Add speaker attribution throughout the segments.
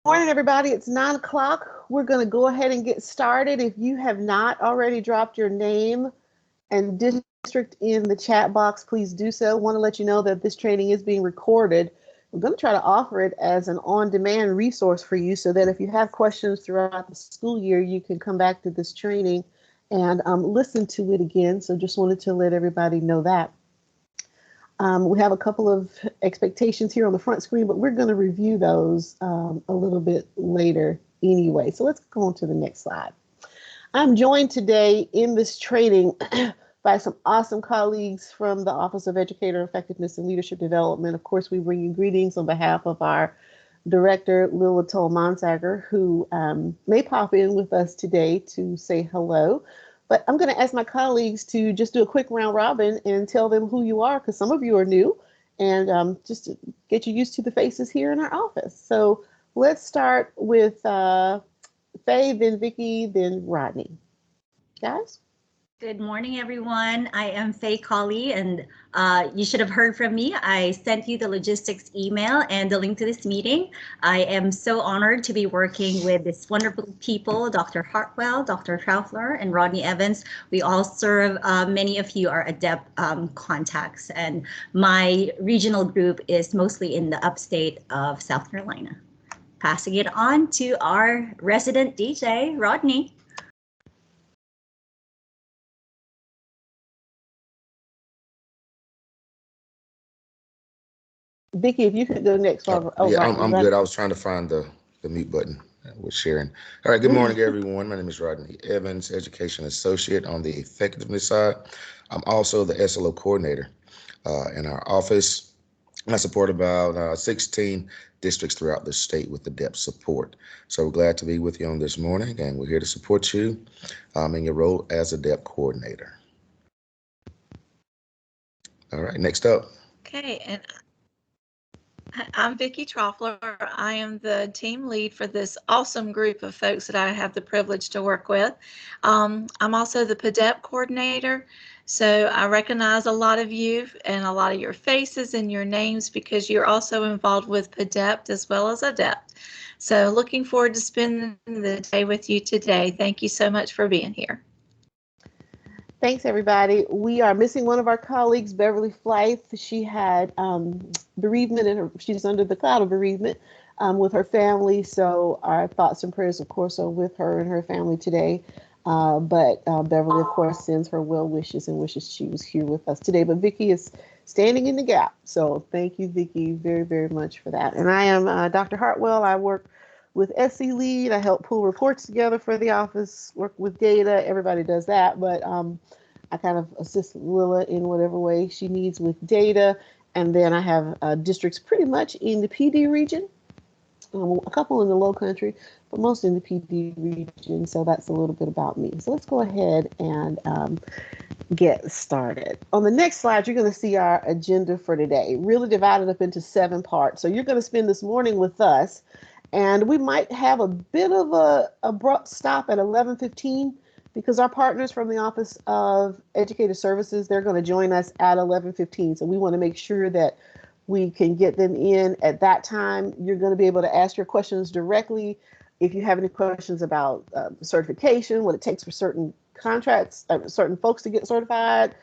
Speaker 1: Morning, everybody. It's 9 o'clock. We're going to go ahead and get started. If you have not already dropped your name and district in the chat box, please do so. Want to let you know that this training is being recorded. We're going to try to offer it as an on-demand resource for you so that if you have questions throughout the school year, you can come back to this training and listen to it again. So just wanted to let everybody know that. We have a couple of expectations here on the front screen, but we're going to review those a little bit later anyway. So let's go on to the next slide. I'm joined today in this training by some awesome colleagues from the Office of Educator Effectiveness and Leadership Development. Of course, we bring you greetings on behalf of our director, Lila Toll-Monsager, who may pop in with us today to say hello. But I'm going to ask my colleagues to just do a quick round robin and tell them who you are, because some of you are new, and just to get you used to the faces here in our office. So let's start with Faye, then Vicki, then Rodney. Guys?
Speaker 2: Good morning, everyone. I am Faye Colley, and you should have heard from me. I sent you the logistics email and the link to this meeting. I am so honored to be working with this wonderful people, Dr. Hartwell, Dr. Traufler, and Rodney Evans. We all serve, many of you are ADEPT contacts, and my regional group is mostly in the upstate of South Carolina. Passing it on to our resident DJ, Rodney.
Speaker 1: Vicki, if you could go next.
Speaker 3: Yeah, I'm good. I was trying to find the mute button with sharing. All right, good morning, everyone. My name is Rodney Evans, Education Associate on the effectiveness side. I'm also the SLO coordinator in our office. I support about 16 districts throughout the state with the ADEPT support. So we're glad to be with you on this morning, and we're here to support you in your role as a ADEPT coordinator. All right, next up.
Speaker 4: Okay, and I'm Vicki Traufler. I am the team lead for this awesome group of folks that I have the privilege to work with. I'm also the PADEPT coordinator. So I recognize a lot of you and a lot of your faces and your names because you're also involved with PADEPT as well as ADEPT. So looking forward to spending the day with you today. Thank you so much for being here.
Speaker 1: Thanks, everybody. We are missing one of our colleagues, Beverly Flythe. She had bereavement, and she's under the cloud of bereavement with her family. So our thoughts and prayers, of course, are with her and her family today. But Beverly, of course, sends her well wishes and wishes she was here with us today. But Vicki is standing in the gap. So thank you, Vicki, very, very much for that. And I am Dr. Hartwell. I work with SC Lead. I help pull reports together for the office, work with data. Everybody does that, but I kind of assist Lila in whatever way she needs with data. And then I have districts pretty much in the PD region, a couple in the low country, but most in the PD region. So that's a little bit about me. So let's go ahead and get started. On the next slide, you're going to see our agenda for today, really divided up into 7 parts. So you're going to spend this morning with us. And we might have a bit of a abrupt stop at 11:15 because our partners from the Office of Educator Services, they're going to join us at 11:15. So we want to make sure that we can get them in at that time. You're going to be able to ask your questions directly. If you have any questions about certification, what it takes for certain contracts, certain folks to get certified.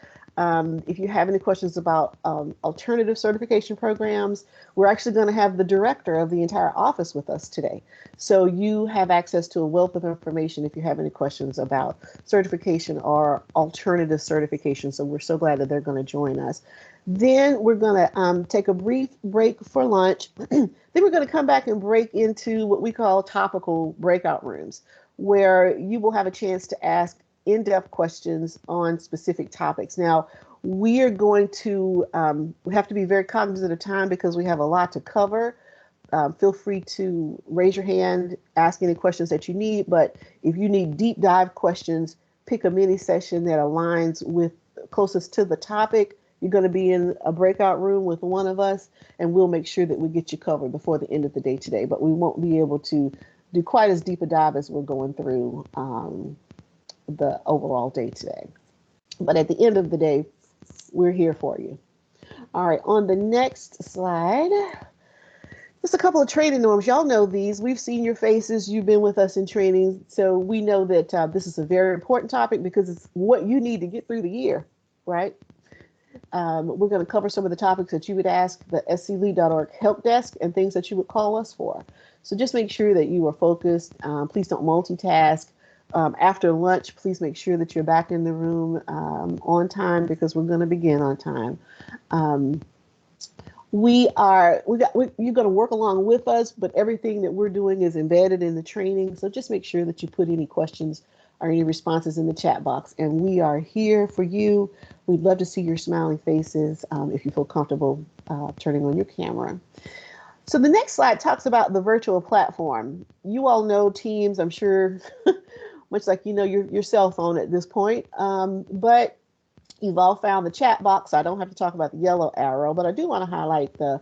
Speaker 1: If you have any questions about alternative certification programs, we're actually going to have the director of the entire office with us today. So you have access to a wealth of information if you have any questions about certification or alternative certification. So we're so glad that they're going to join us. Then we're going to take a brief break for lunch. Then we're going to come back and break into what we call topical breakout rooms, where you will have a chance to ask in-depth questions on specific topics. Now, we are going to, we have to be very cognizant of time because we have a lot to cover. Feel free to raise your hand, ask any questions that you need, but if you need deep dive questions, pick a mini session that aligns with closest to the topic. You're going to be in a breakout room with one of us, and we'll make sure that we get you covered before the end of the day today, but we won't be able to do quite as deep a dive as we're going through the overall day today. But at the end of the day, we're here for you. All right, on the next slide, Just a couple of training norms. Y'all know these. We've seen your faces. You've been with us in training. So we know that this is a very important topic because it's what you need to get through the year, right? We're going to cover some of the topics that you would ask the sclead.org help desk and things that you would call us for. So just make sure that you are focused. Please don't multitask. After lunch, please make sure that you're back in the room on time because we're going to begin on time. You're going to work along with us, but everything that we're doing is embedded in the training. So just make sure that you put any questions or any responses in the chat box. And we are here for you. We'd love to see your smiling faces if you feel comfortable turning on your camera. So the next slide talks about the virtual platform. You all know Teams, I'm sure, much like you know your cell phone at this point. But you've all found the chat box. I don't have to talk about the yellow arrow, but I do want to highlight the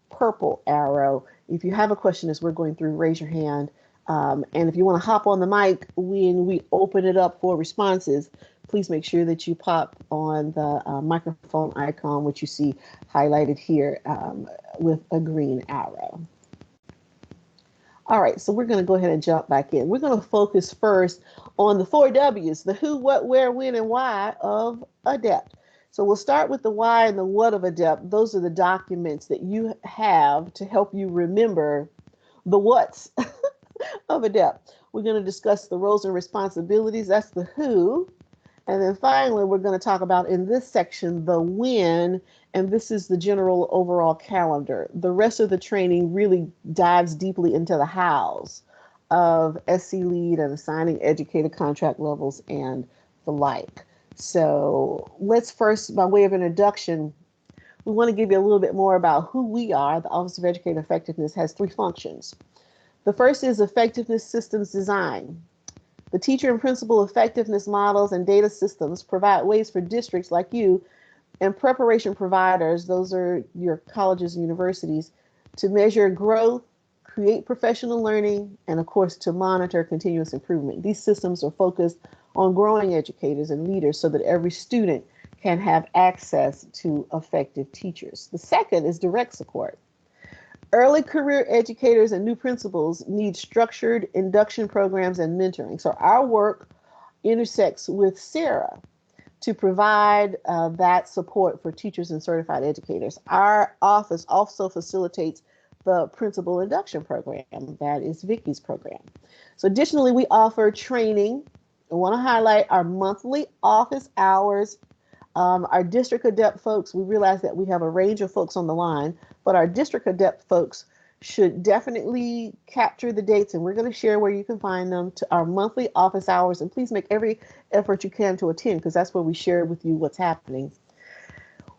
Speaker 1: purple arrow. If you have a question as we're going through, raise your hand. And if you want to hop on the mic when we open it up for responses, please make sure that you pop on the microphone icon, which you see highlighted here with a green arrow. All right, so we're going to go ahead and jump back in. We're going to focus first on the 4 W's, the who, what, where, when, and why of ADEPT. So we'll start with the why and the what of ADEPT. Those are the documents that you have to help you remember the what's of ADEPT. We're going to discuss the roles and responsibilities. That's the who. And then finally, we're going to talk about in this section, the when, and this is the general overall calendar. The rest of the training really dives deeply into the hows of SC Lead and assigning educator contract levels and the like. So let's first, by way of introduction, we want to give you a little bit more about who we are. The Office of Educator Effectiveness has 3 functions. The first is effectiveness systems design. The teacher and principal effectiveness models and data systems provide ways for districts like you and preparation providers, those are your colleges and universities, to measure growth, create professional learning, and of course, to monitor continuous improvement. These systems are focused on growing educators and leaders so that every student can have access to effective teachers. The second is direct support. Early career educators and new principals need structured induction programs and mentoring. So our work intersects with SARA to provide that support for teachers and certified educators. Our office also facilitates the principal induction program. That is Vicky's program. So additionally, we offer training. I want to highlight our monthly office hours. Our district adept folks, we realize that we have a range of folks on the line, but our district adept folks should definitely capture the dates, and we're going to share where you can find them to our monthly office hours. And please make every effort you can to attend, because that's where we share with you what's happening.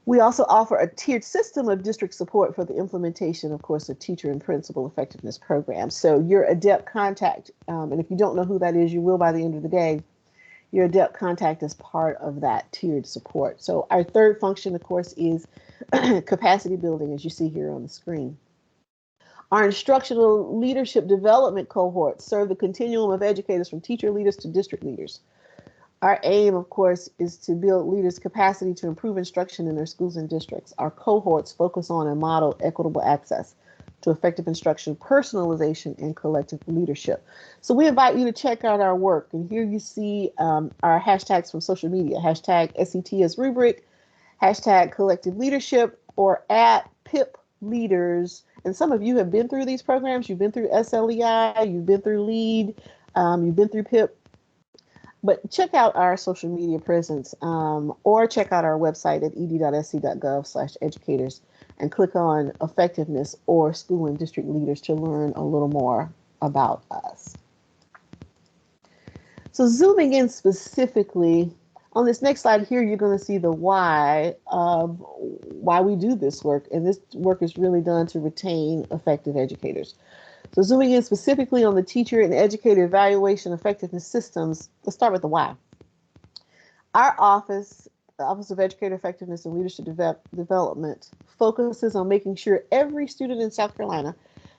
Speaker 1: We also offer a tiered system of district support for the implementation, of course, of teacher and principal effectiveness programs. So your adept contact, and if you don't know who that is, you will by the end of the day. Your adept contact is part of that tiered support. So our third function, of course, is capacity building, as you see here on the screen. Our instructional leadership development cohorts serve the continuum of educators from teacher leaders to district leaders. Our aim, of course, is to build leaders' capacity to improve instruction in their schools and districts. Our cohorts focus on and model equitable access to effective instruction, personalization, and collective leadership. So we invite you to check out our work. And here you see our hashtags from social media, hashtag SETS rubric, hashtag collective leadership, or at PIP leaders. And some of you have been through these programs. You've been through SLEI, you've been through LEAD, you've been through PIP. But check out our social media presence or check out our website at ed.sc.gov/educators and click on effectiveness or school and district leaders to learn a little more about us. So zooming in specifically on this next slide here, you're going to see the why of why we do this work. And this work is really done to retain effective educators. So zooming in specifically on the teacher and educator evaluation effectiveness systems, let's start with the why. Our office, the Office of Educator Effectiveness and Leadership Development, focuses on making sure every student in South Carolina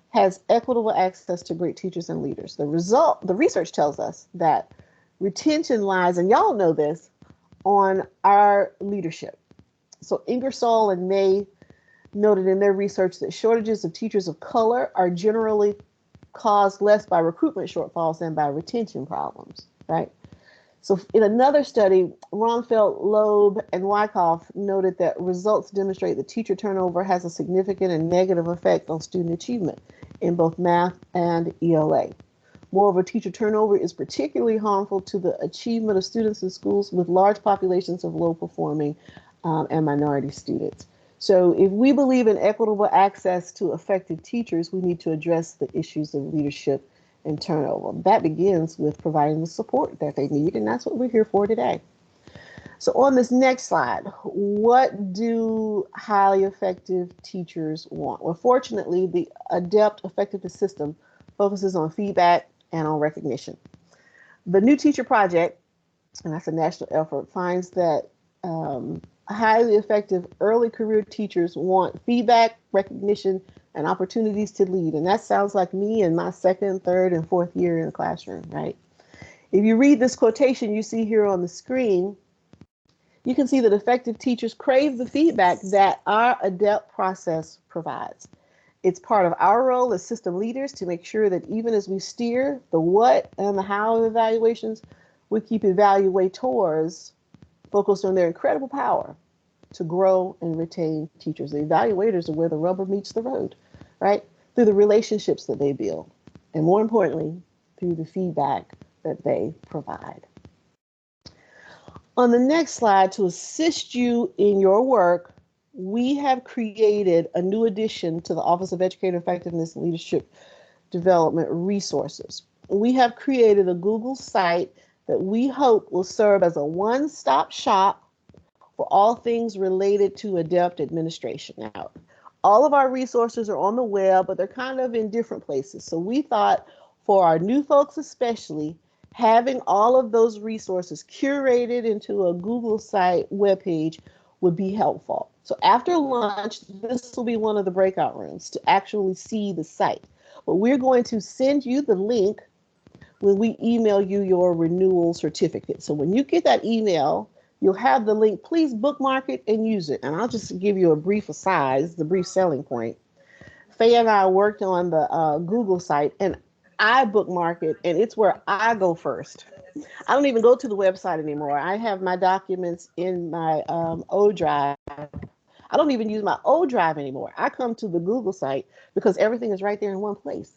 Speaker 1: has equitable access to great teachers and leaders. The research tells us that retention lies, and y'all know this, on our leadership. So Ingersoll in May noted in their research that shortages of teachers of color are generally caused less by recruitment shortfalls than by retention problems, right? So in another study, Ronfeld, Loeb, and Wyckoff noted that results demonstrate that teacher turnover has a significant and negative effect on student achievement in both math and ELA. Moreover, teacher turnover is particularly harmful to the achievement of students in schools with large populations of low-performing and minority students. So if we believe in equitable access to effective teachers, we need to address the issues of leadership and turnover. That begins with providing the support that they need, and that's what we're here for today. So on this next slide, what do highly effective teachers want? Well, fortunately, the ADEPT effectiveness system focuses on feedback and on recognition. The New Teacher Project, and that's a national effort, finds that highly effective early career teachers want feedback, recognition, and opportunities to lead. And that sounds like me in my second, third, and fourth year in the classroom, right? If you read this quotation you see here on the screen, you can see that effective teachers crave the feedback that our ADEPT process provides. It's part of our role as system leaders to make sure that even as we steer the what and the how of evaluations, we keep evaluators focused on their incredible power to grow and retain teachers. The evaluators are where the rubber meets the road, right? Through the relationships that they build, and more importantly, through the feedback that they provide. On the next slide, to assist you in your work, we have created a new addition to the Office of Educator Effectiveness and Leadership Development resources. We have created a Google site that we hope will serve as a one-stop shop for all things related to ADEPT administration. Now, all of our resources are on the web, but they're kind of in different places. So we thought for our new folks especially, having all of those resources curated into a Google site webpage would be helpful. So after lunch, this will be one of the breakout rooms to actually see the site. But we're going to send you the link when we email you your renewal certificate. So when you get that email, you'll have the link. Please bookmark it and use it. And I'll just give you a brief aside, the brief selling point. Faye and I worked on the Google site, and I bookmark it, and it's where I go first. I don't even go to the website anymore. I have my documents in my O drive. I don't even use my O drive anymore. I come to the Google site because everything is right there in one place,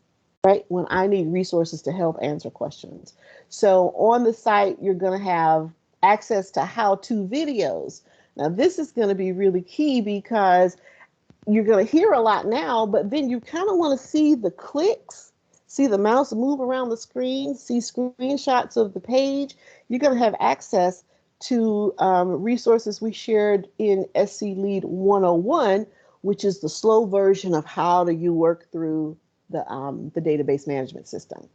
Speaker 1: right? When I need resources to help answer questions. So on the site, you're going to have access to how-to videos. Now, this is going to be really key because you're going to hear a lot now, but then you kind of want to see the clicks, see the mouse move around the screen, see screenshots of the page. You're going to have access to resources we shared in SC Lead 101, which is the slow version of how do you work through the database management system.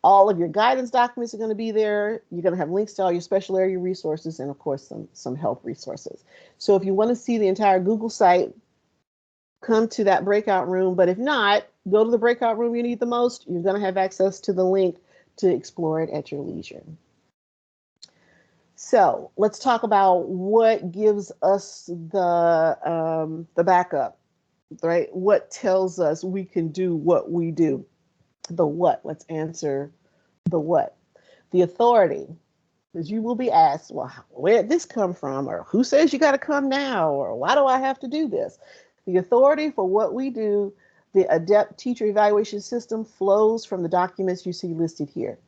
Speaker 1: All of your guidance documents are going to be there. You're going to have links to all your special area resources and, of course, some help resources. So if you want to see the entire Google site, come to that breakout room. But if not, go to the breakout room you need the most. You're going to have access to the link to explore it at your leisure. So let's talk about what gives us the backup, right? What tells us we can do what we do. The what? Let's answer the what. The authority, because you will be asked, well, where did this come from? Or who says you got to come now? Or why do I have to do this? The authority for what we do, the ADEPT teacher evaluation system, flows from the documents you see listed here.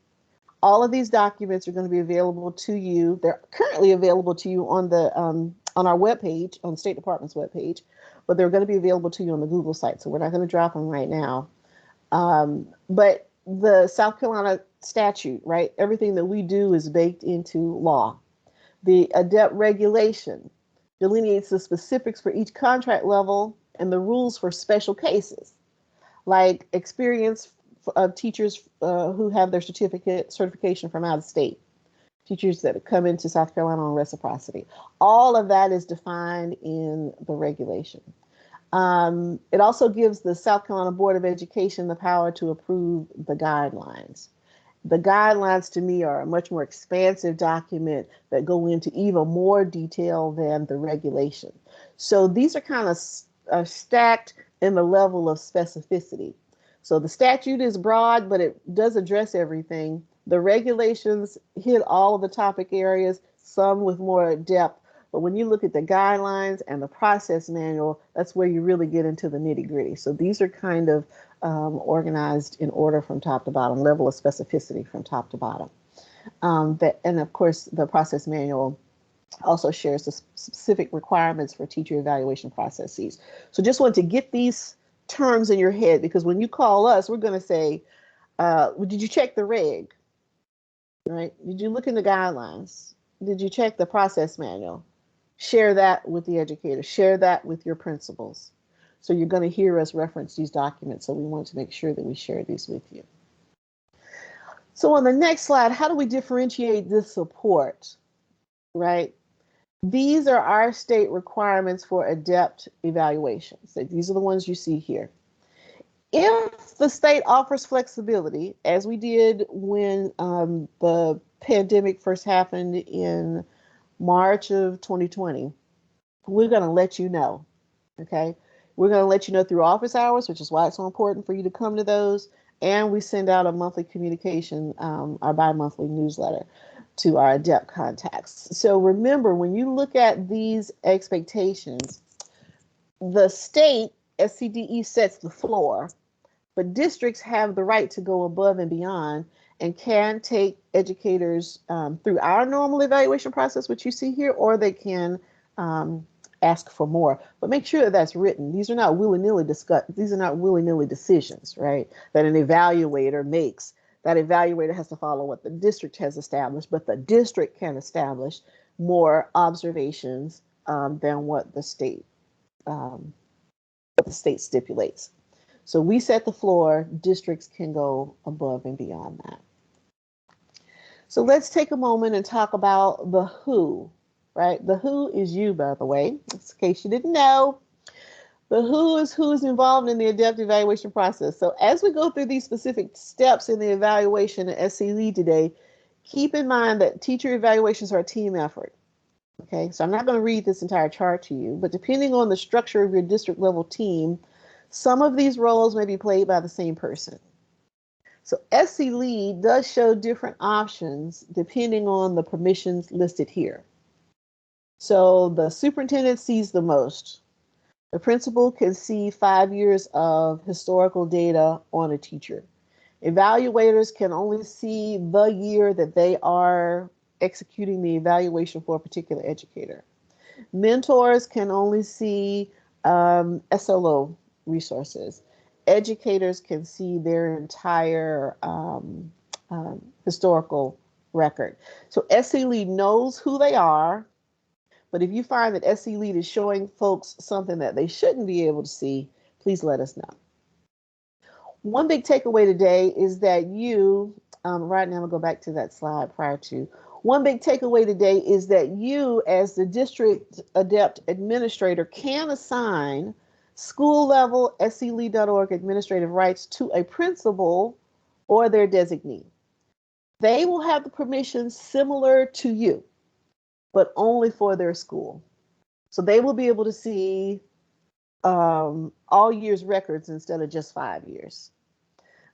Speaker 1: All of these documents are going to be available to you. They're currently available to you on the on our webpage, on the State Department's webpage, but they're going to be available to you on the Google site. So we're not going to drop them right now. But the South Carolina statute, right? Everything that we do is baked into law. The ADEPT regulation delineates the specifics for each contract level and the rules for special cases, like experience of teachers who have their certification from out of state, teachers that have come into South Carolina on reciprocity. All of that is defined in the regulation. It also gives the South Carolina Board of Education the power to approve the guidelines. The guidelines to me are a much more expansive document that go into even more detail than the regulation. So these are kind of are stacked in the level of specificity. So the statute is broad, but it does address everything. The regulations hit all of the topic areas, some with more depth. But when you look at the guidelines and the process manual, that's where you really get into the nitty gritty. So these are kind of organized in order from top to bottom, level of specificity from top to bottom. And of course, the process manual also shares the specific requirements for teacher evaluation processes. So just want to get these terms in your head, because when you call us, we're going to say, did you check the reg? Right? Did you look in the guidelines? Did you check the process manual? Share that with the educator. Share that with your principals. So you're going to hear us reference these documents. So we want to make sure that we share these with you. So on the next slide, how do we differentiate this support? Right? These are our state requirements for ADEPT evaluations. So these are the ones you see here. If the state offers flexibility, as we did when the pandemic first happened in March of 2020, we're going to let you know, okay? We're going to let you know through office hours, which is why it's so important for you to come to those. And we send out a monthly communication, our bi-monthly newsletter to our ADEPT contacts. So remember, when you look at these expectations, the state, SCDE, sets the floor, but districts have the right to go above and beyond and can take educators through our normal evaluation process, which you see here, or they can ask for more. But make sure that that's written. These are not willy-nilly these are not willy-nilly decisions, right, that an evaluator makes. That evaluator has to follow what the district has established, but the district can establish more observations than what the state stipulates. So we set the floor, districts can go above and beyond that. So let's take a moment and talk about the who, right? The who is you, by the way, in case you didn't know. The who is involved in the ADEPT evaluation process. So as we go through these specific steps in the evaluation at SC Lead today, keep in mind that teacher evaluations are a team effort. Okay, so I'm not going to read this entire chart to you, but depending on the structure of your district level team, some of these roles may be played by the same person. So SC Lead does show different options depending on the permissions listed here. So the superintendent sees the most. The principal can see 5 years of historical data on a teacher. Evaluators can only see the year that they are executing the evaluation for a particular educator. Mentors can only see SLO resources. Educators can see their entire historical record. So SC Lead knows who they are, but if you find that SC Lead is showing folks something that they shouldn't be able to see, please let us know. One big takeaway today is that you, right now I'm gonna go back to that slide prior to, one big takeaway today is that you as the district ADEPT administrator can assign school level sclead.org administrative rights to a principal or their designee. They will have the permissions similar to you, but only for their school. So they will be able to see all years records instead of just 5 years.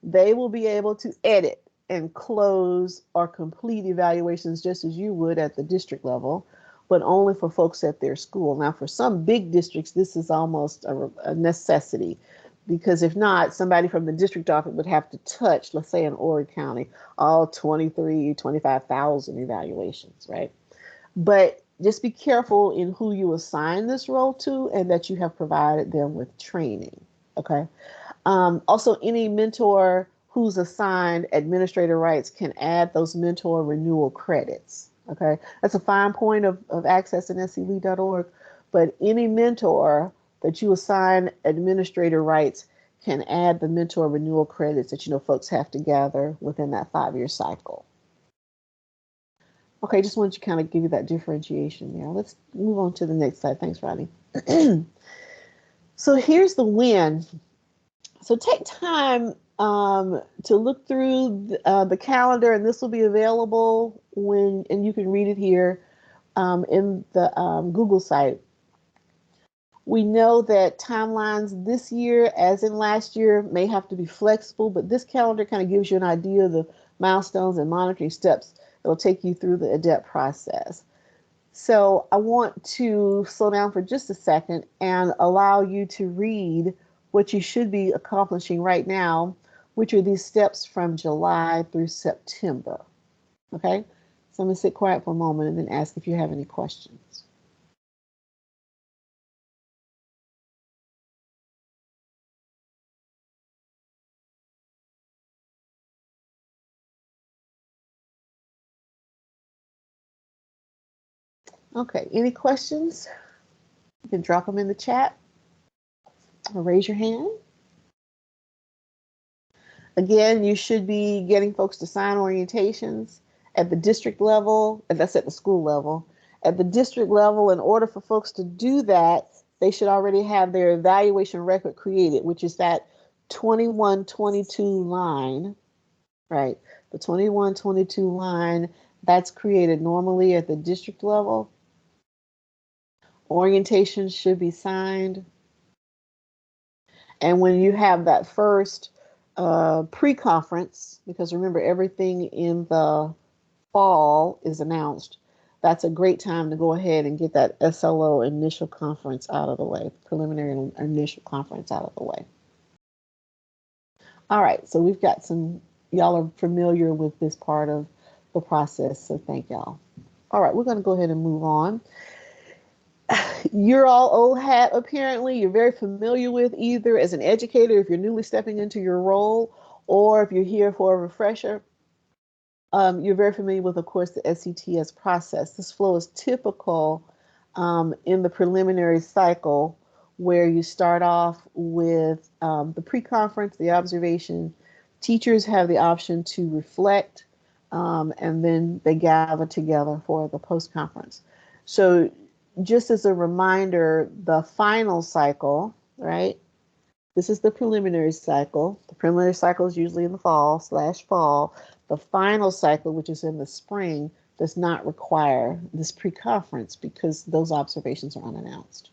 Speaker 1: They will be able to edit and close or complete evaluations just as you would at the district level, but only for folks at their school. Now, for some big districts, this is almost a necessity, because if not, somebody from the district office would have to touch, let's say in Horry County, all 25,000 evaluations, right? But just be careful in who you assign this role to and that you have provided them with training, okay? Also, any mentor who's assigned administrator rights can add those mentor renewal credits, okay? That's a fine point of access in sclead.org, but any mentor that you assign administrator rights can add the mentor renewal credits that folks have to gather within that 5-year cycle. Okay, just wanted to kind of give you that differentiation there. Let's move on to the next slide. Thanks, Rodney. So here's the when. So take time to look through the calendar, and this will be available and you can read it here in the Google site. We know that timelines this year, as in last year, may have to be flexible, but this calendar kind of gives you an idea of the milestones and monitoring steps that will take you through the ADEPT process. So I want to slow down for just a second and allow you to read what you should be accomplishing right now, which are these steps from July through September. Okay, so I'm going to sit quiet for a moment and then ask if you have any questions. Okay, any questions? You can drop them in the chat or raise your hand. Again, you should be getting folks to sign orientations at the district level, and that's at the school level. At the district level, in order for folks to do that, they should already have their evaluation record created, which is that 2122 line, right? The 2122 line, that's created normally at the district level. Orientation should be signed. And when you have that first pre-conference, because remember, everything in the fall is announced, that's a great time to go ahead and get that SLO initial conference out of the way, preliminary initial conference out of the way. All right, so we've got some, y'all are familiar with this part of the process, so thank y'all. All right, we're going to go ahead and move on. You're all old hat, apparently. You're very familiar with, either as an educator, if you're newly stepping into your role, or if you're here for a refresher. You're very familiar with, of course, the SCTS process. This flow is typical in the preliminary cycle, where you start off with the pre-conference, the observation. Teachers have the option to reflect, and then they gather together for the post-conference. So just as a reminder, the final cycle, right? This is the preliminary cycle. The preliminary cycle is usually in the fall. The final cycle, which is in the spring, does not require this pre-conference because those observations are unannounced.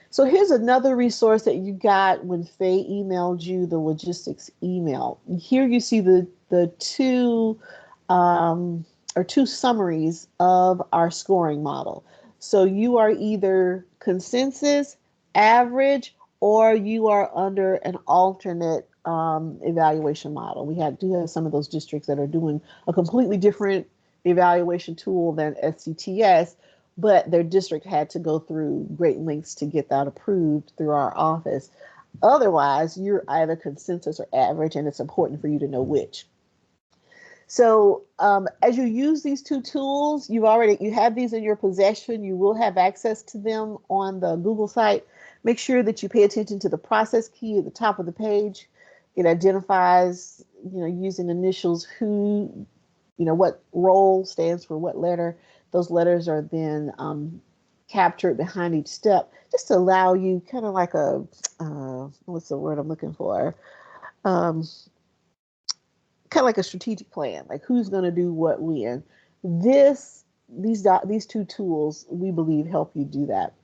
Speaker 1: So here's another resource that you got when Faye emailed you the logistics email. Here you see the two summaries of our scoring model. So you are either consensus, average, or you are under an alternate evaluation model. We do have some of those districts that are doing a completely different evaluation tool than SCTS, but their district had to go through great lengths to get that approved through our office. Otherwise, you're either consensus or average, and it's important for you to know which. So as you use these two tools, you have these in your possession. You will have access to them on the Google site. Make sure that you pay attention to the process key at the top of the page. It identifies, using initials, who, what role stands for what letter. Those letters are then captured behind each step, just to allow you kind of like a, what's the word I'm looking for? Kind of like a strategic plan, like who's going to do what when. These two tools, we believe, help you do that,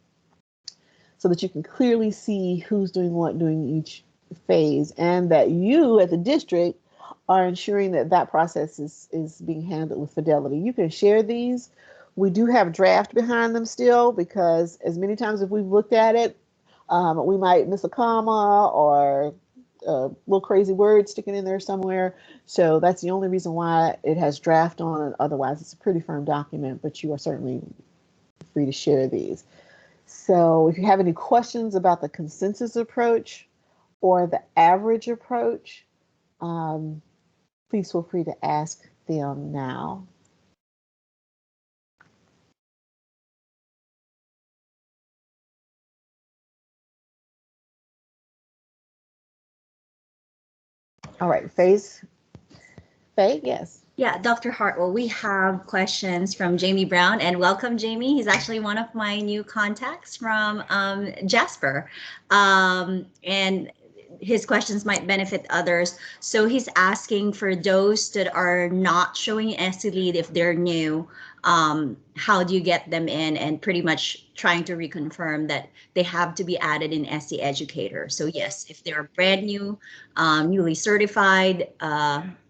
Speaker 1: so that you can clearly see who's doing what during each phase, and that you at the district are ensuring that that process is being handled with fidelity. You can share these. We do have draft behind them still, because as many times as we've looked at it, we might miss a comma or a little crazy word sticking in there somewhere. So that's the only reason why it has draft on it. Otherwise, it's a pretty firm document, but you are certainly free to share these. So if you have any questions about the consensus approach or the average approach, please feel free to ask them now. All right, Faye, yes.
Speaker 2: Yeah, Dr. Hartwell, we have questions from Jamie Brown, and welcome, Jamie. He's actually one of my new contacts from Jasper, and his questions might benefit others. So he's asking for those that are not showing SC Lead, if they're new, how do you get them in? And pretty much trying to reconfirm that they have to be added in SE Educator. So yes, if they're brand new, newly certified,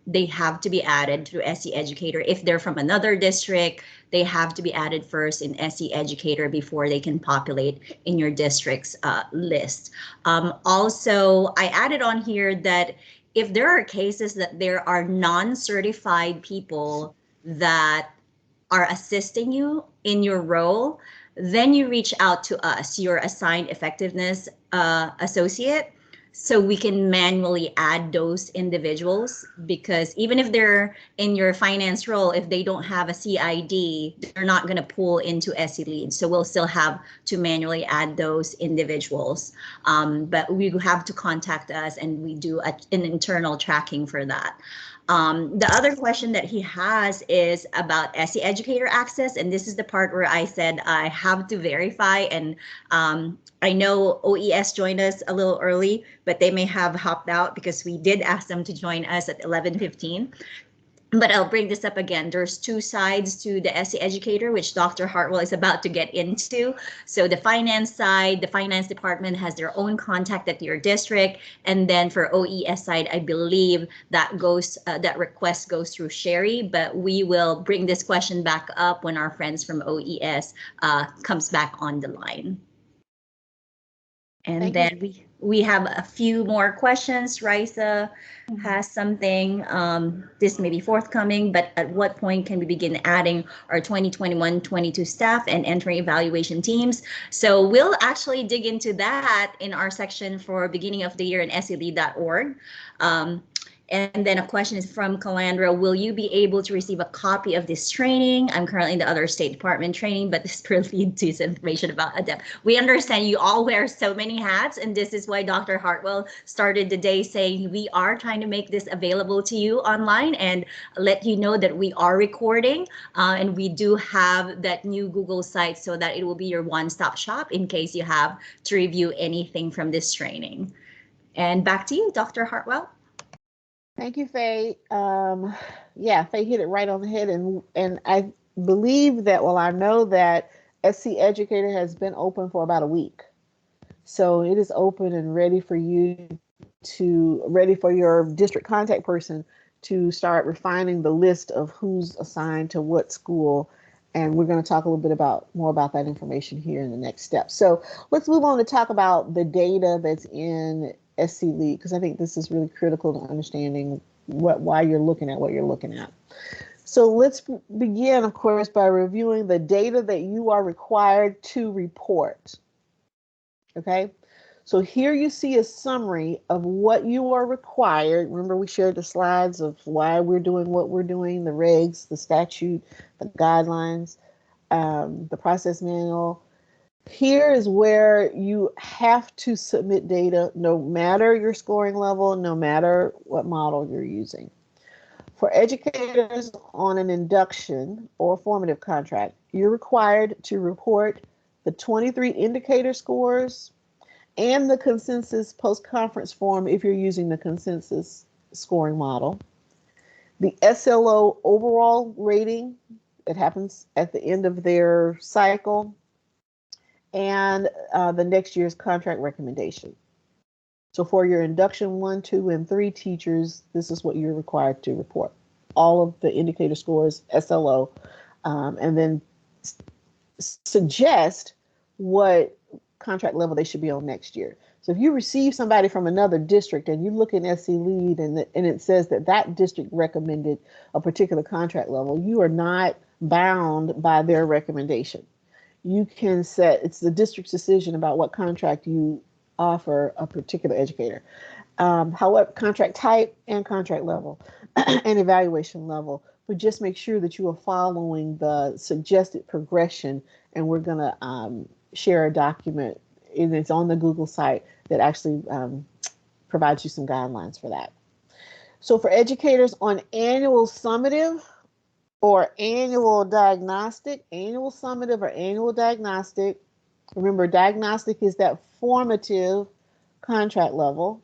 Speaker 2: they have to be added through SE Educator. If they're from another district, they have to be added first in SE Educator before they can populate in your district's list. Also, I added on here that if there are cases that there are non-certified people that are assisting you in your role, then you reach out to us, your assigned effectiveness associate, so we can manually add those individuals, because even if they're in your finance role, if they don't have a CID, they're not going to pull into SE Lead. So we'll still have to manually add those individuals. But we have to contact us, and we do an internal tracking for that. The other question that he has is about SE Educator access, and this is the part where I said I have to verify, and I know OES joined us a little early, but they may have hopped out because we did ask them to join us at 11:15. But I'll bring this up again. There's two sides to the SE Educator, which Dr. Hartwell is about to get into. So the finance side, the finance department has their own contact at your district. And then for OES side, I believe that goes that request goes through Sherry, but we will bring this question back up when our friends from OES comes back on the line. And then we have a few more questions. Raisa has something. This may be forthcoming, but at what point can we begin adding our 2021-22 staff and entering evaluation teams? So we'll actually dig into that in our section for beginning of the year in SELead.org. And then a question is from Calandra. Will you be able to receive a copy of this training? I'm currently in the other State Department training, but this purely is information about ADEPT. We understand you all wear so many hats, and this is why Dr. Hartwell started the day saying we are trying to make this available to you online and let you know that we are recording, and we do have that new Google site so that it will be your one-stop shop in case you have to review anything from this training. And back to you, Dr. Hartwell.
Speaker 1: Thank you, Faye. Yeah, Faye hit it right on the head, and I believe that, well, I know that SE Educator has been open for about a week. So it is open and ready for you ready for your district contact person to start refining the list of who's assigned to what school. And we're going to talk a little bit more about that information here in the next step. So let's move on to talk about the data that's in SC Lead, because I think this is really critical to understanding why you're looking at what you're looking at. So let's begin, of course, by reviewing the data that you are required to report. Okay, so here you see a summary of what you are required. Remember, we shared the slides of why we're doing what we're doing, the regs, the statute, the guidelines, the process manual. Here is where you have to submit data, no matter your scoring level, no matter what model you're using. For educators on an induction or formative contract, you're required to report the 23 indicator scores and the consensus post-conference form if you're using the consensus scoring model. The SLO overall rating, it happens at the end of their cycle, and the next year's contract recommendation. So for your induction 1, 2, and 3 teachers, this is what you're required to report. All of the indicator scores, SLO, and then suggest what contract level they should be on next year. So if you receive somebody from another district and you look in SC Lead and it says that that district recommended a particular contract level, you are not bound by their recommendation. You can set, it's the district's decision about what contract you offer a particular educator. However, contract type and contract level and evaluation level, but just make sure that you are following the suggested progression. And we're going to share a document, and it's on the Google site that actually provides you some guidelines for that. So for educators on annual summative or annual diagnostic, annual summative or annual diagnostic, remember diagnostic is that formative contract level.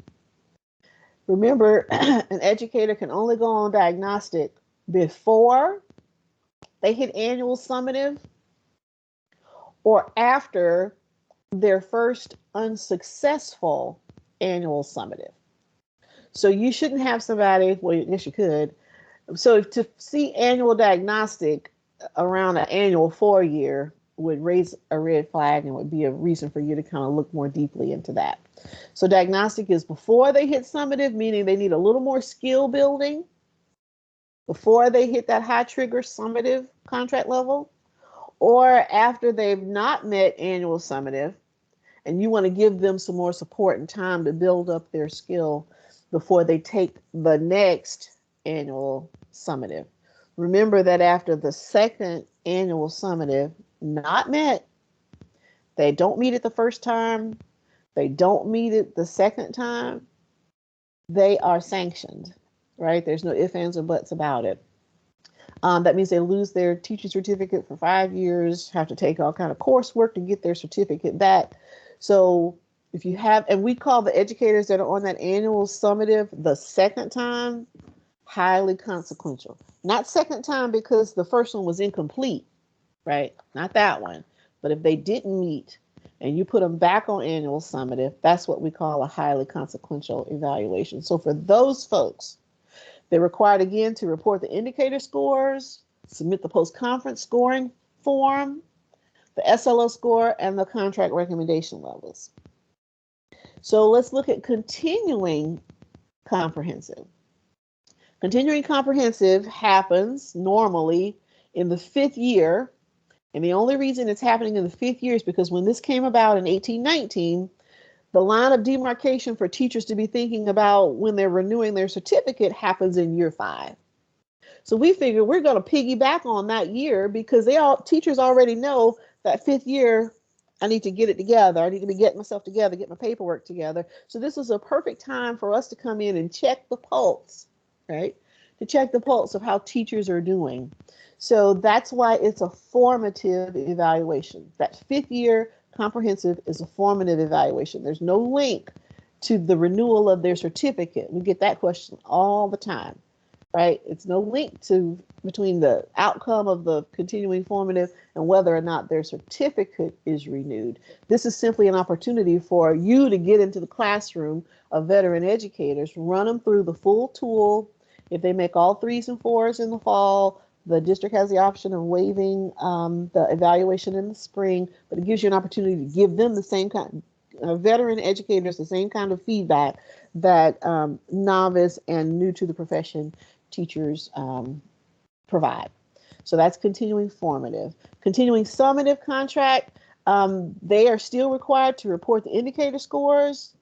Speaker 1: Remember, an educator can only go on diagnostic before they hit annual summative or after their first unsuccessful annual summative. So you shouldn't have somebody, well, yes, you could. So to see annual diagnostic around an annual 4-year would raise a red flag and would be a reason for you to kind of look more deeply into that. So diagnostic is before they hit summative, meaning they need a little more skill building before they hit that high trigger summative contract level, or after they've not met annual summative and you want to give them some more support and time to build up their skill before they take the next annual summative. Remember that after the second annual summative not met, they don't meet it the first time, they don't meet it the second time, they are sanctioned, right? There's no ifs, ands, or buts about it. That means they lose their teaching certificate for 5 years, have to take all kind of coursework to get their certificate back. So if you have, and we call the educators that are on that annual summative the second time highly consequential. Not second time because the first one was incomplete, right? Not that one. But if they didn't meet and you put them back on annual summative, that's what we call a highly consequential evaluation. So for those folks, they're required again to report the indicator scores, submit the post-conference scoring form, the SLO score, and the contract recommendation levels. So let's look at continuing comprehensive. Continuing comprehensive happens normally in the 5th year, and the only reason it's happening in the 5th year is because when this came about in 1819, the line of demarcation for teachers to be thinking about when they're renewing their certificate happens in year 5. So we figure we're going to piggyback on that year because teachers already know that 5th year, I need to get it together. I need to be getting myself together, get my paperwork together. So this is a perfect time for us to come in and check the pulse, right? To check the pulse of how teachers are doing. So that's why it's a formative evaluation. That 5th year comprehensive is a formative evaluation. There's no link to the renewal of their certificate. We get that question all the time, right? It's no link between the outcome of the continuing formative and whether or not their certificate is renewed. This is simply an opportunity for you to get into the classroom of veteran educators, run them through the full tool. If they make all 3s and 4s in the fall, the district has the option of waiving the evaluation in the spring, but it gives you an opportunity to give them the same kind, veteran educators, the same kind of feedback that novice and new to the profession teachers provide. So that's continuing formative. Continuing summative contract, they are still required to report the indicator scores,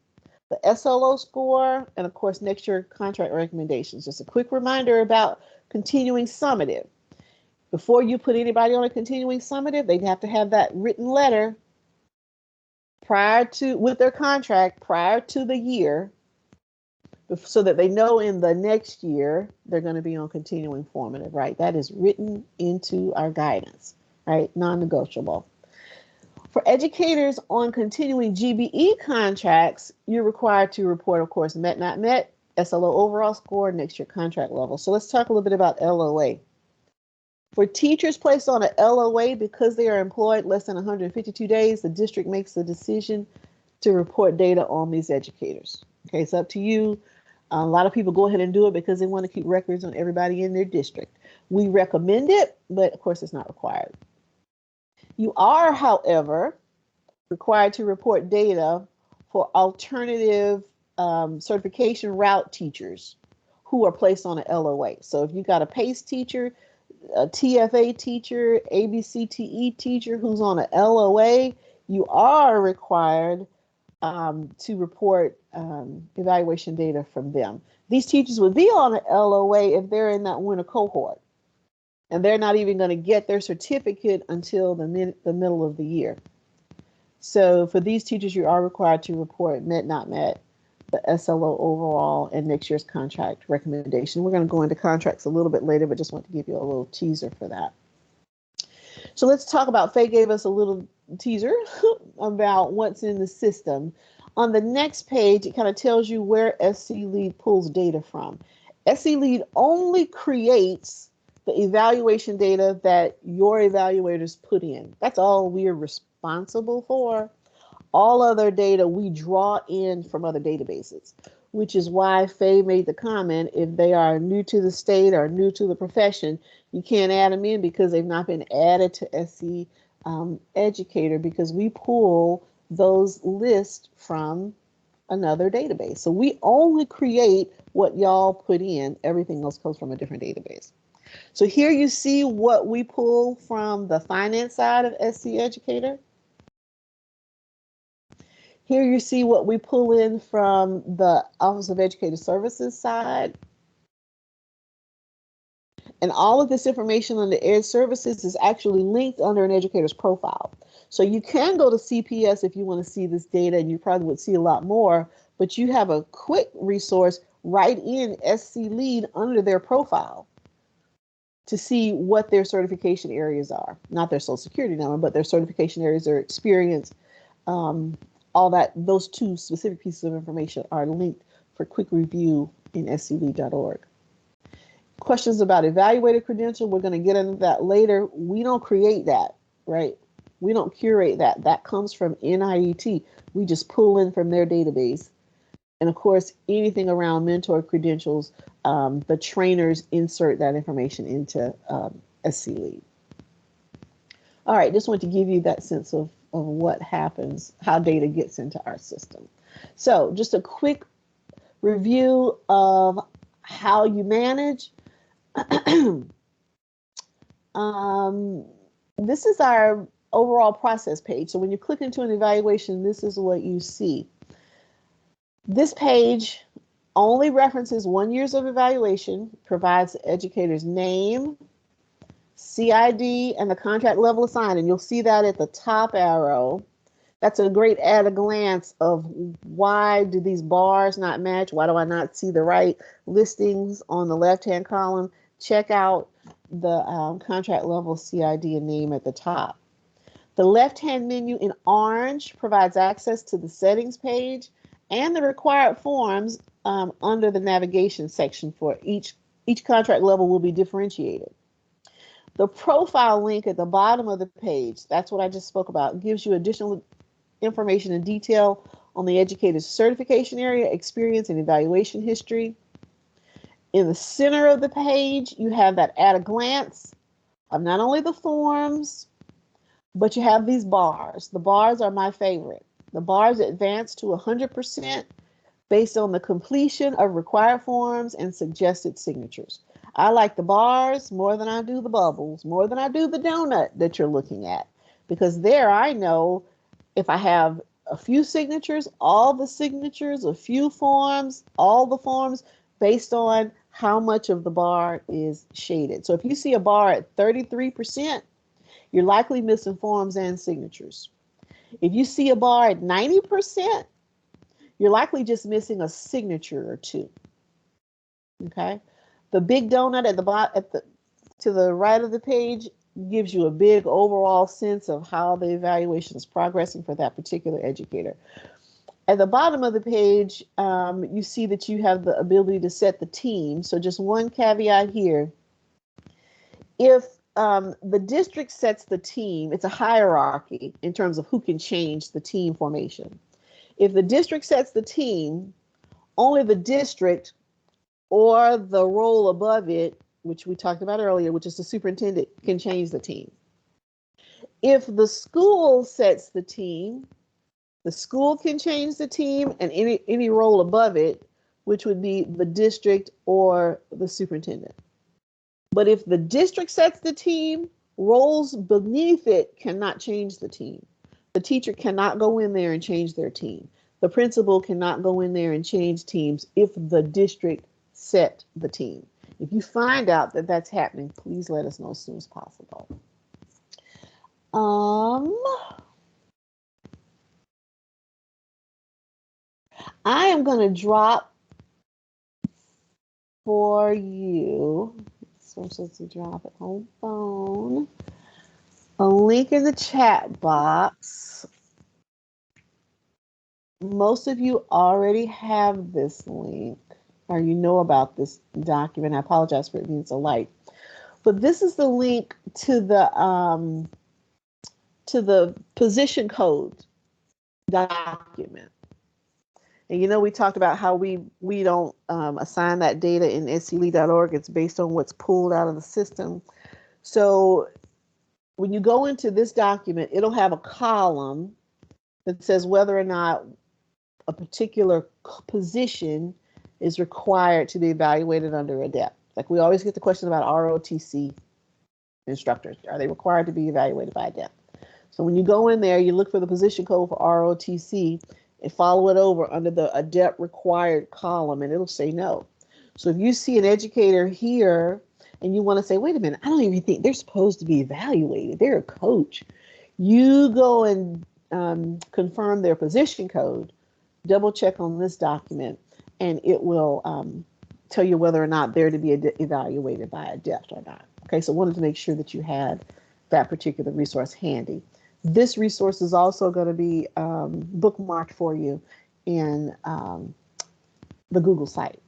Speaker 1: the SLO score, and of course, next year contract recommendations. Just a quick reminder about continuing summative. Before you put anybody on a continuing summative, they have to have that written letter with their contract prior to the year, so that they know in the next year they're going to be on continuing formative, right? That is written into our guidance, right? Non-negotiable. For educators on continuing GBE contracts, you're required to report, of course, met, not met, SLO overall score, next year contract level. So let's talk a little bit about LOA. For teachers placed on an LOA, because they are employed less than 152 days, the district makes the decision to report data on these educators. Okay, it's up to you. A lot of people go ahead and do it because they want to keep records on everybody in their district. We recommend it, but of course it's not required. You are, however, required to report data for alternative certification route teachers who are placed on an LOA. So if you got a PACE teacher, a TFA teacher, ABCTE teacher who's on an LOA, you are required to report evaluation data from them. These teachers would be on an LOA if they're in that winter cohort, and they're not even going to get their certificate until the middle of the year. So for these teachers, you are required to report met, not met, the SLO overall, and next year's contract recommendation. We're going to go into contracts a little bit later, but just want to give you a little teaser for that. So let's talk about, Faye gave us a little teaser about what's in the system. On the next page, it kind of tells you where SC Lead pulls data from. SC Lead only creates the evaluation data that your evaluators put in. That's all we are responsible for. All other data we draw in from other databases, which is why Faye made the comment, if they are new to the state or new to the profession, you can't add them in because they've not been added to SC Educator, because we pull those lists from another database. So we only create what y'all put in. Everything else comes from a different database. So here you see what we pull from the finance side of SC Educator. Here you see what we pull in from the Office of Educator Services side. And all of this information on the Ed Services is actually linked under an educator's profile. So you can go to CPS if you want to see this data, and you probably would see a lot more, but you have a quick resource right in SC Lead under their profile to see what their certification areas are. Not their social security number, but their certification areas, their experience, all that. Those two specific pieces of information are linked for quick review in sclead.org. Questions about evaluated credential, we're going to get into that later. We don't create that, right? We don't curate that. That comes from NIET. We just pull in from their database. And of course, anything around mentor credentials, the trainers insert that information into SC Lead. All right, just want to give you that sense of what happens, how data gets into our system. So just a quick review of how you manage. This is our overall process page. So when you click into an evaluation, this is what you see. This page only references 1 year of evaluation, provides the educator's name, CID, and the contract level assigned. And you'll see that at the top arrow. That's a great at a glance of why do these bars not match? Why do I not see the right listings on the left-hand column? Check out the contract level CID and name at the top. The left-hand menu in orange provides access to the settings page and the required forms under the navigation section for each contract level will be differentiated. The profile link at the bottom of the page, that's what I just spoke about, gives you additional information and detail on the educator's certification area, experience, and evaluation history. In the center of the page, you have that at a glance of not only the forms, but you have these bars. The bars are my favorite. The bars advance to 100% based on the completion of required forms and suggested signatures. I like the bars more than I do the bubbles, more than I do the donut that you're looking at, because there I know if I have a few signatures, all the signatures, a few forms, all the forms, based on how much of the bar is shaded. So if you see a bar at 33%, you're likely missing forms and signatures. If you see a bar at 90%, you're likely just missing a signature or two. Okay, the big donut at the bottom, to the right of the page, gives you a big overall sense of how the evaluation is progressing for that particular educator. At the bottom of the page, you see that you have the ability to set the team. So just one caveat here. If the district sets the team, it's a hierarchy in terms of who can change the team formation. If the district sets the team, only the district or the role above it, which we talked about earlier, which is the superintendent, can change the team. If the school sets the team, the school can change the team, and any role above it, which would be the district or the superintendent. But if the district sets the team, roles beneath it cannot change the team. The teacher cannot go in there and change their team. The principal cannot go in there and change teams if the district set the team. If you find out that that's happening, please let us know as soon as possible. I am going to drop for you, so I'm supposed to drop it on phone, a link in the chat box. Most of you already have this link, or you know about this document. I apologize for it being so light, but this is the link to the to the position code document. And we talked about how we don't assign that data in sclead.org. It's based on what's pulled out of the system. So when you go into this document, it'll have a column that says whether or not a particular position is required to be evaluated under ADEPT. Like we always get the question about ROTC instructors. Are they required to be evaluated by ADEPT? So when you go in there, you look for the position code for ROTC and follow it over under the ADEPT required column, and it'll say no. So if you see an educator here and you want to say, wait a minute, I don't even think they're supposed to be evaluated. They're a coach. You go and confirm their position code, double check on this document, and it will tell you whether or not they're to be evaluated by ADEPT or not. Okay, so wanted to make sure that you had that particular resource handy. This resource is also going to be bookmarked for you in the Google site.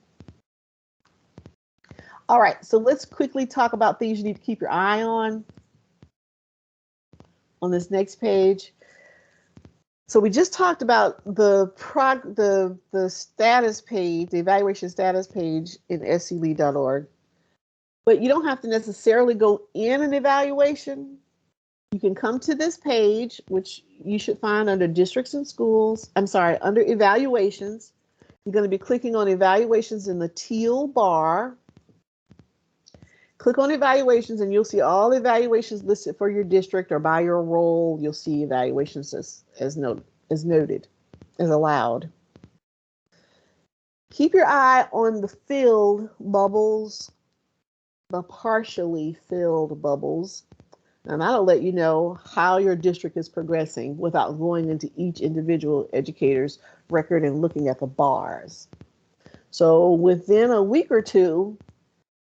Speaker 1: All right, so let's quickly talk about things you need to keep your eye on this next page. So we just talked about the status page, the evaluation status page in sclead.org, but you don't have to necessarily go in an evaluation. You can come to this page, which you should find under districts and schools. I'm sorry, under evaluations. You're going to be clicking on evaluations in the teal bar. Click on evaluations and you'll see all evaluations listed for your district or by your role. You'll see evaluations as noted, as allowed. Keep your eye on the filled bubbles, the partially filled bubbles. And that'll let you know how your district is progressing without going into each individual educator's record and looking at the bars. So within a week or two,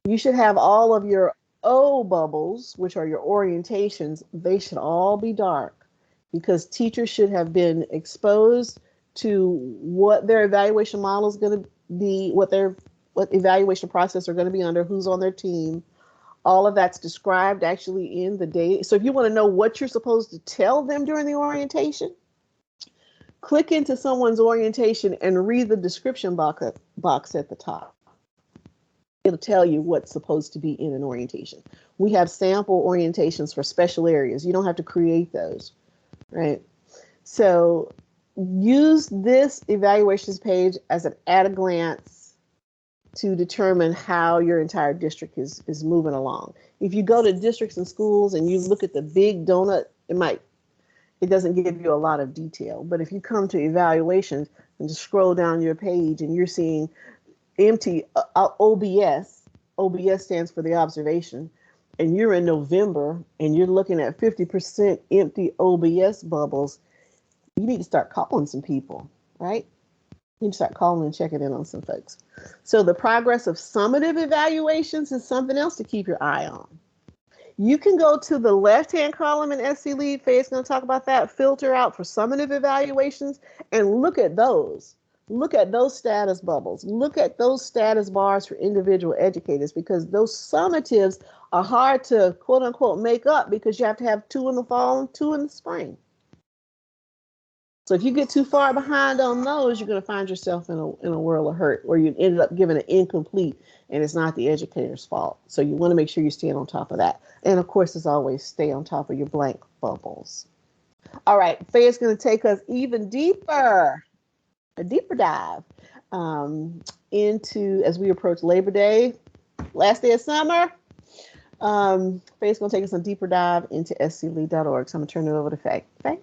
Speaker 1: you should have all of your O bubbles, which are your orientations. They should all be dark because teachers should have been exposed to what their evaluation model is going to be, what evaluation process are going to be under, who's on their team. All of that's described actually in the data. So if you want to know what you're supposed to tell them during the orientation, click into someone's orientation and read the description box at the top. It'll tell you what's supposed to be in an orientation. We have sample orientations for special areas. You don't have to create those, right? So use this evaluations page as an at-a-glance to determine how your entire district is moving along. If you go to districts and schools and you look at the big donut, it doesn't give you a lot of detail. But if you come to evaluations and just scroll down your page and you're seeing empty OBS stands for the observation, and you're in November and you're looking at 50% empty OBS bubbles, you need to start calling some people, right? You need to start calling and checking in on some folks. So the progress of summative evaluations is something else to keep your eye on. You can go to the left-hand column in sclead. Faye's going to talk about that. Filter out for summative evaluations and look at those. Look at those status bubbles. Look at those status bars for individual educators, because those summatives are hard to quote unquote make up because you have to have 2 in the fall and 2 in the spring. So if you get too far behind on those, you're going to find yourself in a world of hurt where you ended up giving it incomplete and it's not the educator's fault. So you want to make sure you stay on top of that. And of course, as always, stay on top of your blank bubbles. All right, Faye's going to take us even deeper, a deeper dive into, as we approach Labor Day, last day of summer. Faye's going to take us a deeper dive into sclead.org. So I'm going to turn it over to Faye. Faye?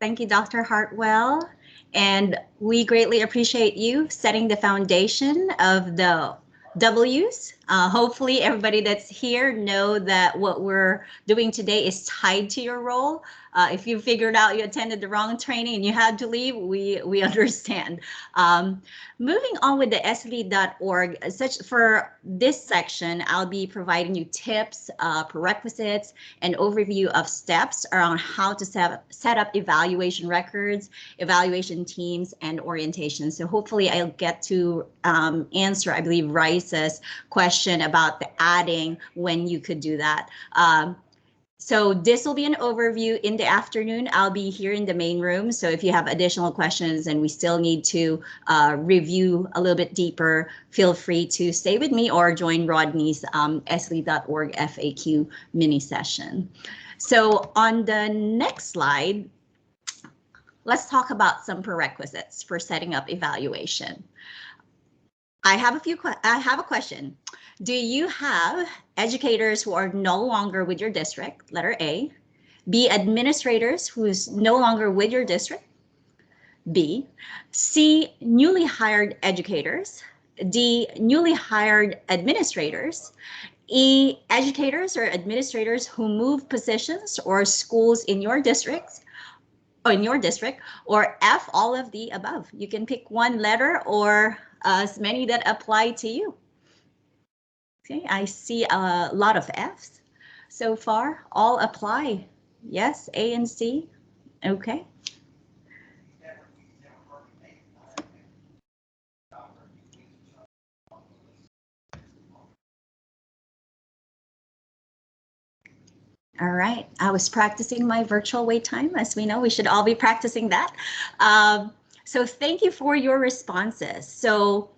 Speaker 2: Thank you, Dr. Hartwell. And we greatly appreciate you setting the foundation of the W's. Hopefully everybody that's here know that what we're doing today is tied to your role. If you figured out you attended the wrong training and you had to leave, we understand. Moving on with the sclead.org, for this section, I'll be providing you tips, prerequisites, and overview of steps around how to set up evaluation records, evaluation teams, and orientation. So hopefully I'll get to answer, I believe, Rice's question about the adding when you could do that. So this will be an overview. In the afternoon, I'll be here in the main room. So if you have additional questions and we still need to review a little bit deeper, feel free to stay with me or join Rodney's esli.org FAQ mini session. So on the next slide, let's talk about some prerequisites for setting up evaluation. I have a question. Do you have educators who are no longer with your district, letter A, B, administrators who's no longer with your district, B, C, newly hired educators, D, newly hired administrators, E, educators or administrators who move positions or schools in your districts, or F, all of the above. You can pick one letter or as many that apply to you. Okay, I see a lot of Fs so far. All apply. Yes, A and C. Okay. All right, I was practicing my virtual wait time. As we know, we should all be practicing that. So thank you for your responses. So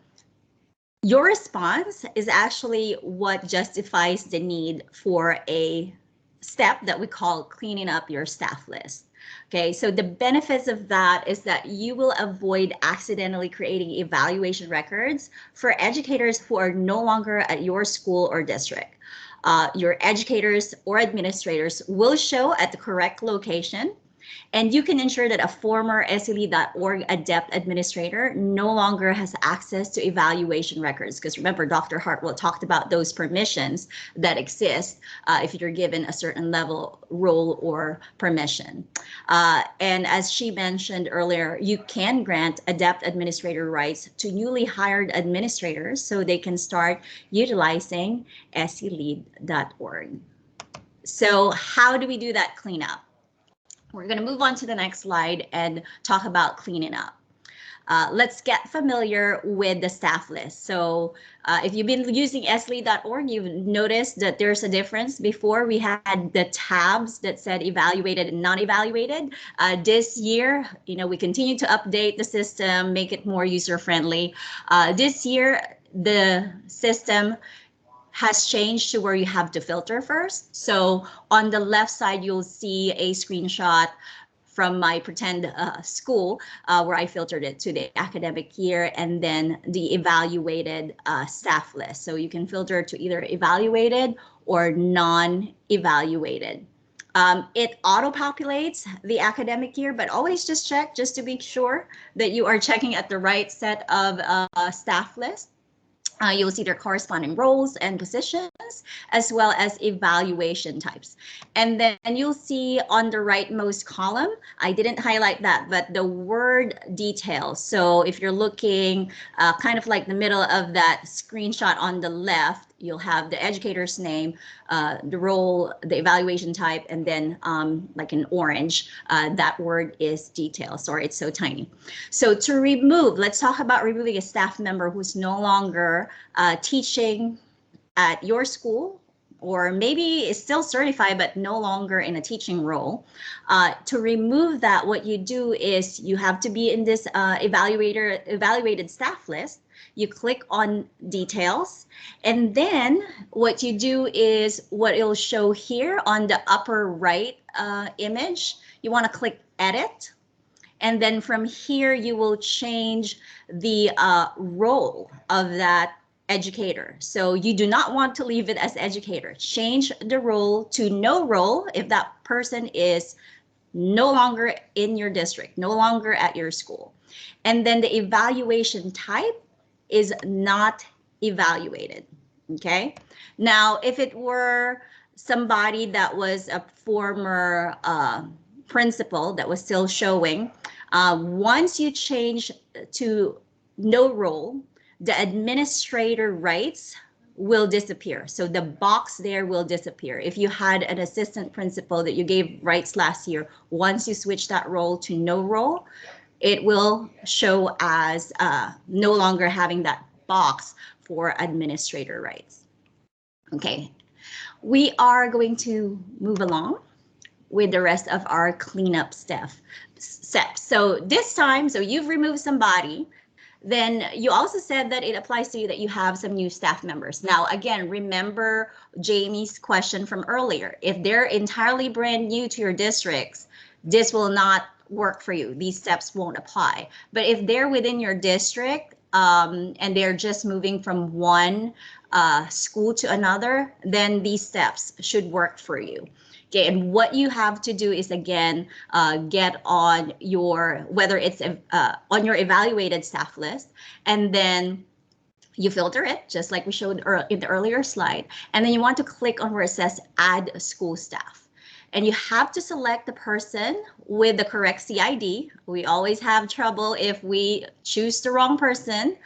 Speaker 2: your response is actually what justifies the need for a step that we call cleaning up your staff list. Okay, so the benefits of that is that you will avoid accidentally creating evaluation records for educators who are no longer at your school or district. Your educators or administrators will show at the correct location, and you can ensure that a former esli.org adept administrator no longer has access to evaluation records. Because remember, Dr. Hartwell talked about those permissions that exist if you're given a certain level, role, or permission. And as she mentioned earlier, you can grant adept administrator rights to newly hired administrators so they can start utilizing esli.org. So how do we do that cleanup? We're going to move on to the next slide and talk about cleaning up. Let's get familiar with the staff list. So if you've been using esli.org, you've noticed that there's a difference. Before we had the tabs that said evaluated and non-evaluated. This year, we continue to update the system, make it more user-friendly. This year, the system has changed to where you have to filter first. So on the left side, you'll see a screenshot from my pretend school where I filtered it to the academic year, and then the evaluated staff list. So you can filter to either evaluated or non-evaluated. It auto-populates the academic year, but always just check just to be sure that you are checking at the right set of staff list. You'll see their corresponding roles and positions, as well as evaluation types. And then you'll see on the rightmost column, I didn't highlight that, but the word details. So if you're looking kind of like the middle of that screenshot on the left, you'll have the educator's name, the role, the evaluation type, and then like in orange, that word is detail. Sorry, it's so tiny. So to remove, let's talk about removing a staff member who's no longer teaching at your school, or maybe is still certified but no longer in a teaching role. To remove that, what you do is you have to be in this evaluated staff list. You click on details, and then what you do is what it'll show here on the upper right image. You want to click edit, and then from here you will change the role of that educator. So you do not want to leave it as educator. Change the role to no role if that person is no longer in your district, no longer at your school. And then the evaluation type is not evaluated. Okay. Now, if it were somebody that was a former principal that was still showing, once you change to no role, the administrator rights will disappear. So the box there will disappear. If you had an assistant principal that you gave rights last year, once you switch that role to no role, it will show as no longer having that box for administrator rights. Okay, We are going to move along with the rest of our cleanup steps. So this time, so you've removed somebody, then you also said that it applies to you that you have some new staff members. Now, again, remember Jamie's question from earlier. If they're entirely brand new to your districts, this will not work for you. These steps won't apply. But if they're within your district and they're just moving from one school to another, then these steps should work for you. Okay, and what you have to do is, again, get on your, whether it's on your evaluated staff list, and then you filter it, just like we showed in the earlier slide, and then you want to click on where it says add school staff. And you have to select the person with the correct CID. We always have trouble if we choose the wrong person.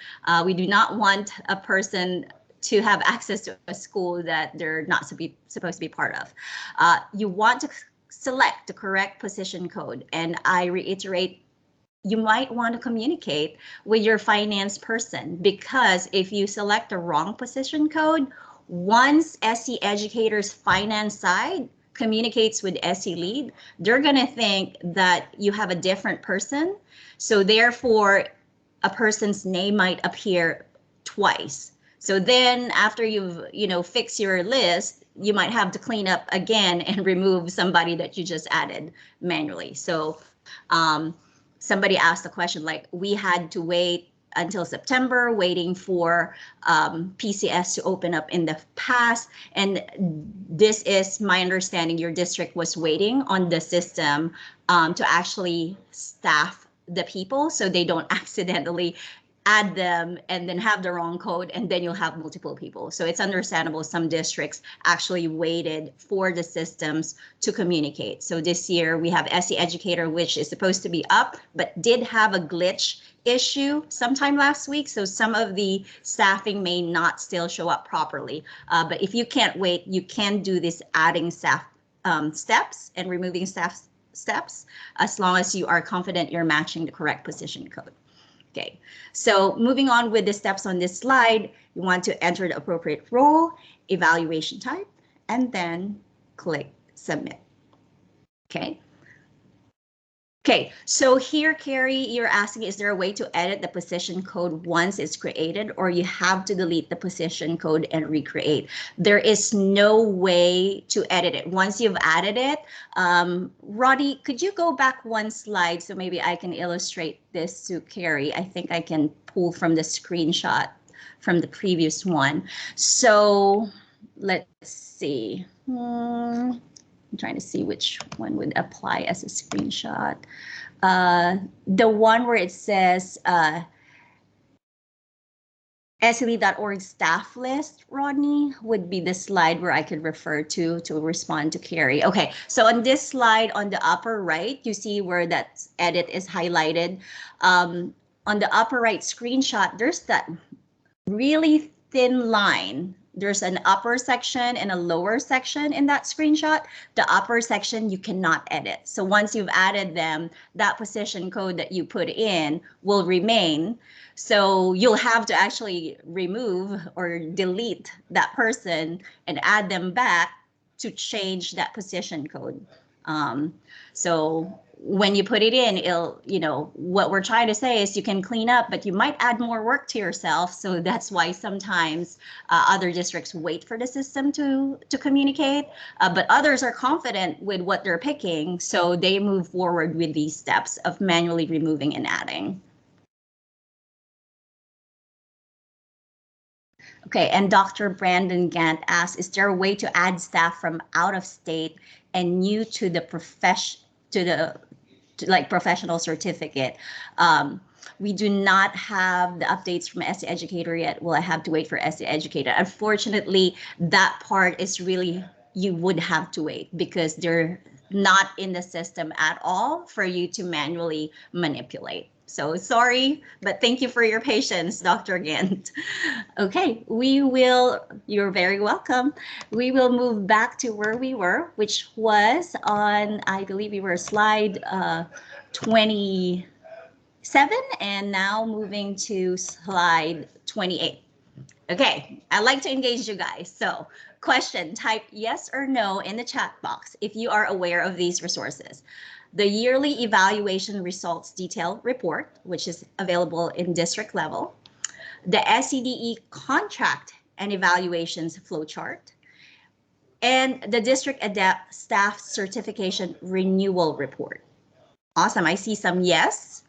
Speaker 2: We do not want a person to have access to a school that they're not supposed to be part of. You want to select the correct position code. And I reiterate, you might want to communicate with your finance person, because if you select the wrong position code, once SE Educator's finance side communicates with SE Lead, they're going to think that you have a different person. So therefore, a person's name might appear twice. So then after you've, fixed your list, you might have to clean up again and remove somebody that you just added manually. So somebody asked the question, like, we had to wait until September waiting for PCS to open up in the past. And this is my understanding, your district was waiting on the system to actually staff the people so they don't accidentally add them and then have the wrong code, and then you'll have multiple people. So it's understandable some districts actually waited for the systems to communicate. So this year we have SE Educator, which is supposed to be up, but did have a glitch issue sometime last week. So some of the staffing may not still show up properly. But if you can't wait, you can do this adding staff steps and removing staff steps, as long as you are confident you're matching the correct position code. Okay, so moving on with the steps on this slide, you want to enter the appropriate role, evaluation type, and then click submit. Okay. Okay, so here, Carrie, you're asking, is there a way to edit the position code once it's created, or you have to delete the position code and recreate? There is no way to edit it. Once you've added it, Roddy, could you go back one slide so maybe I can illustrate this to Carrie? I think I can pull from the screenshot from the previous one. So let's see. I'm trying to see which one would apply as a screenshot. The one where it says SELead.org staff list, Rodney, would be the slide where I could refer to respond to Carrie. Okay, so on this slide on the upper right, you see where that edit is highlighted. On the upper right screenshot, there's that really thin line. There's an upper section and a lower section in that screenshot. The upper section you cannot edit. So once you've added them, that position code that you put in will remain. So you'll have to actually remove or delete that person and add them back to change that position code. So when you put it in, it'll, what we're trying to say is you can clean up, but you might add more work to yourself. So that's why sometimes other districts wait for the system to communicate, but others are confident with what they're picking. So they move forward with these steps of manually removing and adding. Okay, and Dr. Brandon Gant asks, is there a way to add staff from out of state and new to the professional certificate? We do not have the updates from SE Educator yet. Will I have to wait for SE Educator? Unfortunately, that part is really, you would have to wait because they're not in the system at all for you to manually manipulate. So sorry, but thank you for your patience, Dr. Gant. Okay, you're very welcome. We will move back to where we were, which was on, I believe we were slide 27, and now moving to slide 28. Okay, I like to engage you guys. So question, type yes or no in the chat box if you are aware of these resources. The yearly evaluation results detail report, which is available in district level, the SCDE contract and evaluations flowchart, and the District Adept Staff Certification Renewal Report. Awesome, I see some yes.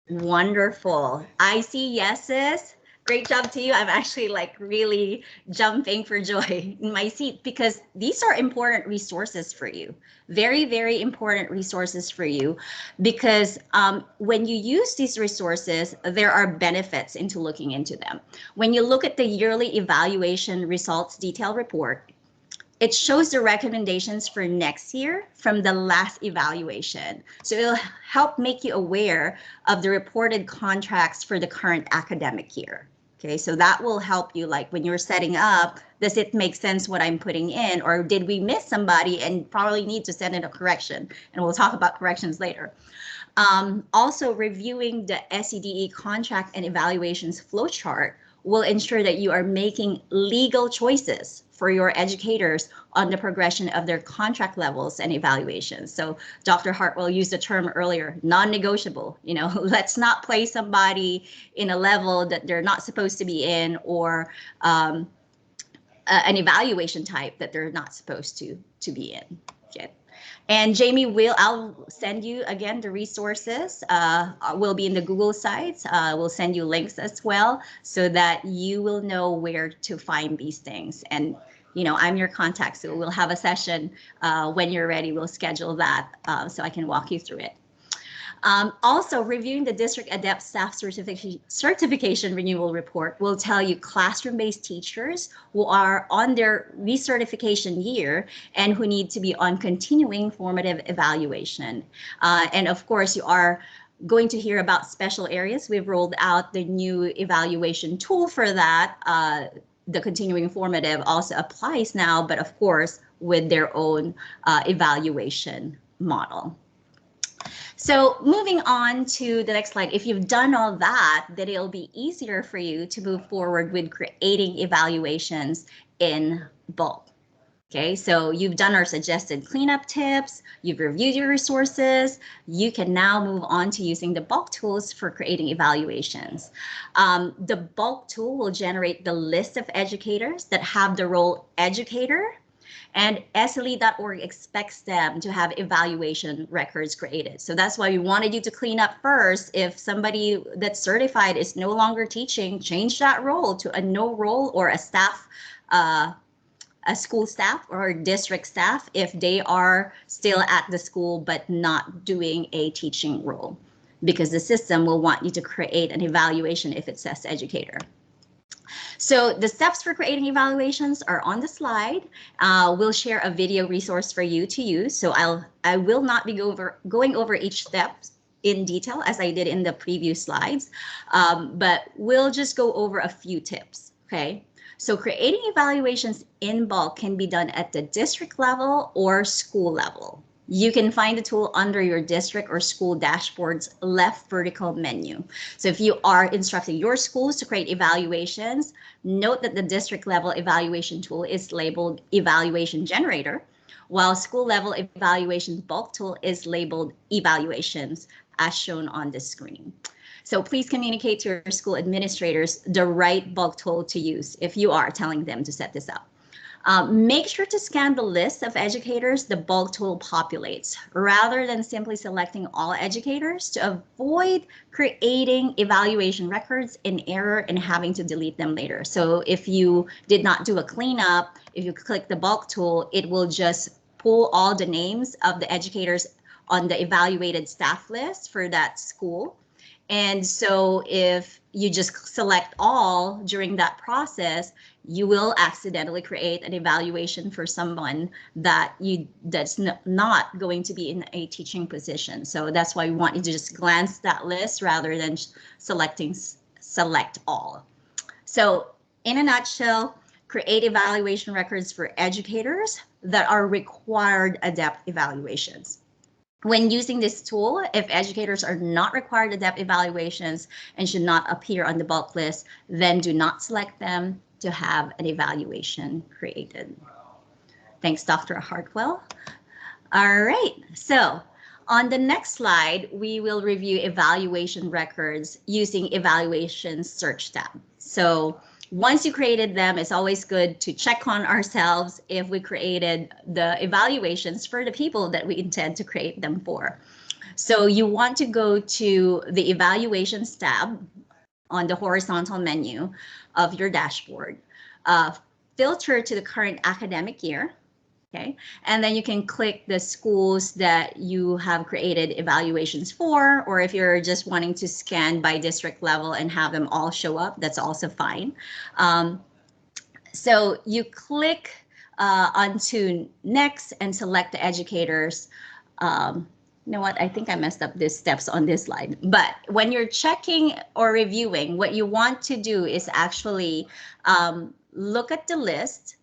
Speaker 2: Wonderful. I see yeses. Great job to you. I'm actually like really jumping for joy in my seat because these are important resources for you. Very, very important resources for you because when you use these resources, there are benefits into looking into them. When you look at the yearly evaluation results detail report, it shows the recommendations for next year from the last evaluation. So it'll help make you aware of the reported contracts for the current academic year. Okay, so that will help you, like when you're setting up, does it make sense what I'm putting in, or did we miss somebody and probably need to send in a correction? And we'll talk about corrections later. Also, reviewing the SCDE contract and evaluations flowchart will ensure that you are making legal choices for your educators on the progression of their contract levels and evaluations. So Dr. Hartwell used the term earlier, non-negotiable. You know, let's not place somebody in a level that they're not supposed to be in, or an evaluation type that they're not supposed to be in. Okay. And Jamie, I'll send you again the resources. Will be in the Google Sites. We'll send you links as well so that you will know where to find these things. And you know, I'm your contact, so we'll have a session when you're ready. We'll schedule that so I can walk you through it. Also, reviewing the District Adept Staff Certification Renewal Report will tell you classroom-based teachers who are on their recertification year and who need to be on continuing formative evaluation. And of course, you are going to hear about special areas. We've rolled out the new evaluation tool for that. The continuing formative also applies now, but of course, with their own evaluation model. So moving on to the next slide, if you've done all that, then it'll be easier for you to move forward with creating evaluations in bulk. Okay, so you've done our suggested cleanup tips, you've reviewed your resources, you can now move on to using the bulk tools for creating evaluations. The bulk tool will generate the list of educators that have the role educator, and SLE.org expects them to have evaluation records created. So that's why we wanted you to clean up first. If somebody that's certified is no longer teaching, change that role to a no role or a staff, a school staff or district staff if they are still at the school but not doing a teaching role, because the system will want you to create an evaluation if it says educator. So the steps for creating evaluations are on the slide. We'll share a video resource for you to use. So I will not be going over each step in detail as I did in the previous slides, but we'll just go over a few tips, okay? So creating evaluations in bulk can be done at the district level or school level. You can find the tool under your district or school dashboard's left vertical menu. So if you are instructing your schools to create evaluations, note that the district level evaluation tool is labeled Evaluation Generator, while school level evaluation bulk tool is labeled Evaluations, as shown on the screen. So please communicate to your school administrators the right bulk tool to use if you are telling them to set this up. Make sure to scan the list of educators the bulk tool populates, rather than simply selecting all educators, to avoid creating evaluation records in error and having to delete them later. So if you did not do a cleanup, if you click the bulk tool, it will just pull all the names of the educators on the evaluated staff list for that school. And so if you just select all during that process, you will accidentally create an evaluation for someone that's not going to be in a teaching position. So that's why we want you to just glance that list rather than select all. So in a nutshell, create evaluation records for educators that are required ADEPT evaluations. When using this tool, if educators are not required ADEPT evaluations and should not appear on the bulk list, then do not select them to have an evaluation created. Thanks, Dr. Hartwell. All right, so on the next slide, we will review evaluation records using evaluation search tab. So once you created them, it's always good to check on ourselves if we created the evaluations for the people that we intend to create them for. So you want to go to the evaluations tab on the horizontal menu of your dashboard, filter to the current academic year. Okay, and then you can click the schools that you have created evaluations for, or if you're just wanting to scan by district level and have them all show up, that's also fine. So you click onto next and select the educators. You know what, I think I messed up these steps on this slide, but when you're checking or reviewing, what you want to do is actually look at the list.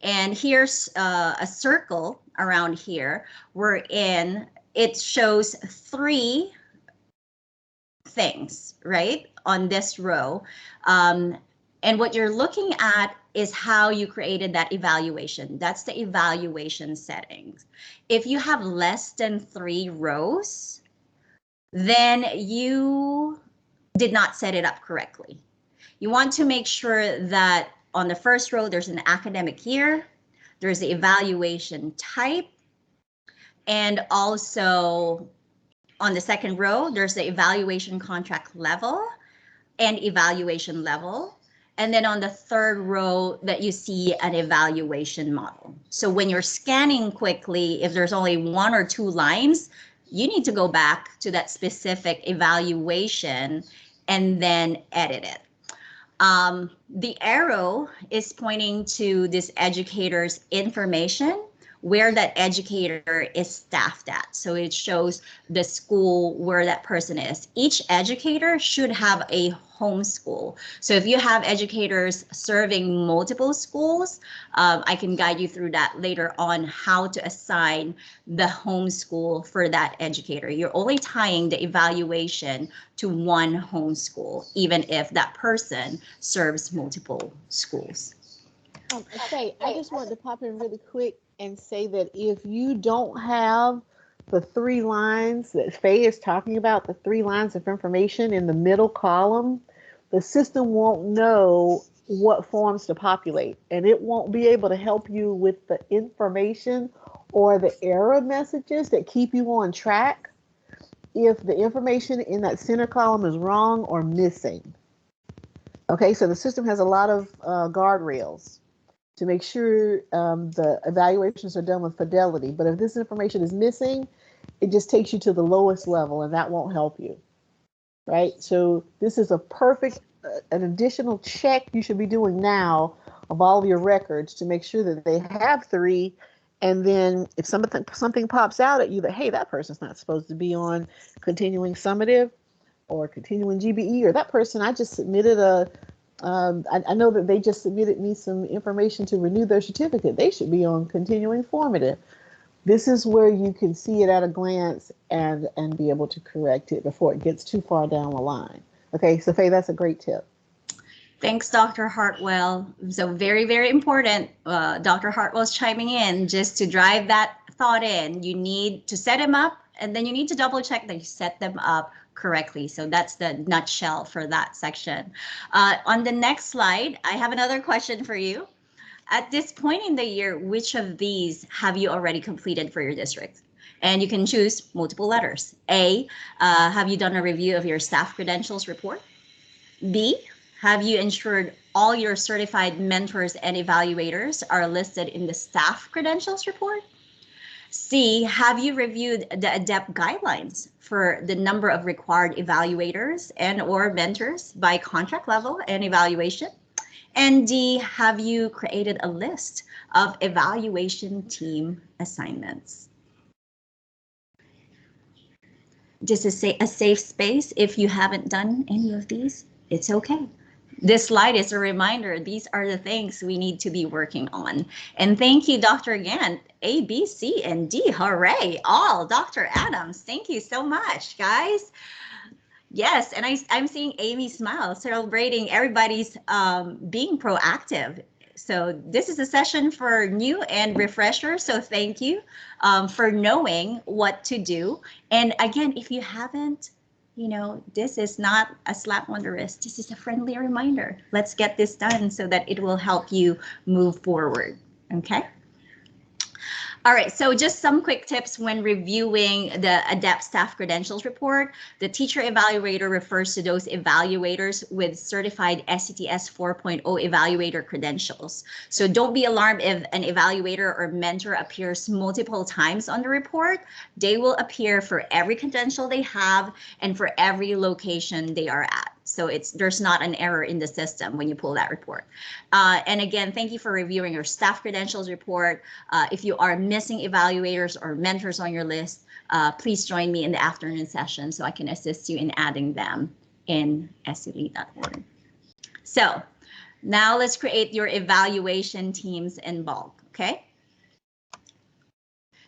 Speaker 2: And here's a circle around here wherein it shows 3 things, right, on this row. And what you're looking at is how you created that evaluation. That's the evaluation settings. If you have less than 3 rows, then you did not set it up correctly. You want to make sure that on the first row, there's an academic year, there's the evaluation type, and also on the second row, there's the evaluation contract level and evaluation level. And then on the third row that you see an evaluation model. So when you're scanning quickly, if there's only 1 or 2 lines, you need to go back to that specific evaluation and then edit it. The arrow is pointing to this educator's information, where that educator is staffed at. So it shows the school where that person is. Each educator should have a home school. So if you have educators serving multiple schools, I can guide you through that later on, how to assign the home school for that educator. You're only tying the evaluation to one home school, even if that person serves multiple schools.
Speaker 1: Faye, I just wanted to pop in really quick and say that if you don't have the 3 lines that Faye is talking about, the 3 lines of information in the middle column, the system won't know what forms to populate, and it won't be able to help you with the information or the error messages that keep you on track if the information in that center column is wrong or missing. Okay, so the system has a lot of guardrails to make sure the evaluations are done with fidelity. But if this information is missing, it just takes you to the lowest level, and that won't help you, right? So this is a perfect, an additional check you should be doing now of all of your records to make sure that they have 3. And then if something pops out at you that, hey, that person's not supposed to be on continuing summative or continuing GBE, or that person, I just submitted I know that they just submitted me some information to renew their certificate. They should be on continuing formative. This is where you can see it at a glance and be able to correct it before it gets too far down the line. Okay, so Faye, that's a great tip.
Speaker 2: Thanks, Dr. Hartwell. So very, very important. Dr. Hartwell's chiming in just to drive that thought in. You need to set them up, and then you need to double check that you set them up correctly. So that's the nutshell for that section. On the next slide, I have another question for you. At this point in the year, which of these have you already completed for your district? And you can choose multiple letters. A, have you done a review of your staff credentials report? B, have you ensured all your certified mentors and evaluators are listed in the staff credentials report? C, have you reviewed the ADEPT guidelines for the number of required evaluators and or mentors by contract level and evaluation? And D, have you created a list of evaluation team assignments? This is a safe space. If you haven't done any of these, it's okay. This slide is a reminder. These are the things we need to be working on. And thank you, Dr. Gant. A, B, C, and D. Hooray. All. Dr. Adams, thank you so much, guys. Yes, and I'm seeing Amy smile, celebrating everybody's being proactive. So this is a session for new and refreshers. So thank you for knowing what to do. And again, if you haven't, this is not a slap on the wrist. This is a friendly reminder. Let's get this done so that it will help you move forward. Okay. All right, so just some quick tips when reviewing the ADEPT staff credentials report. The teacher evaluator refers to those evaluators with certified SCTS 4.0 evaluator credentials. So don't be alarmed if an evaluator or mentor appears multiple times on the report. They will appear for every credential they have and for every location they are at. So there's not an error in the system when you pull that report. And again, thank you for reviewing your staff credentials report. If you are missing evaluators or mentors on your list, please join me in the afternoon session so I can assist you in adding them in SCD.org. So now let's create your evaluation teams in bulk, okay?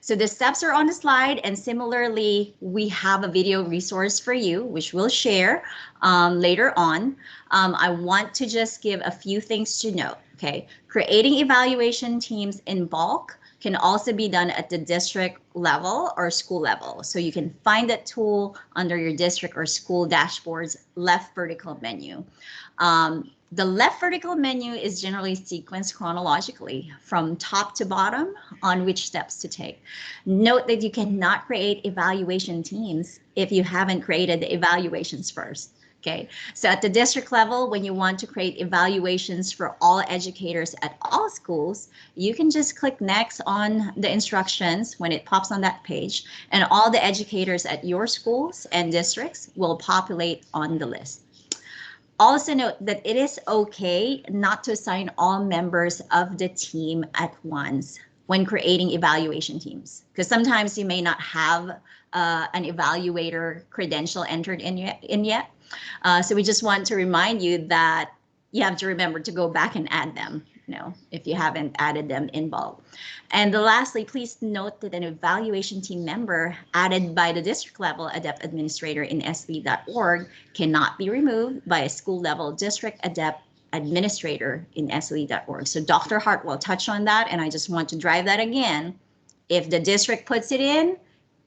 Speaker 2: So the steps are on the slide, and similarly, we have a video resource for you, which we'll share later on. I want to just give a few things to note, okay? Creating evaluation teams in bulk can also be done at the district level or school level. So you can find that tool under your district or school dashboard's left vertical menu. The left vertical menu is generally sequenced chronologically from top to bottom on which steps to take. Note that you cannot create evaluation teams if you haven't created the evaluations first. Okay, so at the district level, when you want to create evaluations for all educators at all schools, you can just click next on the instructions when it pops on that page, and all the educators at your schools and districts will populate on the list. Also note that it is okay not to assign all members of the team at once when creating evaluation teams, because sometimes you may not have an evaluator credential entered in yet. So we just want to remind you that you have to remember to go back and add them, if you haven't added them in bulk. And lastly, please note that an evaluation team member added by the district level ADEPT administrator in SLE.org cannot be removed by a school level district ADEPT administrator in SLE.org. So Dr. Hartwell touched on that, and I just want to drive that again. If the district puts it in,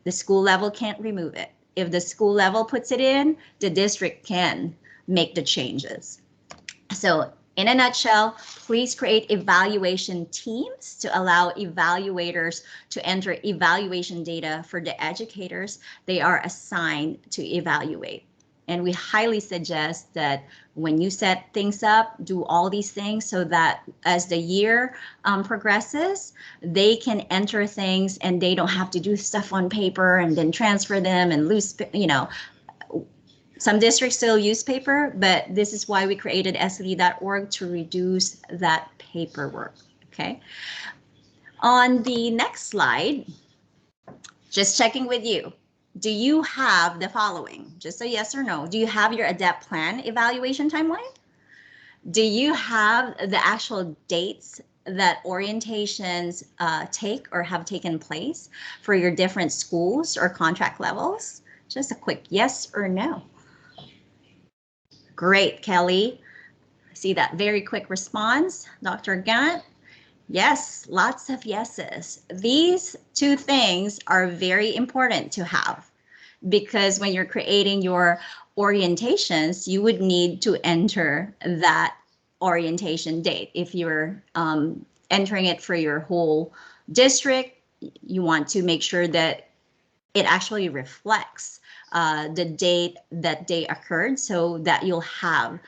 Speaker 2: the school level can't remove it. If the school level puts it in, the district can make the changes. So in a nutshell, please create evaluation teams to allow evaluators to enter evaluation data for the educators they are assigned to evaluate. And we highly suggest that when you set things up, do all these things so that as the year progresses, they can enter things and they don't have to do stuff on paper and then transfer them and lose, Some districts still use paper, but this is why we created SLE.org to reduce that paperwork, okay? On the next slide, just checking with you. Do you have the following? Just a yes or no. Do you have your ADEPT plan evaluation timeline? Do you have the actual dates that orientations take or have taken place for your different schools or contract levels? Just a quick yes or no. Great, Kelly. I see that very quick response. Dr. Gant, yes, lots of yeses. These two things are very important to have because when you're creating your orientations, you would need to enter that orientation date. If you're entering it for your whole district, you want to make sure that it actually reflects the date that they occurred so that you'll have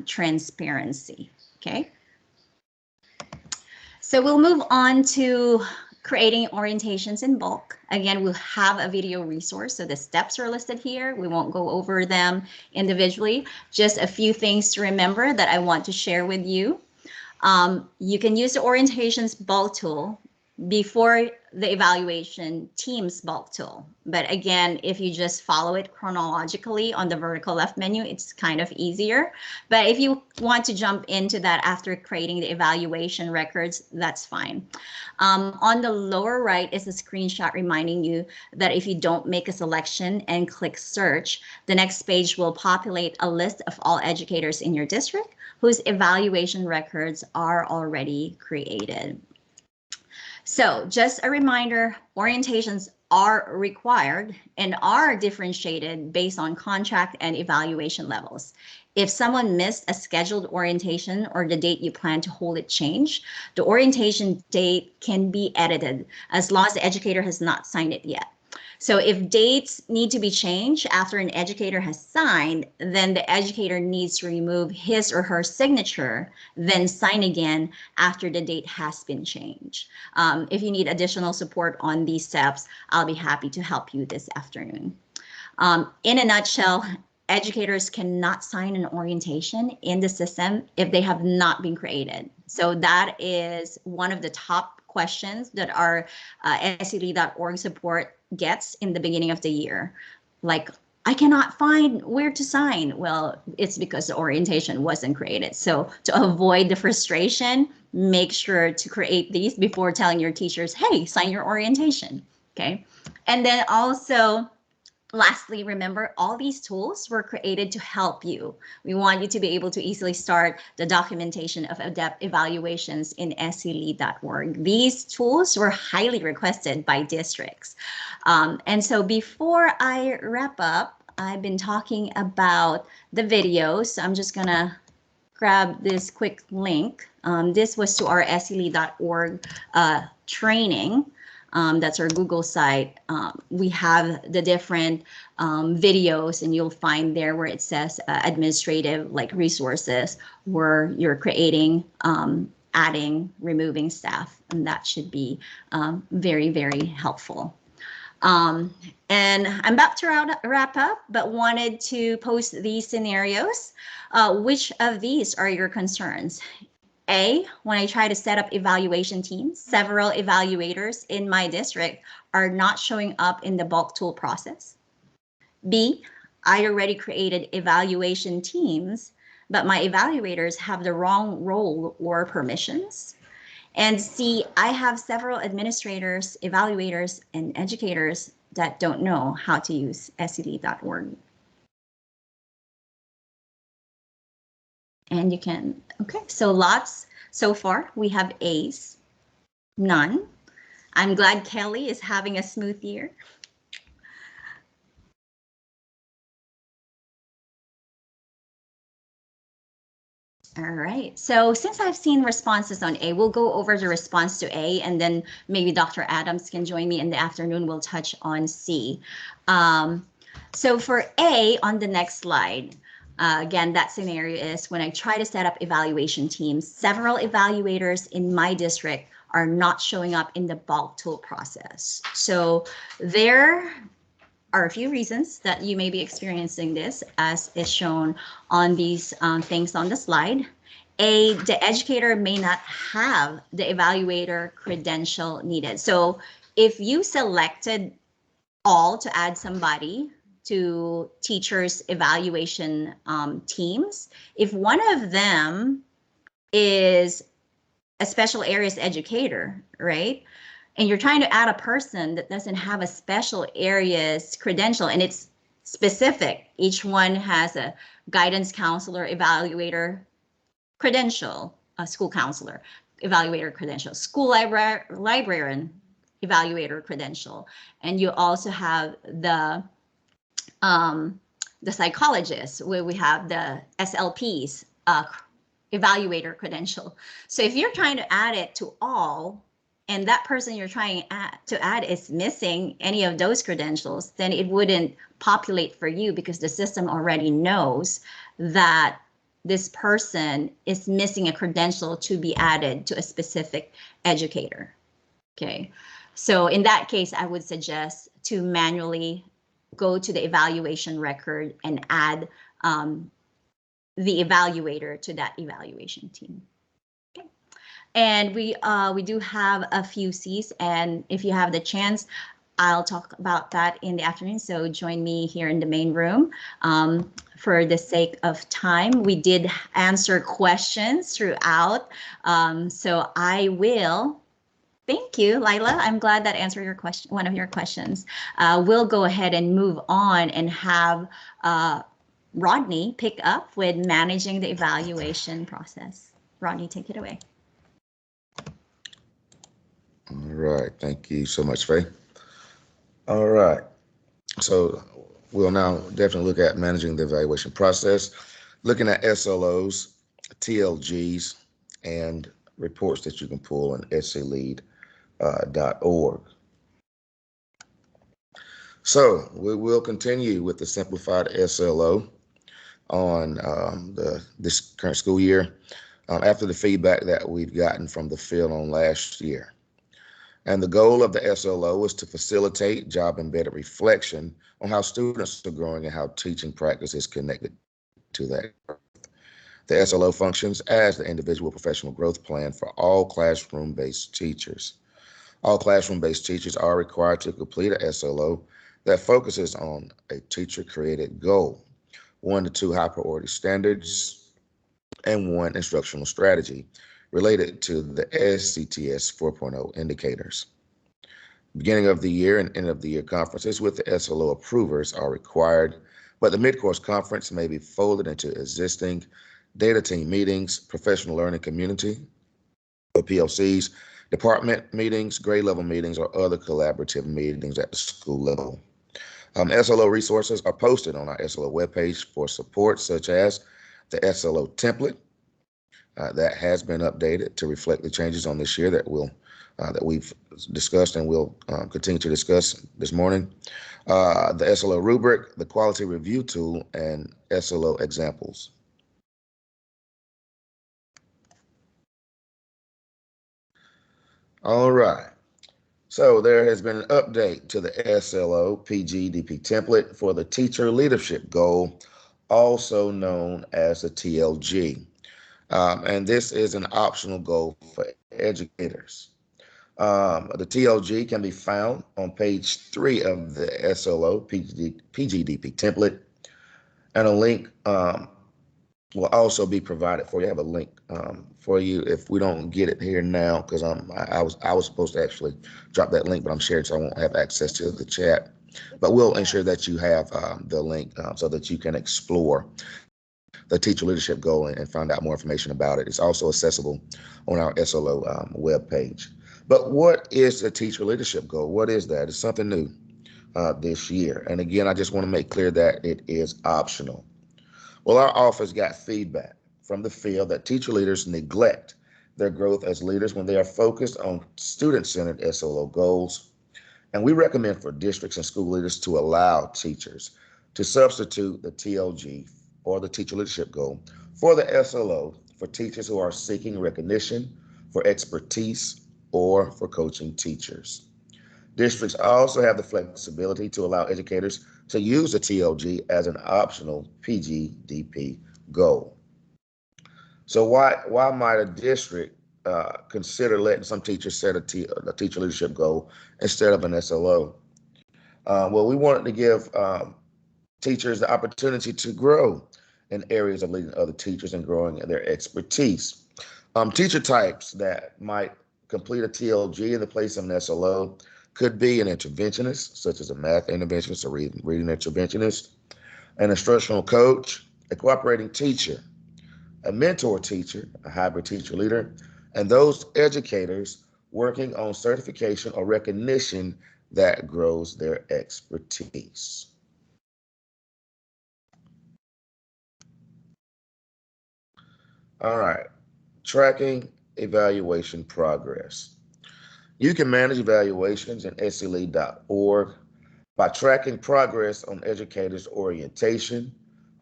Speaker 2: transparency, okay? So we'll move on to creating orientations in bulk. Again, we'll have a video resource, so the steps are listed here. We won't go over them individually. Just a few things to remember that I want to share with you. You can use the orientations bulk tool before the evaluation team's bulk tool. But again, if you just follow it chronologically on the vertical left menu, it's kind of easier. But if you want to jump into that after creating the evaluation records, that's fine. On the lower right is a screenshot reminding you that if you don't make a selection and click search, the next page will populate a list of all educators in your district whose evaluation records are already created. So just a reminder, orientations are required and are differentiated based on contract and evaluation levels. If someone missed a scheduled orientation or the date you plan to hold it changed, the orientation date can be edited as long as the educator has not signed it yet. So if dates need to be changed after an educator has signed, then the educator needs to remove his or her signature, then sign again after the date has been changed. If you need additional support on these steps, I'll be happy to help you this afternoon. In a nutshell, educators cannot sign an orientation in the system if they have not been created. So that is one of the top questions that our SELE.org support gets in the beginning of the year. Like, I cannot find where to sign. Well, it's because the orientation wasn't created. So to avoid the frustration, make sure to create these before telling your teachers, hey, sign your orientation, okay? And then also, lastly, remember, all these tools were created to help you. We want you to be able to easily start the documentation of adept evaluations in SELE.org. These tools were highly requested by districts. And so before I wrap up, I've been talking about the videos. So I'm just gonna grab this quick link. This was to our SELE.org training. That's our Google site. We have the different videos, and you'll find there where it says administrative, like resources, where you're creating, adding, removing staff, and that should be very, very helpful. And I'm about to wrap up, but wanted to post these scenarios. Which of these are your concerns? A, when I try to set up evaluation teams, several evaluators in my district are not showing up in the bulk tool process. B, I already created evaluation teams, but my evaluators have the wrong role or permissions. And C, I have several administrators, evaluators, and educators that don't know how to use SELE.org. And you can, okay, so lots. So far, we have A's, none. I'm glad Kelly is having a smooth year. All right, so since I've seen responses on A, we'll go over the response to A, and then maybe Dr. Adams can join me in the afternoon. We'll touch on C. So for A on the next slide, again, that scenario is when I try to set up evaluation teams, several evaluators in my district are not showing up in the bulk tool process. So there are a few reasons that you may be experiencing this, as is shown on these things on the slide. A, the educator may not have the evaluator credential needed. So if you selected all to add somebody to teachers' evaluation teams, if one of them is a special areas educator, right? And you're trying to add a person that doesn't have a special areas credential, and it's specific. Each one has a guidance counselor, evaluator credential, a school counselor, evaluator credential, school librarian, evaluator credential, and you also have the psychologists, where we have the SLPs, evaluator credential. So if you're trying to add it to all, and that person you're trying to add is missing any of those credentials, then it wouldn't populate for you, because the system already knows that this person is missing a credential to be added to a specific educator. Okay, so in that case, I would suggest to manually go to the evaluation record and add the evaluator to that evaluation team. Okay. And we do have a few Cs, and if you have the chance, I'll talk about that in the afternoon. So join me here in the main room. For the sake of time, we did answer questions throughout. So I will. Thank you, Lila. I'm glad that answered your question, one of your questions. We'll go ahead and move on and have Rodney pick up with managing the evaluation process. Rodney, take it away.
Speaker 3: All right. Thank you so much, Faye. All right. So we'll now definitely look at managing the evaluation process, looking at SLOs, TLGs, and reports that you can pull on SCLead.org. So we will continue with the simplified SLO on this current school year after the feedback that we've gotten from the field on last year. And the goal of the SLO is to facilitate job-embedded reflection on how students are growing and how teaching practice is connected to that. The SLO functions as the individual professional growth plan for all classroom-based teachers. All classroom-based teachers are required to complete a SLO that focuses on a teacher-created goal, 1 to 2 high-priority standards, and 1 instructional strategy related to the SCTS 4.0 indicators. Beginning of the year and end of the year conferences with the SLO approvers are required, but the mid-course conference may be folded into existing data team meetings, professional learning community, or PLCs, department meetings, grade level meetings, or other collaborative meetings at the school level. SLO resources are posted on our SLO webpage for support, such as the SLO template that has been updated to reflect the changes on this year that we've discussed and will continue to discuss this morning. The SLO rubric, the quality review tool, and SLO examples. All right. So there has been an update to the SLO PGDP template for the teacher leadership goal, also known as the TLG. And this is an optional goal for educators. The TLG can be found on page 3 of the SLO PGDP template, and a link will also be provided for you. I have a link for you if we don't get it here now, because I was supposed to actually drop that link, but I'm sharing, so I won't have access to the chat. But we'll ensure that you have the link so that you can explore the teacher leadership goal and find out more information about it. It's also accessible on our SLO webpage. But what is the teacher leadership goal? What is that? It's something new this year. And again, I just want to make clear that it is optional. Well, our office got feedback from the field that teacher leaders neglect their growth as leaders when they are focused on student-centered SLO goals. And we recommend for districts and school leaders to allow teachers to substitute the TLG or the teacher leadership goal for the SLO for teachers who are seeking recognition for expertise or for coaching teachers. Districts also have the flexibility to allow educators to use the TLG as an optional PGDP goal. So why might a district consider letting some teachers set a teacher leadership goal instead of an SLO? Well, we wanted to give teachers the opportunity to grow in areas of leading other teachers and growing their expertise. Teacher types that might complete a TLG in the place of an SLO could be an interventionist, such as a math interventionist or reading interventionist, an instructional coach, a cooperating teacher, a mentor teacher, a hybrid teacher leader, and those educators working on certification or recognition that grows their expertise. All right, tracking evaluation progress. You can manage evaluations in SCLead.org by tracking progress on educators' orientation,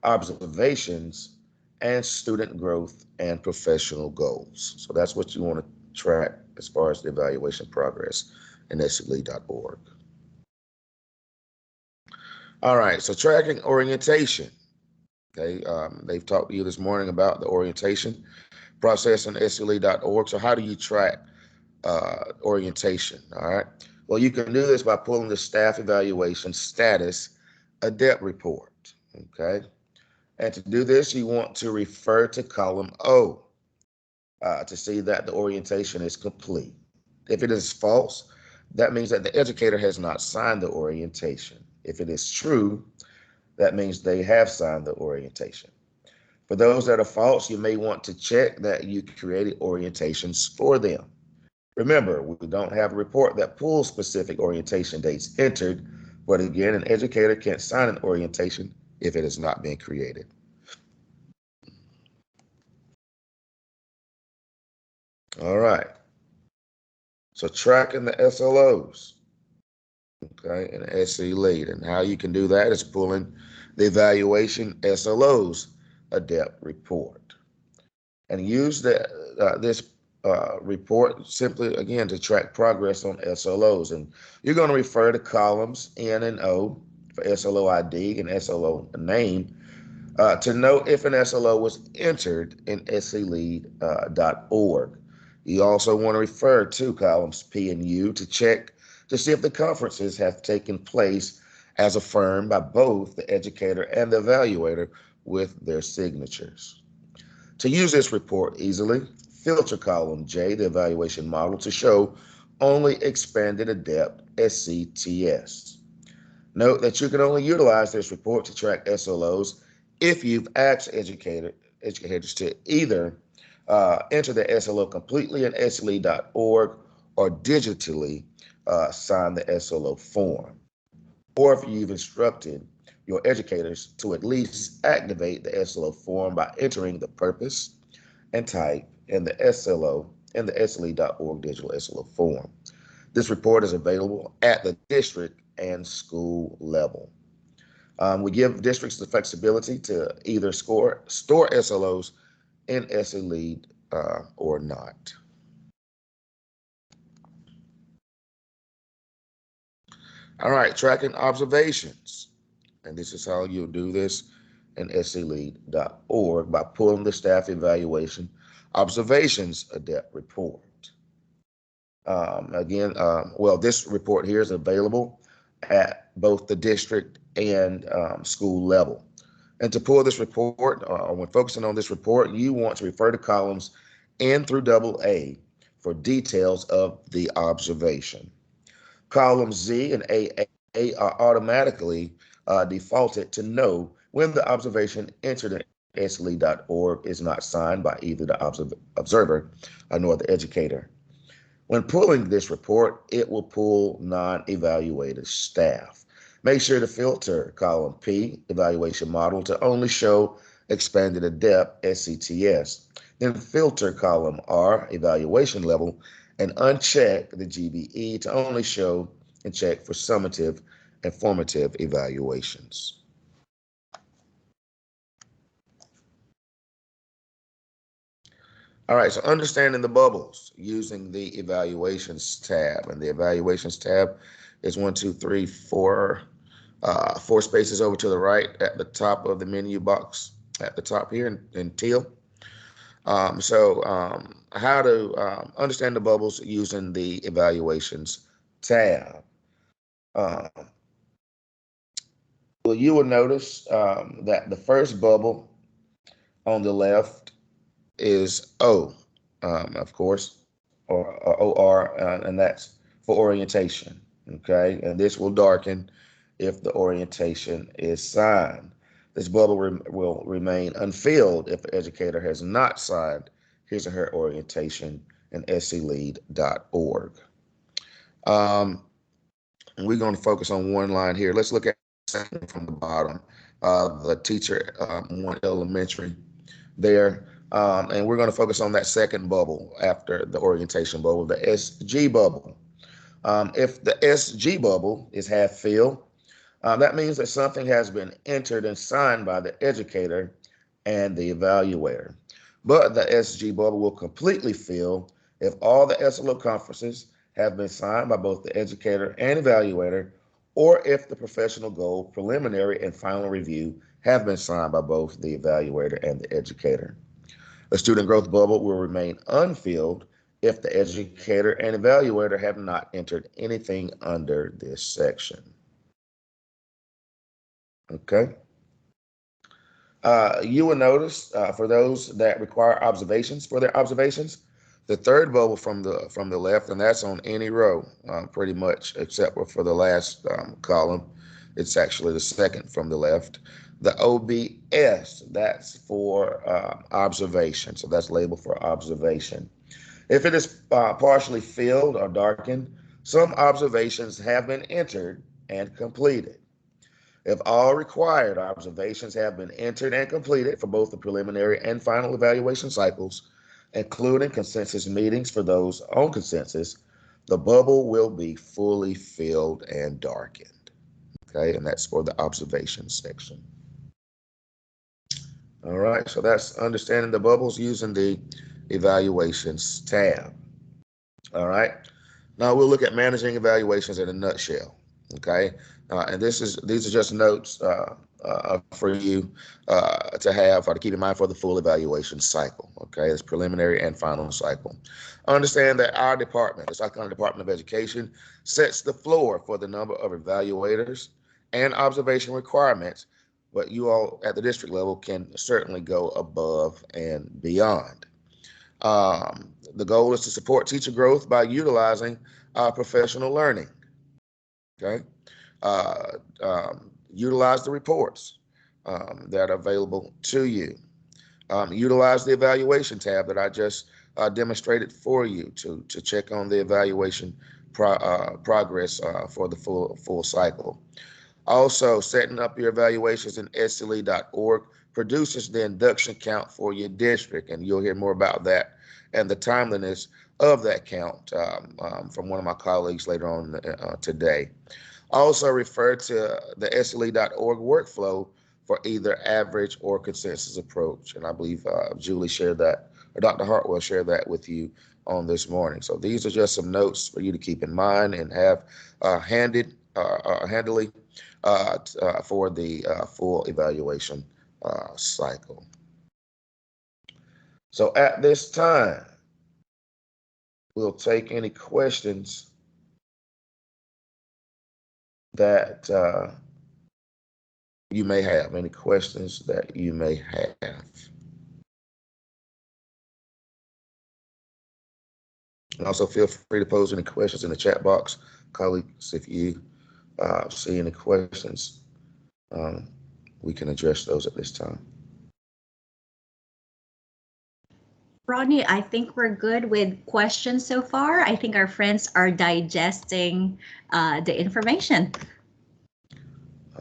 Speaker 3: observations, and student growth and professional goals. So that's what you want to track as far as the evaluation progress in SCLead.org. All right, so tracking orientation. Okay, they've talked to you this morning about the orientation process on SLE.org. So how do you track orientation? All right. Well, you can do this by pulling the staff evaluation status adept report. Okay. And to do this, you want to refer to column O to see that the orientation is complete. If it is false, that means that the educator has not signed the orientation. If it is true, that means they have signed the orientation. For those that are false, you may want to check that you created orientations for them. Remember, we don't have a report that pulls specific orientation dates entered, but again, an educator can't sign an orientation if it has not been created. All right. So tracking the SLOs, okay, and SE lead, and how you can do that is pulling the evaluation SLOs adept report, and use this report simply again to track progress on SLOs. And you're going to refer to columns N and O for SLO ID and SLO name to note if an SLO was entered in SELead.org. You also want to refer to columns P and U to check to see if the conferences have taken place as affirmed by both the educator and the evaluator with their signatures. To use this report easily, filter column J, the evaluation model, to show only expanded adept SCTS. Note that you can only utilize this report to track SLOs if you've asked educators to either enter the SLO completely in SLE.org or digitally sign the SLO form, or if you've instructed your educators to at least activate the SLO form by entering the purpose and type in the SLO in the SLE.org digital SLO form. This report is available at the district and school level. We give districts the flexibility to either store SLOs in SLE or not. All right, tracking observations. And this is how you'll do this in SELead.org by pulling the staff evaluation observations adept report. Well, this report here is available at both the district and school level. And to pull this report, when focusing on this report, you want to refer to columns N through AA for details of the observation. Columns Z and AA are automatically defaulted to know when the observation entered in SLE.org is not signed by either the observer nor the educator. When pulling this report, it will pull non-evaluated staff. Make sure to filter column P, evaluation model, to only show expanded adept SCTS. Then filter column R, evaluation level, and uncheck the GBE to only show and check for summative and formative evaluations. All right, so understanding the bubbles using the evaluations tab, and the evaluations tab is 4 spaces over to the right at the top of the menu box at the top here in teal. How to understand the bubbles using the evaluations tab. Well, you will notice that the first bubble on the left is O, of course, or OR, and that's for orientation, okay? And this will darken if the orientation is signed. This bubble will remain unfilled if the educator has not signed his or her orientation in SELead.org. We're going to focus on one line here. Let's look at the second from the bottom, the teacher 1 elementary there. And we're going to focus on that second bubble after the orientation bubble, the SG bubble. If the SG bubble is half filled, that means that something has been entered and signed by the educator and the evaluator. But the SG bubble will completely fill if all the SLO conferences have been signed by both the educator and evaluator, or if the professional goal, preliminary, and final review have been signed by both the evaluator and the educator. The student growth bubble will remain unfilled if the educator and evaluator have not entered anything under this section. Okay. You will notice for those that require observations for their observations, the third bubble from the left, and that's on any row, pretty much, except for the last column. It's actually the second from the left. The OBS, that's for observation. So that's labeled for observation. If it is partially filled or darkened, some observations have been entered and completed. If all required observations have been entered and completed for both the preliminary and final evaluation cycles, including consensus meetings for those on consensus, the bubble will be fully filled and darkened. Okay, and that's for the observation section. All right, so that's understanding the bubbles using the evaluations tab. All right, now we'll look at managing evaluations in a nutshell. Okay, and these are just notes for you to have or to keep in mind for the full evaluation cycle. Okay, it's preliminary and final cycle. Understand that our department, the South Carolina Department of Education, sets the floor for the number of evaluators and observation requirements, but you all at the district level can certainly go above and beyond. The goal is to support teacher growth by utilizing professional learning. Okay, utilize the reports that are available to you. Utilize the evaluation tab that I just demonstrated for you to check on the evaluation progress for the full cycle. Also, setting up your evaluations in SCLE.org produces the induction count for your district, and you'll hear more about that and the timeliness of that count from one of my colleagues later on today. Also refer to the SCLE.org workflow for either average or consensus approach, and I believe Julie shared that, or Dr. Hartwell shared that with you on this morning. So these are just some notes for you to keep in mind and have handily for the full evaluation cycle. So at this time, we'll take any questions that you may have. Any questions that you may have. And also feel free to pose any questions in the chat box. Colleagues, if you see any questions, we can address those at this time.
Speaker 2: Rodney, I think we're good with questions so far. I think our friends are digesting the information.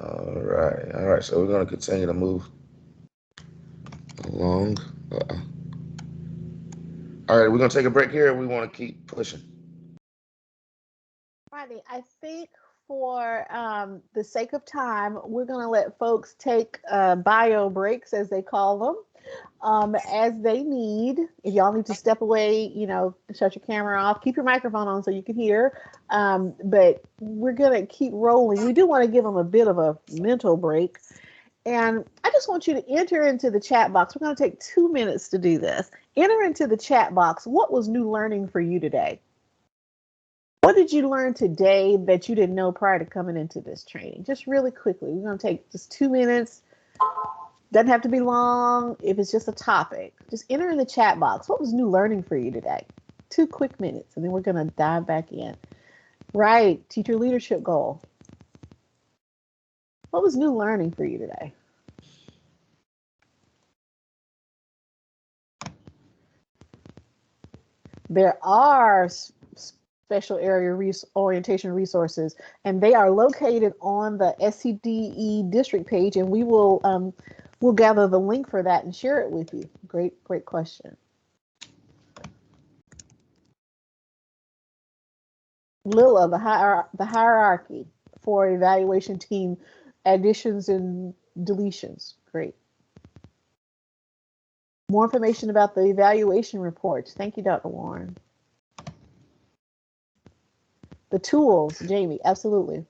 Speaker 3: All right. So we're going to continue to move along. All right, we're going to take a break here. We want to keep pushing.
Speaker 1: Friday, I think for the sake of time, we're going to let folks take bio breaks, as they call them, as they need. If y'all need to step away, shut your camera off, keep your microphone on so you can hear. But we're going to keep rolling. We do want to give them a bit of a mental break. And I just want you to enter into the chat box. We're going to take 2 minutes to do this. Enter into the chat box. What was new learning for you today? What did you learn today that you didn't know prior to coming into this training? Just really quickly. We're going to take just 2 minutes. Doesn't have to be long. If it's just a topic, just enter in the chat box. What was new learning for you today? 2 quick minutes, and then we're going to dive back in. Right. Teacher leadership goal. What was new learning for you today? There are special area orientation resources, and they are located on the SCDE district page, and we will we'll gather the link for that and share it with you. Great question. Lila, the hierarchy for evaluation team additions and deletions. Great. More information about the evaluation reports. Thank you, Dr. Warren. The tools, Jamie, absolutely.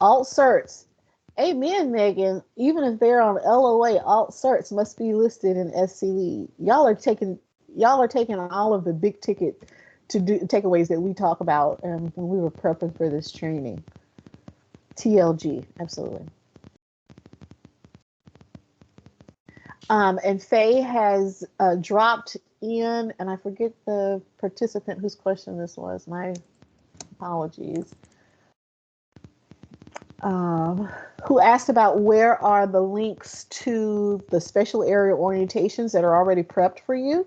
Speaker 1: Alt certs, Amen, Megan. Even if they're on LOA, alt certs must be listed in SC Lead. Y'all are taking all of the big ticket to do takeaways that we talk about when we were prepping for this training. TLG, absolutely. And Faye has dropped in, and I forget the participant whose question this was. My apologies. Who asked about where are the links to the special area orientations that are already prepped for you.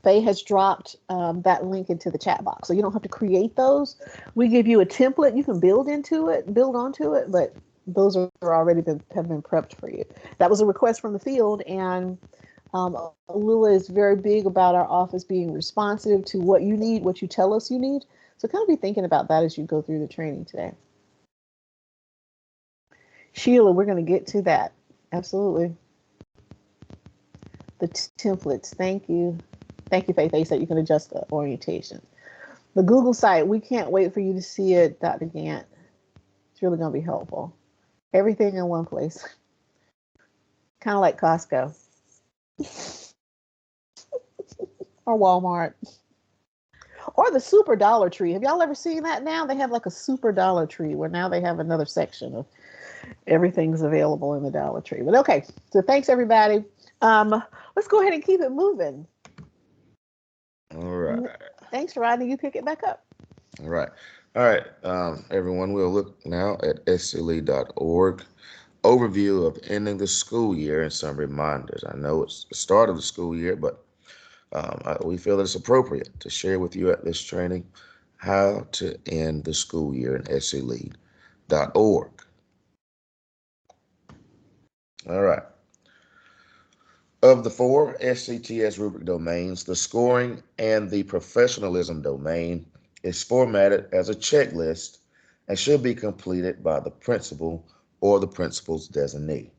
Speaker 1: Faye has dropped that link into the chat box, so you don't have to create those. We give you a template you can build onto it, but those are already have been prepped for you. That was a request from the field, and Lula is very big about our office being responsive to what you need, what you tell us you need. So kind of be thinking about that as you go through the training today. Sheila, we're going to get to that. Absolutely. The templates. Thank you. Thank you, Faith. They said you can adjust the orientation. The Google site, we can't wait for you to see it, Dr. Gant. It's really going to be helpful. Everything in one place. Kind of like Costco. Or Walmart. Or the Super Dollar Tree. Have y'all ever seen that now? They have like a Super Dollar Tree where now they have another section of everything's available in the Dollar Tree. But okay, so thanks everybody. Let's go ahead and keep it moving.
Speaker 3: All right.
Speaker 1: Thanks, Rodney. You pick it back up.
Speaker 3: All right. Everyone, we'll look now at sclead.org. Overview of ending the school year and some reminders. I know it's the start of the school year, but we feel that it's appropriate to share with you at this training how to end the school year in sclead.org. All right. Of the 4 SCTS rubric domains, the scoring and the professionalism domain is formatted as a checklist and should be completed by the principal or the principal's designee.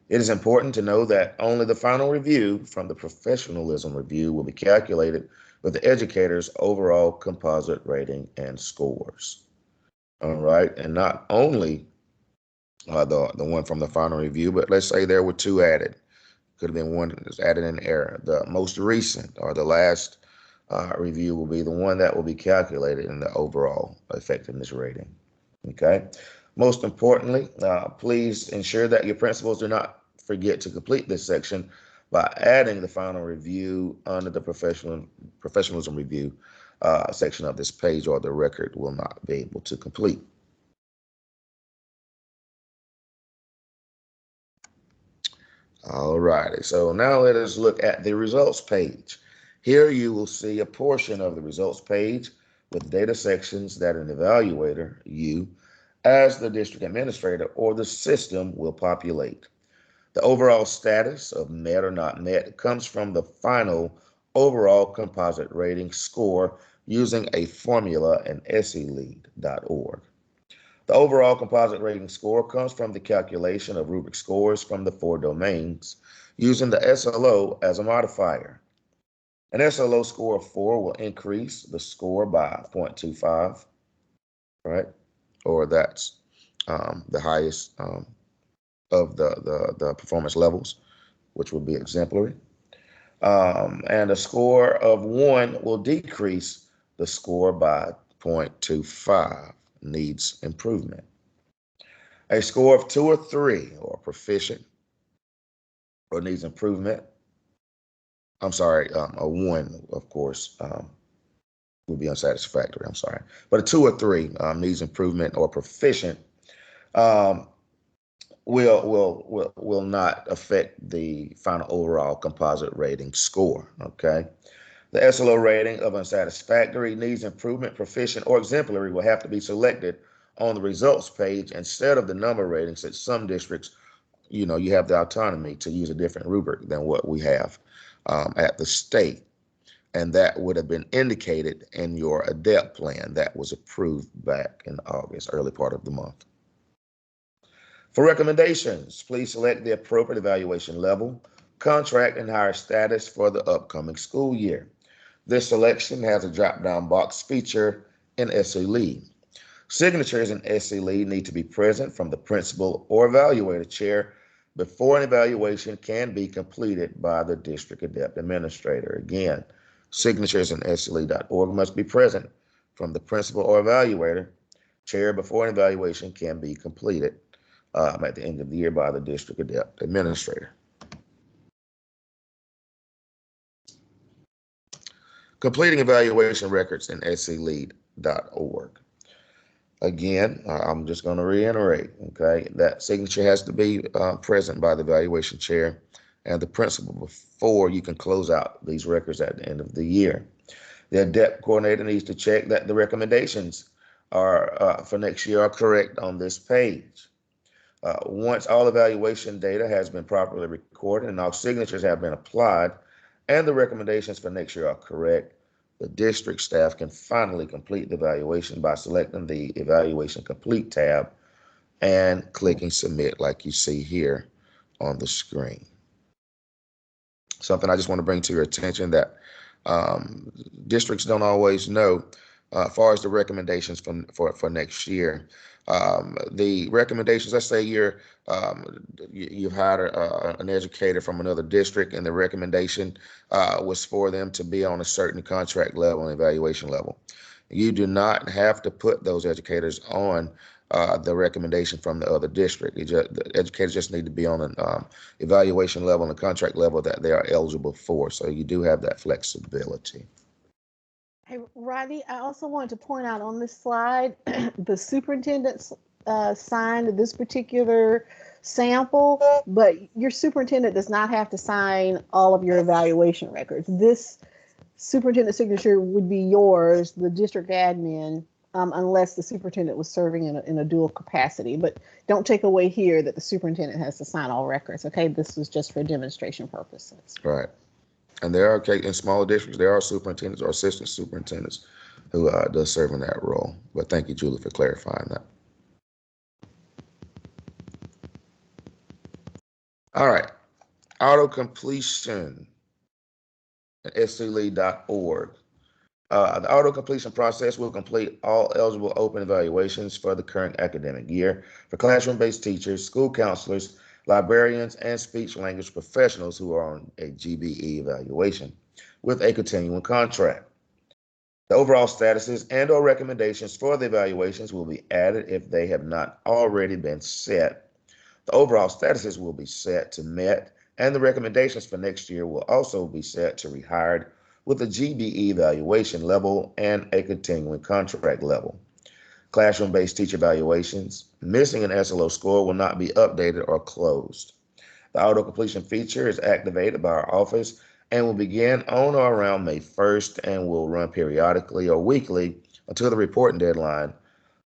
Speaker 3: It is important to know that only the final review from the professionalism review will be calculated with the educator's overall composite rating and scores. All right, and not only the one from the final review, but let's say there were 2 added. Could have been one that was added in error. The most recent or the last review will be the one that will be calculated in the overall effectiveness rating. Okay. Most importantly, please ensure that your principals do not forget to complete this section by adding the final review under the professionalism review section of this page, or the record will not be able to complete. All righty, so now let us look at the results page. Here you will see a portion of the results page with data sections that an evaluator, you, as the district administrator or the system, will populate. The overall status of met or not met comes from the final overall composite rating score using a formula in sclead.org. The overall composite rating score comes from the calculation of rubric scores from the 4 domains using the SLO as a modifier. An SLO score of 4 will increase the score by 0.25, right? Or that's the highest of the performance levels, which will be exemplary. And a score of 1 will decrease the score by 0.25, needs improvement. A score of 2 or 3, or proficient, or needs improvement. I'm sorry, a 1, of course, would be unsatisfactory. I'm sorry, but a 2 or 3 needs improvement or proficient will not affect the final overall composite rating score. Okay, the SLO rating of unsatisfactory, needs improvement, proficient, or exemplary will have to be selected on the results page instead of the number ratings. At some districts, you have the autonomy to use a different rubric than what we have at the state. And that would have been indicated in your ADEPT plan that was approved back in August, early part of the month. For recommendations, please select the appropriate evaluation level, contract, and hire status for the upcoming school year. This selection has a drop-down box feature in SC Lead. Signatures in SC Lead need to be present from the principal or evaluator chair before an evaluation can be completed by the district adept administrator. Again, signatures in sclead.org must be present from the principal or evaluator chair before an evaluation can be completed at the end of the year by the district adept administrator. Completing evaluation records in sclead.org. Again, I'm just going to reiterate, okay, that signature has to be present by the evaluation chair and the principal before you can close out these records at the end of the year. The adept coordinator needs to check that the recommendations are for next year are correct on this page. Once all evaluation data has been properly recorded and all signatures have been applied and the recommendations for next year are correct, the district staff can finally complete the evaluation by selecting the Evaluation Complete tab and clicking Submit like you see here on the screen. Something I just want to bring to your attention that districts don't always know as far as the recommendations for next year. The recommendations, let's say you've hired an educator from another district and the recommendation was for them to be on a certain contract level and evaluation level. You do not have to put those educators on the recommendation from the other district. The educators just need to be on an evaluation level and a contract level that they are eligible for. So you do have that flexibility.
Speaker 1: Hey, Rodney, I also wanted to point out on this slide, the superintendent signed this particular sample, but your superintendent does not have to sign all of your evaluation records. This superintendent signature would be yours, the district admin, unless the superintendent was serving in a dual capacity. But don't take away here that the superintendent has to sign all records. Okay, this was just for demonstration purposes.
Speaker 3: Right. And there are, in smaller districts, there are superintendents or assistant superintendents who does serve in that role. But thank you, Julie, for clarifying that. All right, auto completion at sclead.org. The auto completion process will complete all eligible open evaluations for the current academic year for classroom-based teachers, school counselors, librarians, and speech language professionals who are on a GBE evaluation with a continuing contract. The overall statuses and or recommendations for the evaluations will be added if they have not already been set. The overall statuses will be set to met, and the recommendations for next year will also be set to rehired with a GBE evaluation level and a continuing contract level. Classroom-based teacher evaluations missing an SLO score will not be updated or closed. The auto completion feature is activated by our office and will begin on or around May 1st and will run periodically or weekly until the reporting deadline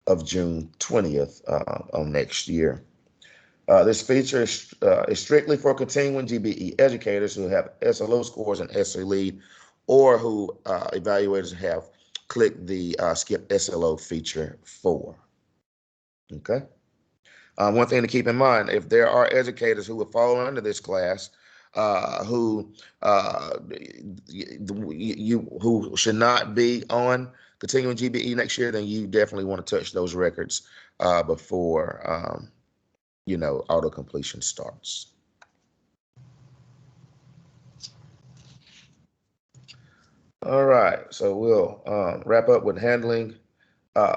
Speaker 3: of June 20th of next year. This feature is strictly for continuing GBE educators who have SLO scores in SC Lead or who evaluators have clicked the skip SLO feature for. Okay. One thing to keep in mind, if there are educators who will fall under this class who should not be on continuing GBE next year, then you definitely want to touch those records before auto completion starts. All right, so we'll wrap up with handling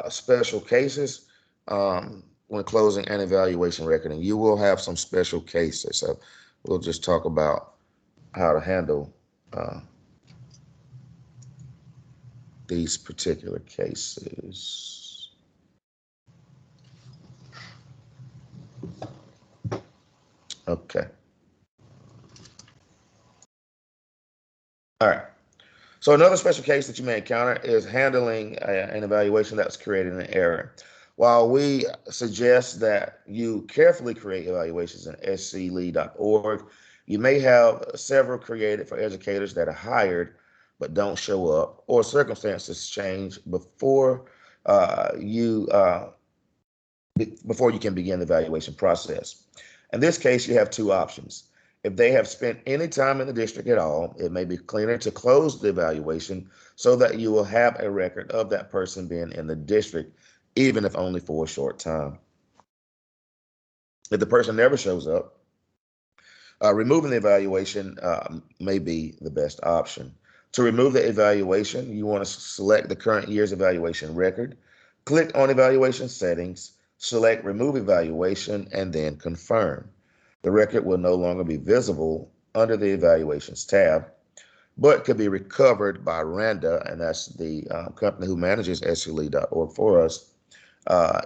Speaker 3: special cases when closing an evaluation record, and you will have some special cases. So we'll just talk about how to handle these particular cases. Okay. All right. So another special case that you may encounter is handling an evaluation that was created in error. While we suggest that you carefully create evaluations in sclead.org, you may have several created for educators that are hired but don't show up, or circumstances change before you can begin the evaluation process. In this case, you have two options. If they have spent any time in the district at all, it may be cleaner to close the evaluation so that you will have a record of that person being in the district even if only for a short time. If the person never shows up, removing the evaluation may be the best option. To remove the evaluation, you want to select the current year's evaluation record, click on evaluation settings, select remove evaluation, and then confirm. The record will no longer be visible under the evaluations tab, but could be recovered by Randa, and that's the company who manages SULE.org for us,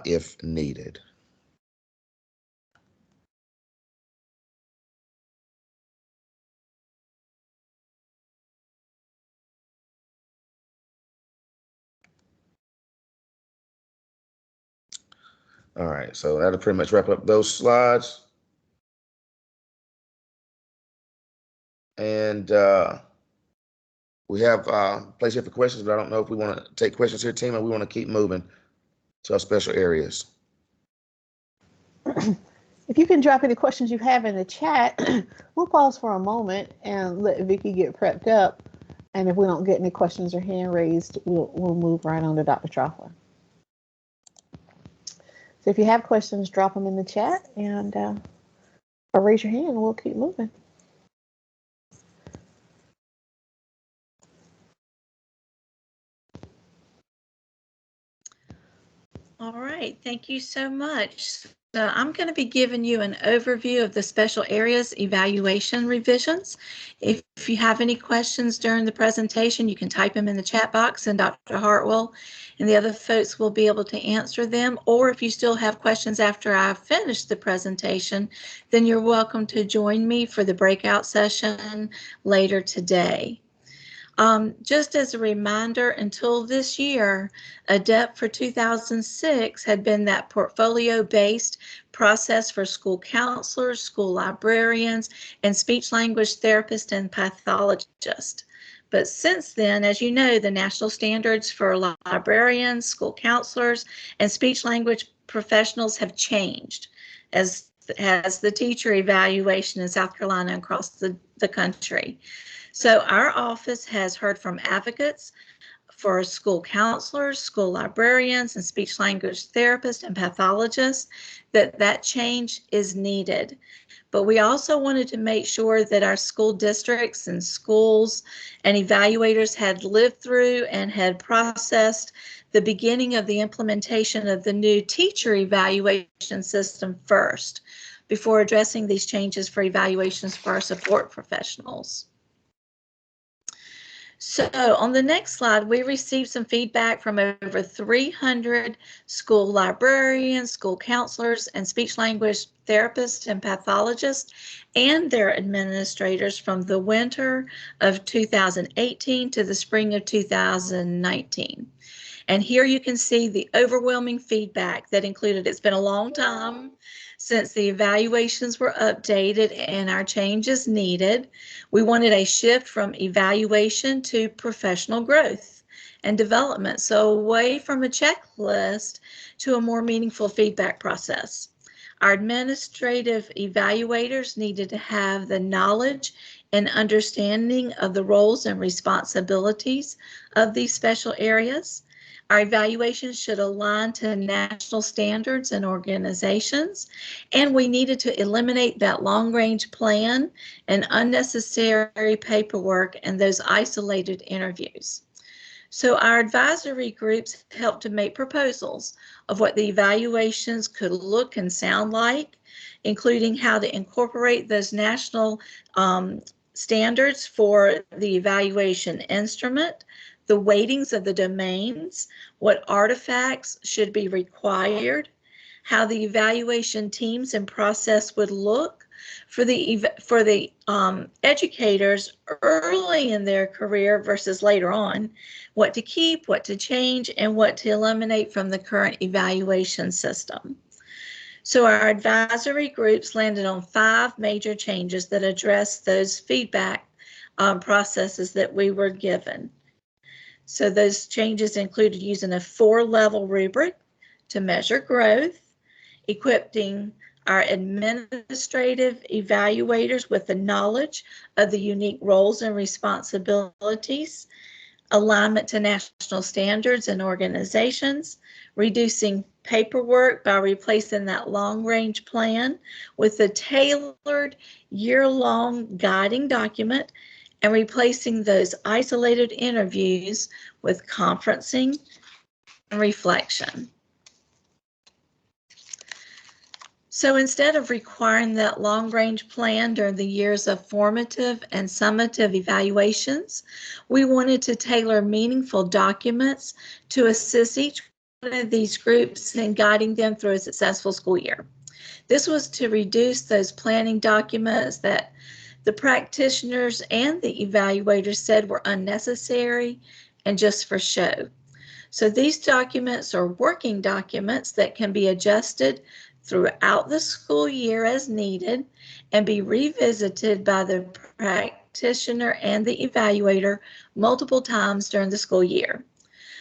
Speaker 3: if needed. All right, so that'll pretty much wrap up those slides. And we have a place here for questions, but I don't know if we want to take questions here, team, or we want to keep moving to our special areas.
Speaker 1: If you can drop any questions you have in the chat, we'll pause for a moment and let Vicki get prepped up. And if we don't get any questions or hand raised, we'll move right on to Dr. Troffler. So if you have questions, drop them in the chat and or raise your hand and we'll keep moving.
Speaker 4: All right, thank you so much. So I'm going to be giving you an overview of the special areas evaluation revisions. If you have any questions during the presentation, you can type them in the chat box and Dr. Hartwell and the other folks will be able to answer them. Or if you still have questions after I finish the presentation, then you're welcome to join me for the breakout session later today. Just as a reminder, until this year, ADEPT for 2006 had been that portfolio-based process for school counselors, school librarians, and speech-language therapists and pathologists. But since then, as you know, the national standards for librarians, school counselors, and speech-language professionals have changed, as has the teacher evaluation in South Carolina and across the country. So our office has heard from advocates for school counselors, school librarians, and speech language therapists and pathologists that change is needed. But we also wanted to make sure that our school districts and schools and evaluators had lived through and had processed the beginning of the implementation of the new teacher evaluation system first, before addressing these changes for evaluations for our support professionals. So on the next slide, we received some feedback from over 300 school librarians, school counselors, and speech language therapists and pathologists and their administrators from the winter of 2018 to the spring of 2019. And here you can see the overwhelming feedback that included, it's been a long time since the evaluations were updated and our changes needed. We wanted a shift from evaluation to professional growth and development. So away from a checklist to a more meaningful feedback process. Our administrative evaluators needed to have the knowledge and understanding of the roles and responsibilities of these special areas. Our evaluations should align to national standards and organizations, and we needed to eliminate that long-range plan and unnecessary paperwork and those isolated interviews. So our advisory groups helped to make proposals of what the evaluations could look and sound like, including how to incorporate those national standards for the evaluation instrument, the weightings of the domains, what artifacts should be required, how the evaluation teams and process would look for the educators early in their career versus later on, what to keep, what to change, and what to eliminate from the current evaluation system. So our advisory groups landed on 5 major changes that address those feedback processes that we were given. So those changes included using a 4-level rubric to measure growth, equipping our administrative evaluators with the knowledge of the unique roles and responsibilities, alignment to national standards and organizations, reducing paperwork by replacing that long-range plan with a tailored year-long guiding document, and replacing those isolated interviews with conferencing and reflection. So instead of requiring that long-range plan during the years of formative and summative evaluations, we wanted to tailor meaningful documents to assist each one of these groups in guiding them through a successful school year. This was to reduce those planning documents that the practitioners and the evaluators said were unnecessary and just for show. So these documents are working documents that can be adjusted throughout the school year as needed and be revisited by the practitioner and the evaluator multiple times during the school year.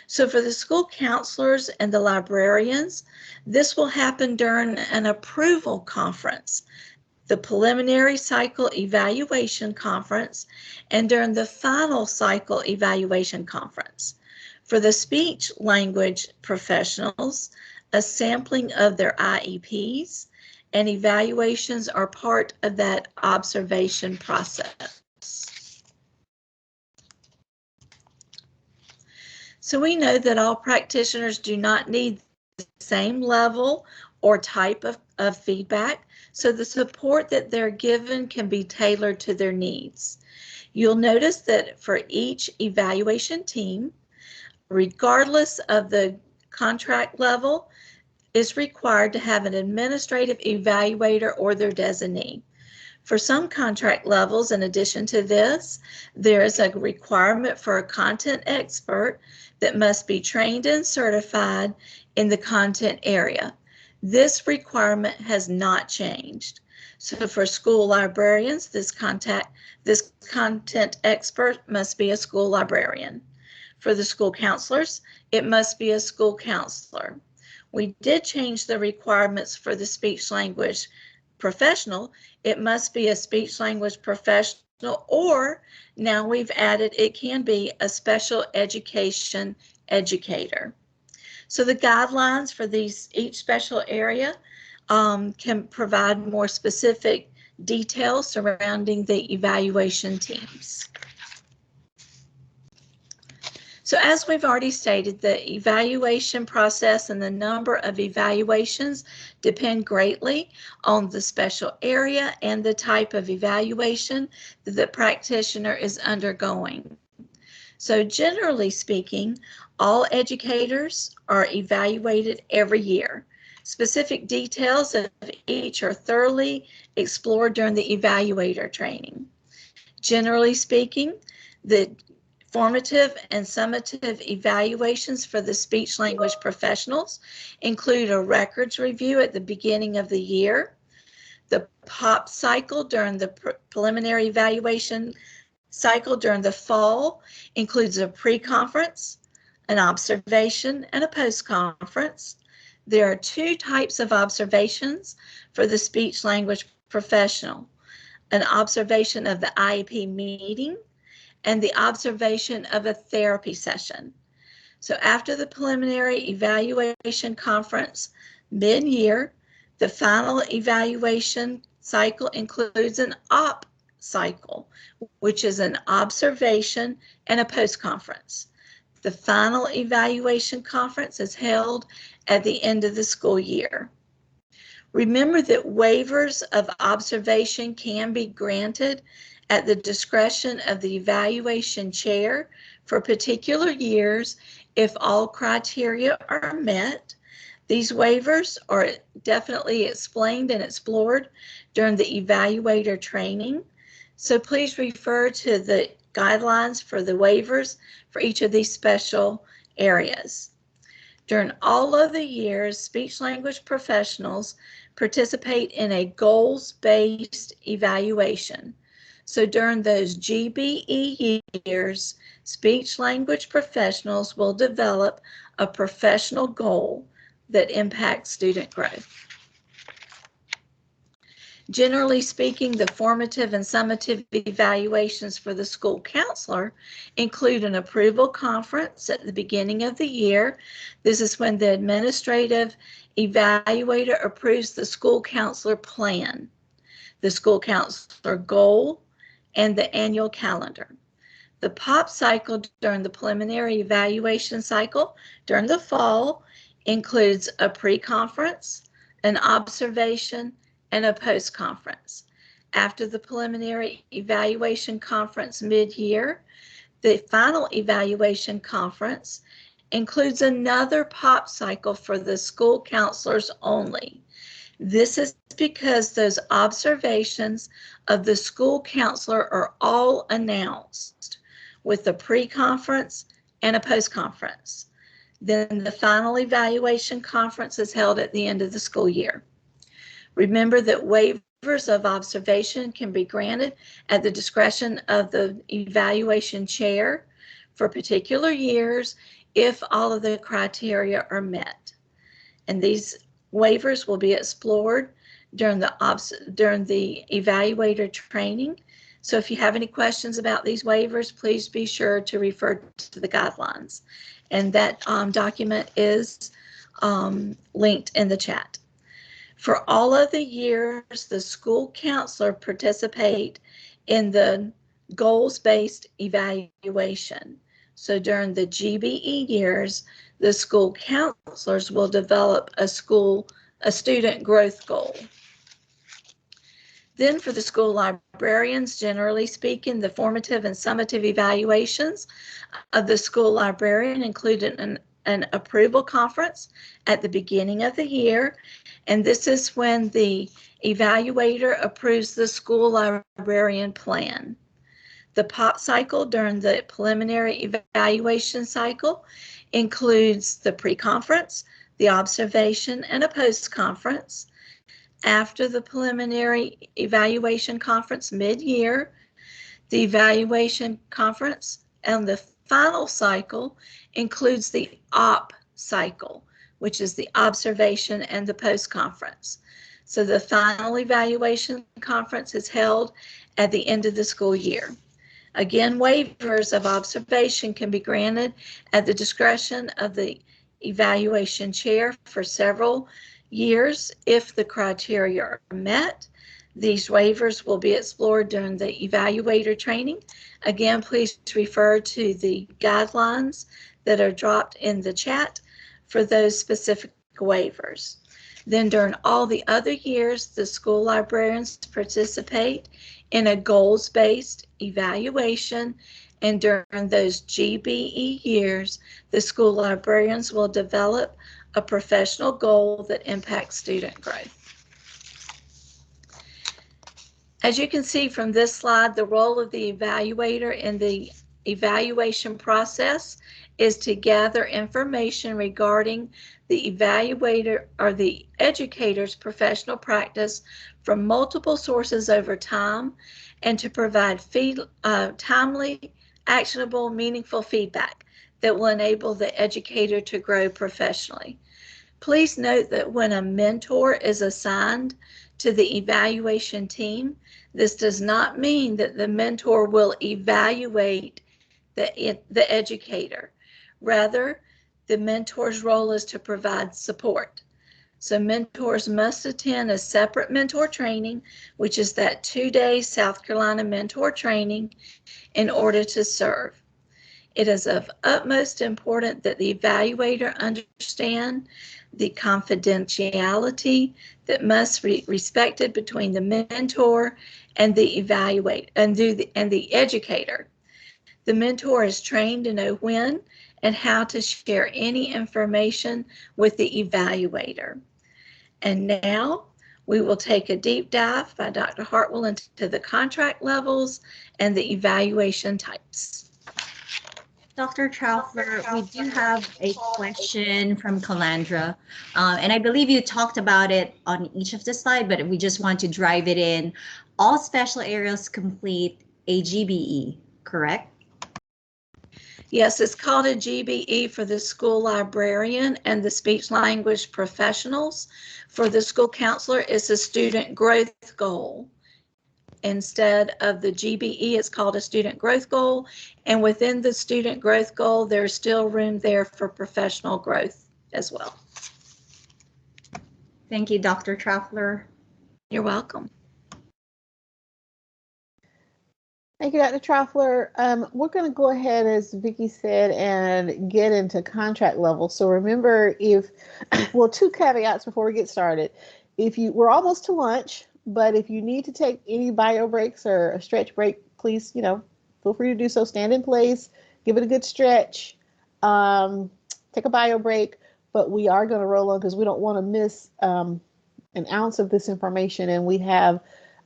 Speaker 4: So for the school counselors and the librarians, this will happen during an approval conference, the preliminary cycle evaluation conference, and during the final cycle evaluation conference. For the speech language professionals, a sampling of their IEPs and evaluations are part of that observation process. So we know that all practitioners do not need the same level or type of feedback, so the support that they're given can be tailored to their needs. You'll notice that for each evaluation team, regardless of the contract level, is required to have an administrative evaluator or their designee. For some contract levels, in addition to this, there is a requirement for a content expert that must be trained and certified in the content area. This requirement has not changed. So for school librarians, this content expert must be a school librarian. For the school counselors, it must be a school counselor. We did change the requirements for the speech language professional. It must be a speech language professional, or now we've added it can be a special education educator. So the guidelines for each special area can provide more specific details surrounding the evaluation teams. So as we've already stated, the evaluation process and the number of evaluations depend greatly on the special area and the type of evaluation that the practitioner is undergoing. So generally speaking, all educators are evaluated every year. Specific details of each are thoroughly explored during the evaluator training. Generally speaking, the formative and summative evaluations for the speech language professionals include a records review at the beginning of the year. The POP cycle during the preliminary evaluation cycle during the fall includes a pre-conference, an observation, and a post-conference. There are two types of observations for the speech language professional: an observation of the IEP meeting and the observation of a therapy session. So after the preliminary evaluation conference mid-year, the final evaluation cycle includes an OP cycle, which is an observation and a post-conference. The final evaluation conference is held at the end of the school year. Remember that waivers of observation can be granted at the discretion of the evaluation chair for particular years if all criteria are met. These waivers are definitely explained and explored during the evaluator training. So please refer to the guidelines for the waivers for each of these special areas. During all of the years, speech language professionals participate in a goals-based evaluation. So during those GBE years, speech language professionals will develop a professional goal that impacts student growth. Generally speaking, the formative and summative evaluations for the school counselor include an approval conference at the beginning of the year. This is when the administrative evaluator approves the school counselor plan, the school counselor goal, and the annual calendar. The POP cycle during the preliminary evaluation cycle during the fall includes a pre-conference, an observation, and a post-conference. After the preliminary evaluation conference mid-year, the final evaluation conference includes another POP cycle for the school counselors only. This is because those observations of the school counselor are all announced with a pre-conference and a post-conference. Then the final evaluation conference is held at the end of the school year. Remember that waivers of observation can be granted at the discretion of the evaluation chair for particular years if all of the criteria are met. And these waivers will be explored during the evaluator training. So if you have any questions about these waivers, please be sure to refer to the guidelines. And that document is linked in the chat. For all of the years, the school counselor participate in the goals-based evaluation. So during the GBE years, the school counselors will develop a student growth goal. Then for the school librarians, generally speaking, the formative and summative evaluations of the school librarian include an approval conference at the beginning of the year. And this is when the evaluator approves the school librarian plan. The POP cycle during the preliminary evaluation cycle includes the pre-conference, the observation, and a post-conference. After the preliminary evaluation conference mid-year, the evaluation conference and the final cycle includes the OP cycle, which is the observation and the post-conference. So the final evaluation conference is held at the end of the school year. Again, waivers of observation can be granted at the discretion of the evaluation chair for several years if the criteria are met. These waivers will be explored during the evaluator training. Again, please refer to the guidelines that are dropped in the chat for those specific waivers. Then during all the other years, the school librarians participate in a goals-based evaluation, and during those GBE years, the school librarians will develop a professional goal that impacts student growth. As you can see from this slide, the role of the evaluator in the evaluation process is to gather information regarding the evaluator or the educator's professional practice from multiple sources over time and to provide timely, actionable, meaningful feedback that will enable the educator to grow professionally. Please note that when a mentor is assigned to the evaluation team, this does not mean that the mentor will evaluate the educator. Rather, the mentor's role is to provide support. So mentors must attend a separate mentor training, which is that 2-day South Carolina mentor training, in order to serve. It is of utmost importance that the evaluator understand the confidentiality that must be respected between the mentor and the the educator. The mentor is trained to know when and how to share any information with the evaluator. And now we will take a deep dive by Dr. Hartwell into the contract levels and the evaluation types.
Speaker 2: Dr. Trautler, we do have a question from Calandra, and I believe you talked about it on each of the slides, but we just want to drive it in. All special areas complete a GBE, correct?
Speaker 4: Yes, it's called a GBE for the school librarian and the speech language professionals. For the school counselor, it's a student growth goal. Instead of the GBE, it's called a student growth goal. And within the student growth goal, there's still room there for professional growth as well.
Speaker 2: Thank you, Dr. Traffler.
Speaker 4: You're welcome.
Speaker 1: Thank you, Dr. Traffler. We're going to go ahead, as Vicki said, and get into contract level. So remember, well, two caveats before we get started. We're almost to lunch, but if you need to take any bio breaks or a stretch break, please, feel free to do so. Stand in place, give it a good stretch, take a bio break, but we are going to roll on because we don't want to miss an ounce of this information, and we have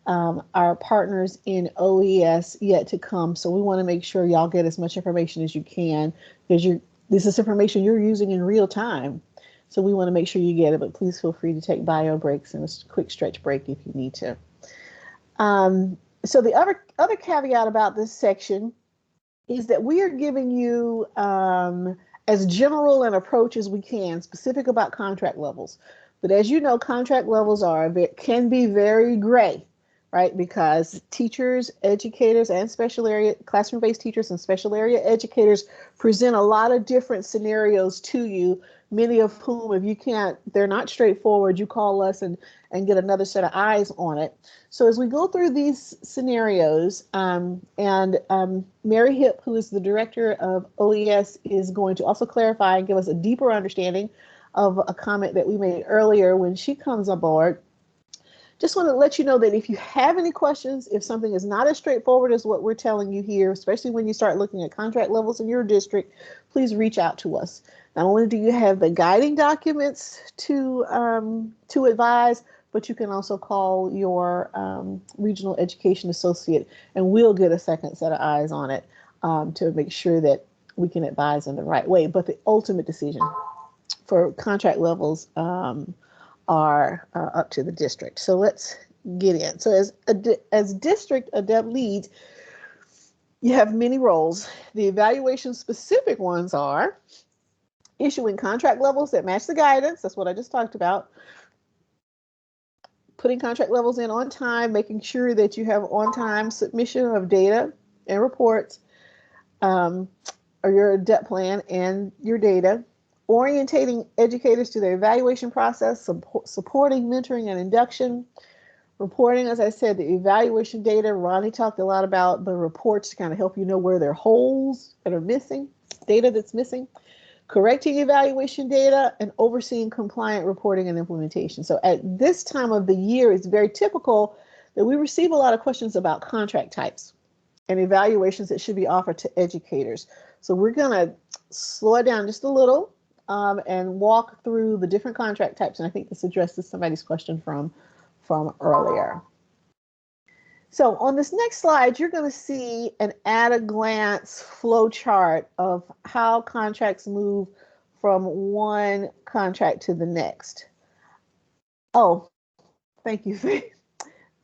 Speaker 1: our partners in OES yet to come. So we want to make sure y'all get as much information as you can, because this is information you're using in real time. So we want to make sure you get it, but please feel free to take bio breaks and a quick stretch break if you need to. So the other caveat about this section is that we are giving you as general an approach as we can, specific about contract levels. But as you know, contract levels can be very gray, right? Because teachers, educators, and special area classroom-based teachers and special area educators present a lot of different scenarios to you, many of whom, if they're not straightforward, you call us and get another set of eyes on it. So as we go through these scenarios, Mary Hipp, who is the director of OES, is going to also clarify and give us a deeper understanding of a comment that we made earlier when she comes aboard. Just want to let you know that if you have any questions, if something is not as straightforward as what we're telling you here, especially when you start looking at contract levels in your district, please reach out to us. Not only do you have the guiding documents to advise, but you can also call your regional education associate, and we'll get a second set of eyes on it to make sure that we can advise in the right way. But the ultimate decision for contract levels are up to the district. So let's get in. So as district adept leads, you have many roles. The evaluation specific ones are issuing contract levels that match the guidance. That's what I just talked about. Putting contract levels in on time, making sure that you have on-time submission of data and reports, or your debt plan and your data. Orientating educators to their evaluation process, supporting mentoring and induction, reporting, as I said, the evaluation data. Ronnie talked a lot about the reports to kind of help you know where there are holes that are missing, data that's missing, correcting evaluation data, and overseeing compliant reporting and implementation. So at this time of the year, it's very typical that we receive a lot of questions about contract types and evaluations that should be offered to educators. So we're going to slow it down just a little and walk through the different contract types. And I think this addresses somebody's question from earlier. So on this next slide, you're going to see an at-a-glance flow chart of how contracts move from one contract to the next. Oh, thank you, Faye.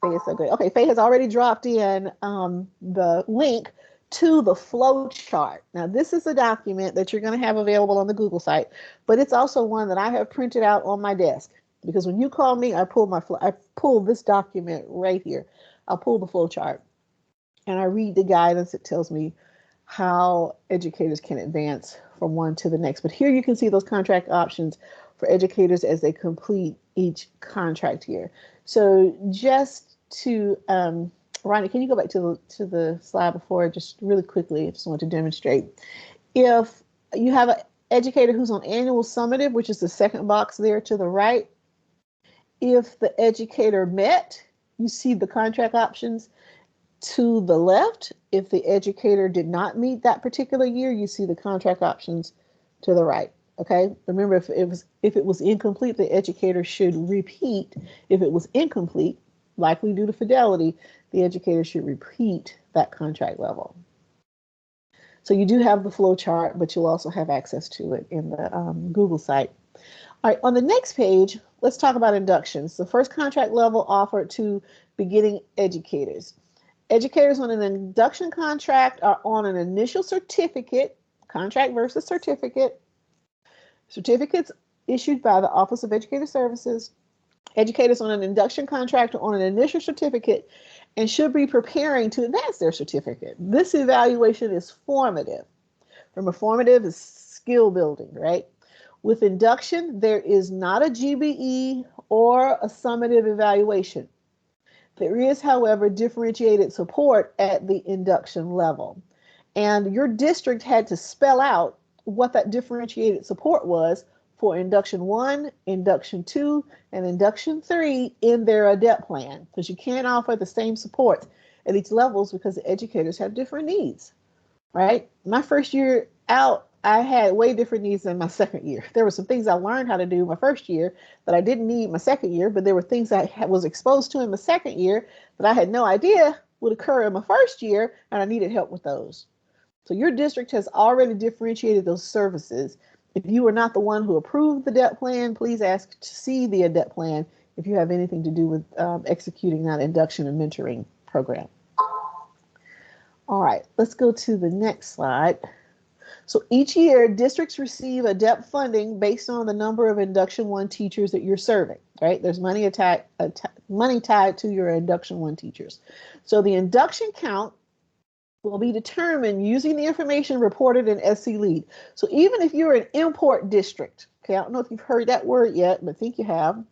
Speaker 1: Faye is so good. Okay, Faye has already dropped in the link to the flow chart. Now, this is a document that you're going to have available on the Google site, but it's also one that I have printed out on my desk, because when you call me, I pull this document right here. I'll pull the flow chart and I read the guidance. It tells me how educators can advance from one to the next. But here you can see those contract options for educators as they complete each contract year. So just to Ronnie, can you go back to the slide before, just really quickly? I just want to demonstrate. If you have an educator who's on annual summative, which is the second box there to the right, if the educator met, you see the contract options to the left. If the educator did not meet that particular year, you see the contract options to the right. Okay. Remember, if it was incomplete, the educator should repeat. If it was incomplete, like we do to Fidelity, the educator should repeat that contract level. So you do have the flow chart, but you'll also have access to it in the Google site. All right, on the next page, let's talk about inductions. The first contract level offered to beginning educators. Educators on an induction contract are on an initial certificate contract versus certificate. Certificates issued by the Office of Educator Services, educators on an induction contract or on an initial certificate, and should be preparing to advance their certificate. This evaluation is formative. Remember, formative is skill building, right? With induction, there is not a GBE or a summative evaluation. There is, however, differentiated support at the induction level. And your district had to spell out what that differentiated support was for induction 1, induction 2, and induction 3 in their ADEPT plan, because you can't offer the same support at each levels because the educators have different needs, right? My first year out, I had way different needs than my second year. There were some things I learned how to do my first year that I didn't need my second year, but there were things I was exposed to in my second year that I had no idea would occur in my first year, and I needed help with those. So your district has already differentiated those services. If you are not the one who approved the ADEPT plan, please ask to see the ADEPT plan if you have anything to do with executing that induction and mentoring program. All right, let's go to the next slide. So each year, districts receive ADEPT funding based on the number of Induction 1 teachers that you're serving, right? There's money tied to your Induction 1 teachers. So the induction count will be determined using the information reported in SC Lead. So even if you're an import district, okay, I don't know if you've heard that word yet, but I think you have,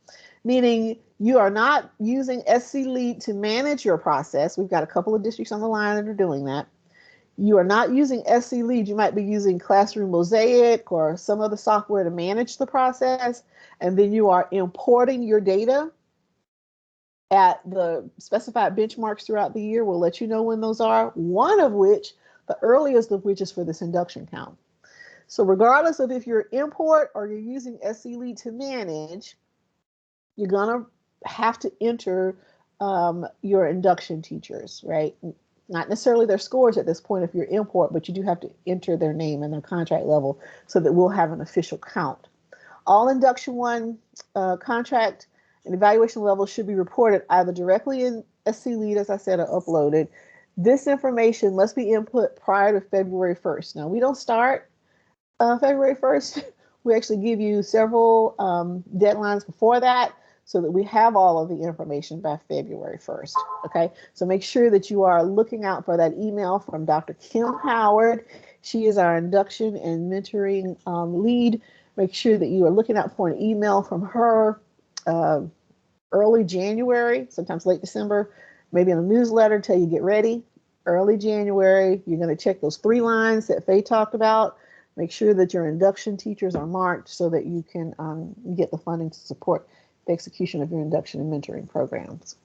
Speaker 1: meaning you are not using SC Lead to manage your process. We've got a couple of districts on the line that are doing that. You are not using SC Lead. You might be using Classroom Mosaic or some other software to manage the process, and then you are importing your data at the specified benchmarks throughout the year. We'll let you know when those are, one of which, the earliest of which, is for this induction count. So regardless of if you're import or you're using SC Lead to manage, you're gonna have to enter your induction teachers, right? Not necessarily their scores at this point if you're import, but you do have to enter their name and their contract level so that we'll have an official count. All Induction 1 contract and evaluation levels should be reported either directly in SC Lead, as I said, or uploaded. This information must be input prior to February 1st. Now, we don't start February 1st. We actually give you several deadlines before that so that we have all of the information by February 1st, okay? So make sure that you are looking out for that email from Dr. Kim Howard. She is our induction and mentoring lead. Make sure that you are looking out for an email from her early January, sometimes late December, maybe in a newsletter till you get ready. Early January, you're gonna check those 3 lines that Faye talked about. Make sure that your induction teachers are marked so that you can get the funding to support the execution of your induction and mentoring programs.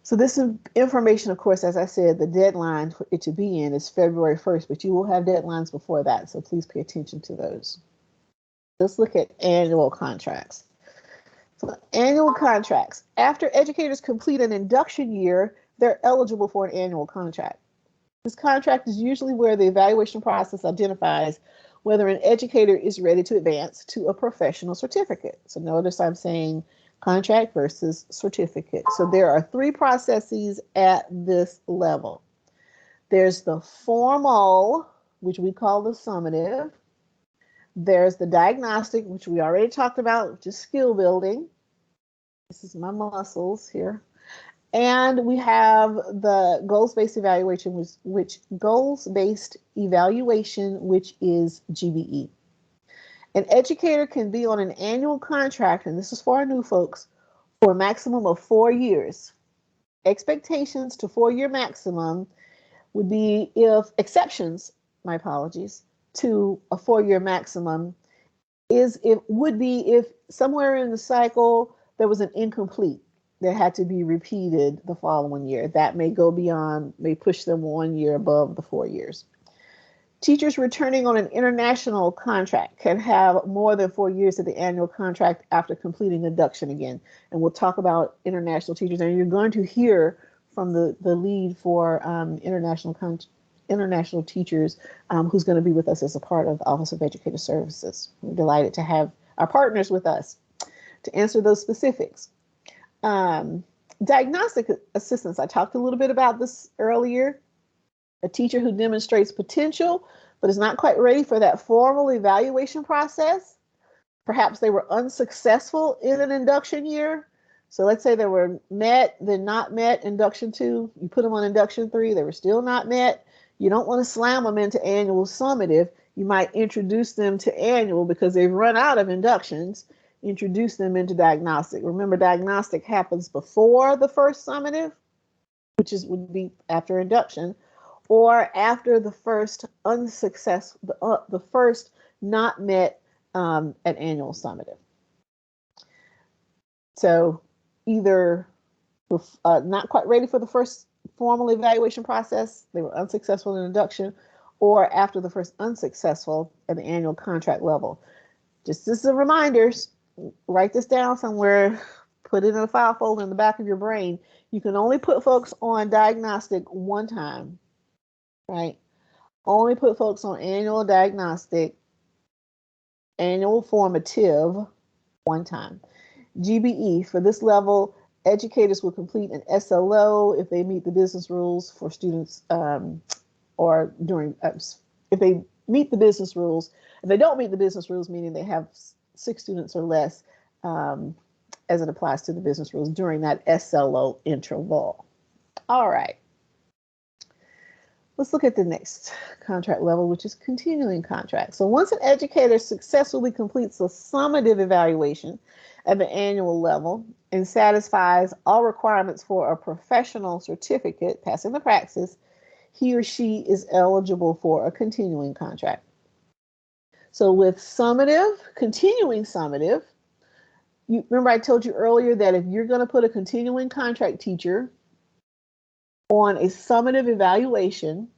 Speaker 1: So this information, of course, as I said, the deadline for it to be in is February 1st, but you will have deadlines before that, so please pay attention to those. Let's look at annual contracts. So annual contracts. After educators complete an induction year, they're eligible for an annual contract. This contract is usually where the evaluation process identifies whether an educator is ready to advance to a professional certificate. So notice I'm saying contract versus certificate. So there are 3 processes at this level. There's the formal, which we call the summative. There's the diagnostic, which we already talked about, which is skill building. This is my muscles here. And we have the goals-based evaluation, which is GBE. An educator can be on an annual contract, and this is for our new folks, for a maximum of 4 years. Expectations to 4-year maximum would be if exceptions, my apologies, to a 4-year maximum would be if somewhere in the cycle there was an incomplete that had to be repeated the following year. That may go beyond, may push them 1 year above the 4 years. Teachers returning on an international contract can have more than 4 years of the annual contract after completing induction again. And we'll talk about international teachers, and you're going to hear from the lead for international teachers who's going to be with us as a part of the Office of Educator Services. We're delighted to have our partners with us to answer those specifics. Diagnostic assistance, I talked a little bit about this earlier. A teacher who demonstrates potential but is not quite ready for that formal evaluation process. Perhaps they were unsuccessful in an induction year. So let's say they were met, then not met, induction 2. You put them on induction 3, they were still not met. You don't want to slam them into annual summative. You might introduce them to annual because they've run out of inductions. Introduce them into diagnostic. Remember, diagnostic happens before the first summative, which would be after induction, or after the first unsuccessful, the first not met at annual summative. So either not quite ready for the first formal evaluation process, they were unsuccessful in induction, or after the first unsuccessful at the annual contract level. Just as a reminder, write this down somewhere, put it in a file folder in the back of your brain. You can only put folks on diagnostic one time, right? Only put folks on annual diagnostic, annual formative one time. GBE, for this level, educators will complete an SLO if they meet the business rules for students or during, if they meet the business rules. If they don't meet the business rules, meaning they have 6 students or less, as it applies to the business rules during that SLO interval. All right. Let's look at the next contract level, which is continuing contract. So once an educator successfully completes a summative evaluation at the annual level and satisfies all requirements for a professional certificate, passing the praxis, he or she is eligible for a continuing contract. So with summative, continuing summative, you remember I told you earlier that if you're going to put a continuing contract teacher on a summative evaluation,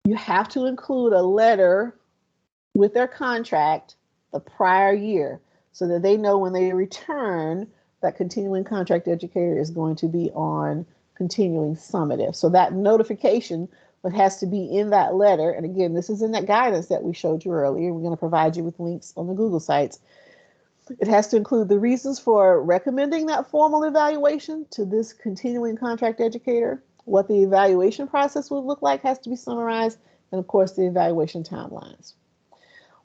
Speaker 1: you have to include a letter with their contract the prior year so that they know when they return that continuing contract educator is going to be on continuing summative. So that notification has to be in that letter. And again, this is in that guidance that we showed you earlier. We're going to provide you with links on the Google Sites. It has to include the reasons for recommending that formal evaluation to this continuing contract educator. What the evaluation process would look like has to be summarized, and of course the evaluation timelines.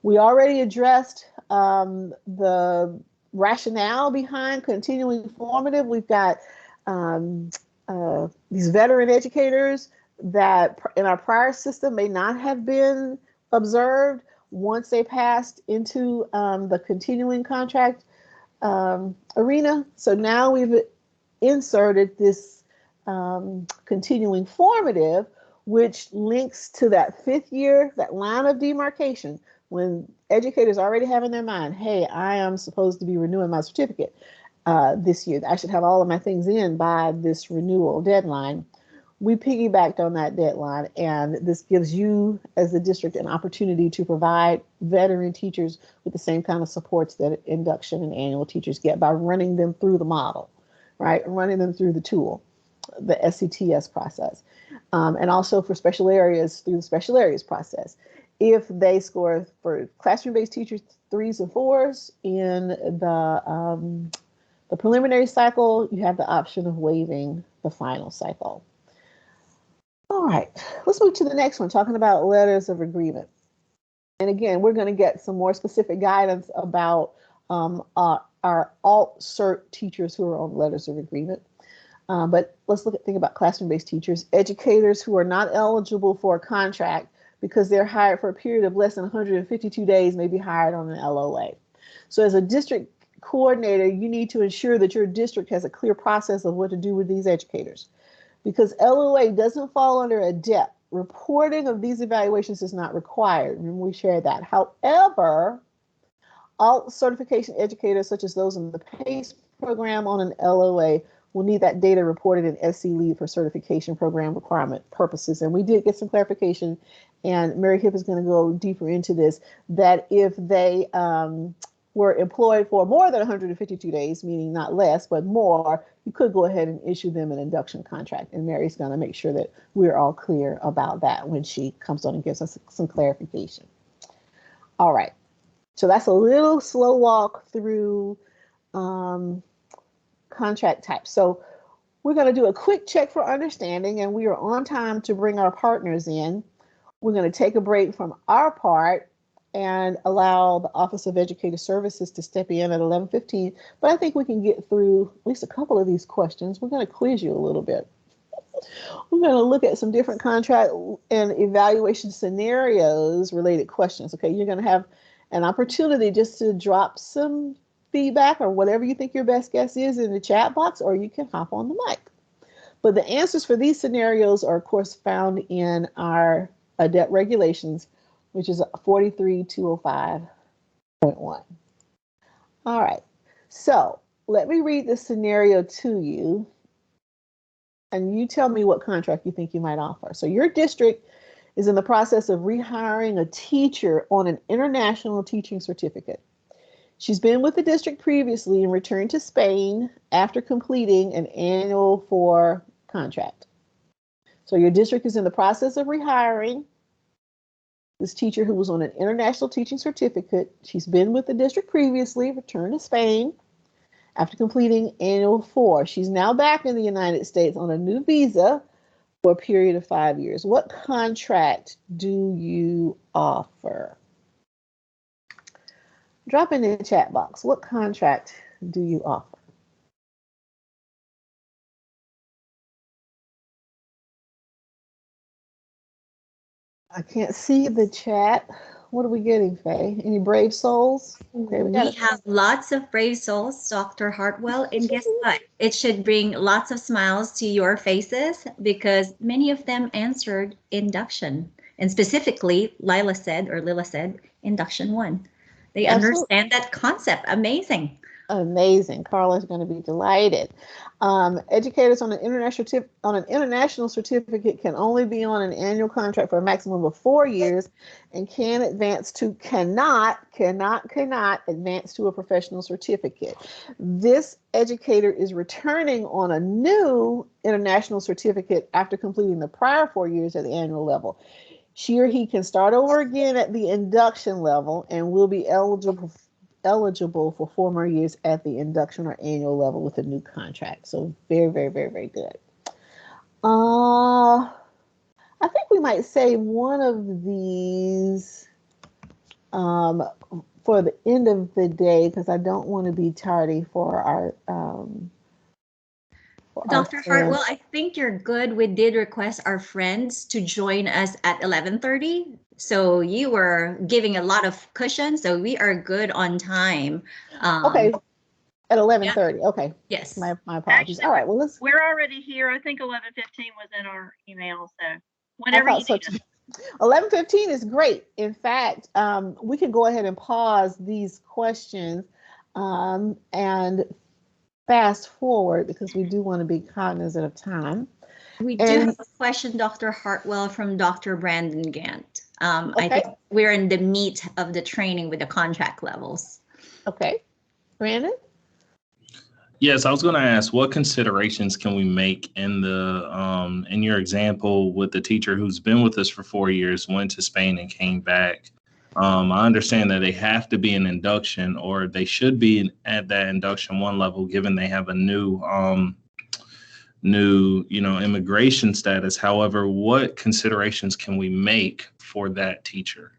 Speaker 1: We already addressed the rationale behind continuing formative. We've got these veteran educators that in our prior system may not have been observed once they passed into the continuing contract arena. So now we've inserted this continuing formative, which links to that 5th year, that line of demarcation, when educators already have in their mind, hey, I am supposed to be renewing my certificate this year. I should have all of my things in by this renewal deadline. We piggybacked on that deadline, and this gives you as the district an opportunity to provide veteran teachers with the same kind of supports that induction and annual teachers get by running them through the model, right? Running them through the tool, the SCTS process. And also for special areas through the special areas process. If they score for classroom-based teachers 3s and 4s in the preliminary cycle, you have the option of waiving the final cycle. All right, let's move to the next one, talking about letters of agreement. And again, we're going to get some more specific guidance about our alt-cert teachers who are on letters of agreement. But let's think about classroom-based teachers, educators who are not eligible for a contract because they're hired for a period of less than 152 days may be hired on an LOA. So as a district coordinator, you need to ensure that your district has a clear process of what to do with these educators. Because LOA doesn't fall under a DEP. Reporting of these evaluations is not required. Remember, we shared that. However, all certification educators, such as those in the PACE program on an LOA, will need that data reported in SC Lead for certification program requirement purposes. And we did get some clarification, and Mary Hipp is going to go deeper into this, that if they were employed for more than 152 days, meaning not less, but more, you could go ahead and issue them an induction contract. And Mary's going to make sure that we're all clear about that when she comes on and gives us some clarification. All right. So that's a little slow walk through contract types. So we're going to do a quick check for understanding, and we are on time to bring our partners in. We're going to take a break from our part and allow the Office of Educator Services to step in at 11:15. But I think we can get through at least a couple of these questions. We're going to quiz you a little bit. We're going to look at some different contract and evaluation scenarios related questions. Okay, you're going to have an opportunity just to drop some feedback or whatever you think your best guess is in the chat box, or you can hop on the mic. But the answers for these scenarios are, of course, found in our ADEPT regulations, which is 43205.1. All right, so let me read the scenario to you, and you tell me what contract you think you might offer. So your district is in the process of rehiring a teacher on an international teaching certificate. She's been with the district previously and returned to Spain after completing an annual 4 contract. So your district is in the process of rehiring this teacher who was on an international teaching certificate. She's been with the district previously, returned to Spain after completing annual 4. She's now back in the United States on a new visa for a period of 5 years. What contract do you offer? Drop in the chat box. What contract do you offer? I can't see the chat. What are we getting, Faye? Any brave souls? Okay,
Speaker 2: We have lots of brave souls, Dr. Hartwell, and guess what? It should bring lots of smiles to your faces because many of them answered induction. And specifically, Lila said, induction 1. They understand that concept. Amazing.
Speaker 1: Amazing. Carla's going to be delighted. Educators on an international certificate can only be on an annual contract for a maximum of 4 years and cannot advance to a professional certificate. This educator is returning on a new international certificate after completing the prior 4 years at the annual level. She or he can start over again at the induction level and will be eligible for 4 more years at the induction or annual level with a new contract. So very, very, very, very good. I think we might save one of these for the end of the day because I don't want to be tardy for our
Speaker 2: Dr. Hartwell, I think you're good. We did request our friends to join us at 11:30. So you were giving a lot of cushion. So we are good on time.
Speaker 1: Okay. At 11:30. Yeah. Okay.
Speaker 2: Yes.
Speaker 1: My apologies.
Speaker 5: Actually,
Speaker 1: all right. Well,
Speaker 5: we're already here. I think 11:15 was in our email. So whenever you need us.
Speaker 1: 11:15 is great. In fact, we can go ahead and pause these questions and fast forward because we do want to be cognizant of time.
Speaker 2: We do have a question, Dr. Hartwell, from Dr. Brandon Gant. Okay. I think we're in the meat of the training with the contract levels.
Speaker 1: Okay. Brandon?
Speaker 6: Yes, I was going to ask, what considerations can we make in the in your example with the teacher who's been with us for 4 years, went to Spain and came back? I understand that they have to be an induction, or they should be at that induction 1 level, given they have a new immigration status. However, what considerations can we make for that teacher,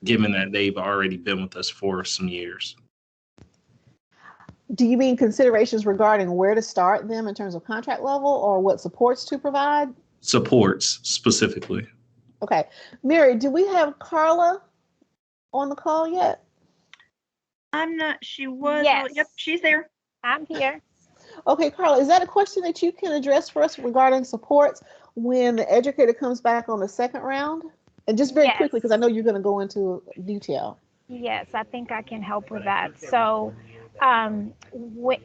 Speaker 6: given that they've already been with us for some years?
Speaker 1: Do you mean considerations regarding where to start them in terms of contract level or what supports to provide?
Speaker 6: Supports specifically.
Speaker 1: Okay. Mary, do we have Carla on the call yet?
Speaker 5: I'm not. She was.
Speaker 7: Yes.
Speaker 5: Yep, she's there.
Speaker 7: I'm here.
Speaker 1: Okay, Carla, is that a question that you can address for us regarding supports when the educator comes back on the second round? And just very quickly, because I know you're going to go into detail.
Speaker 7: Yes, I think I can help with that. So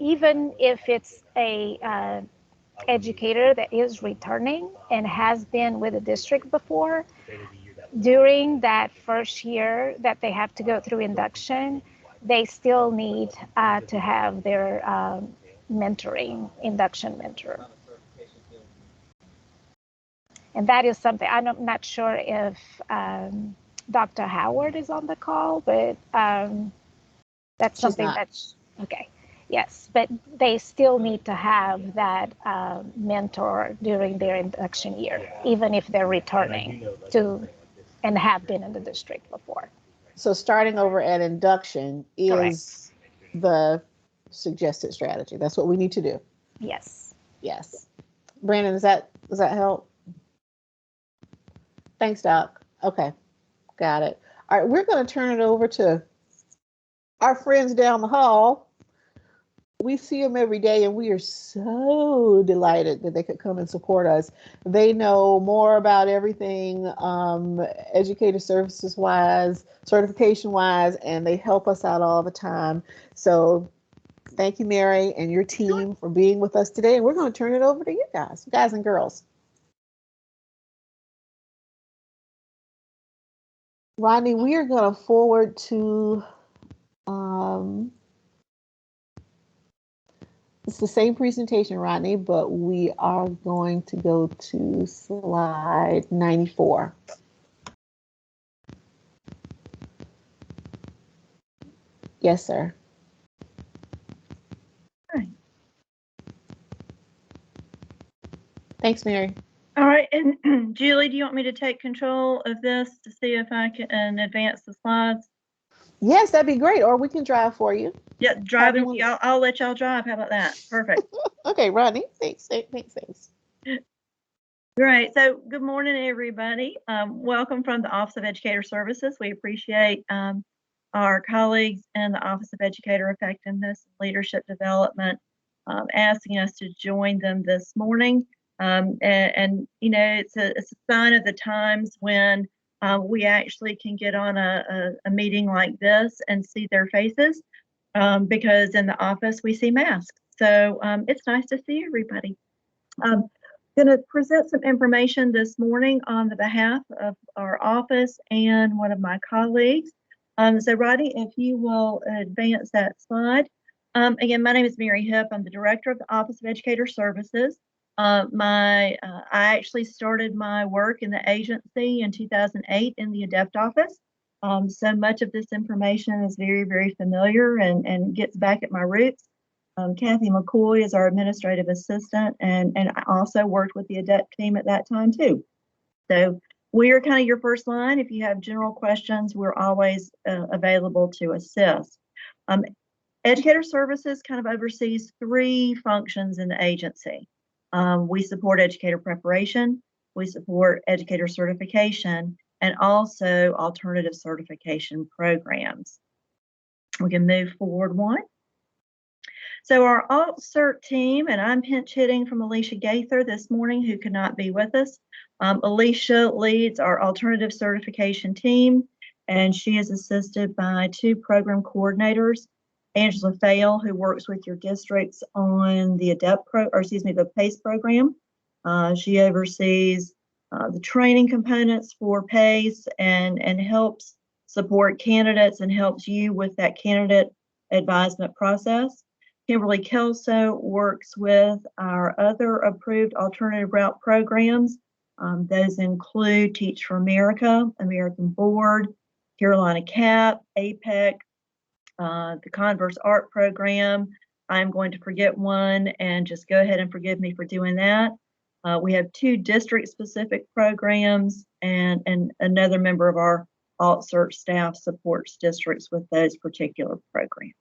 Speaker 7: even if it's a educator that is returning and has been with a district before, during that first year that they have to go through induction, they still need to have their mentoring, induction mentor. And that is something, I'm not sure if Dr. Howard is on the call, but that's something that's, okay. Yes, but they still need to have that mentor during their induction year, even if they're returning to and have been in the district before.
Speaker 1: So starting over at induction is the suggested strategy. That's what we need to do.
Speaker 7: Yes.
Speaker 1: Yes. Brandon, does that help? Thanks, Doc. Okay, got it. All right, we're going to turn it over to our friends down the hall. We see them every day, and we are so delighted that they could come and support us. They know more about everything, educator services wise, certification wise, and they help us out all the time. So thank you, Mary, and your team for being with us today. And we're going to turn it over to you guys and girls. Rodney, we are going to forward to, it's the same presentation, Rodney, but we are going to go to slide 94. Yes, sir.
Speaker 5: Right.
Speaker 1: Thanks, Mary.
Speaker 5: All right, and Julie, do you want me to take control of this to see if I can advance the slides?
Speaker 1: Yes, that'd be great. Or we can drive for you.
Speaker 5: Yeah, driving. I'll let y'all drive. How about that? Perfect.
Speaker 1: Okay, Rodney. Thanks.
Speaker 5: Great. So good morning, everybody. Welcome from the Office of Educator Services. We appreciate our colleagues in the Office of Educator Effectiveness and Leadership Development asking us to join them this morning. And you know, it's a sign of the times when we actually can get on a meeting like this and see their faces, because in the office we see masks. So it's nice to see everybody. I'm going to present some information this morning on the behalf of our office and one of my colleagues. So Rodney, if you will advance that slide. Again, my name is Mary Hipp. I'm the Director of the Office of Educator Services. I actually started my work in the agency in 2008 in the ADEPT office. So much of this information is very, very familiar and gets back at my roots. Kathy McCoy is our administrative assistant, and I also worked with the ADEPT team at that time too. So we are kind of your first line. If you have general questions, we're always available to assist. Educator Services kind of oversees three functions in the agency. We support educator preparation, we support educator certification, and also alternative certification programs. We can move forward one. So our Alt Cert team, and I'm pinch hitting from Alicia Gaither this morning, who could not be with us. Alicia leads our alternative certification team, and she is assisted by two program coordinators, Angela Fail, who works with your districts on the the PACE program. She oversees the training components for PACE and helps support candidates and helps you with that candidate advisement process. Kimberly Kelso works with our other approved alternative route programs. Those include Teach for America, American Board, Carolina CAP, APEC, the Converse Art Program. I'm going to forget one, and just go ahead and forgive me for doing that. We have two district-specific programs, and another member of our Alt Cert staff supports districts with those particular programs.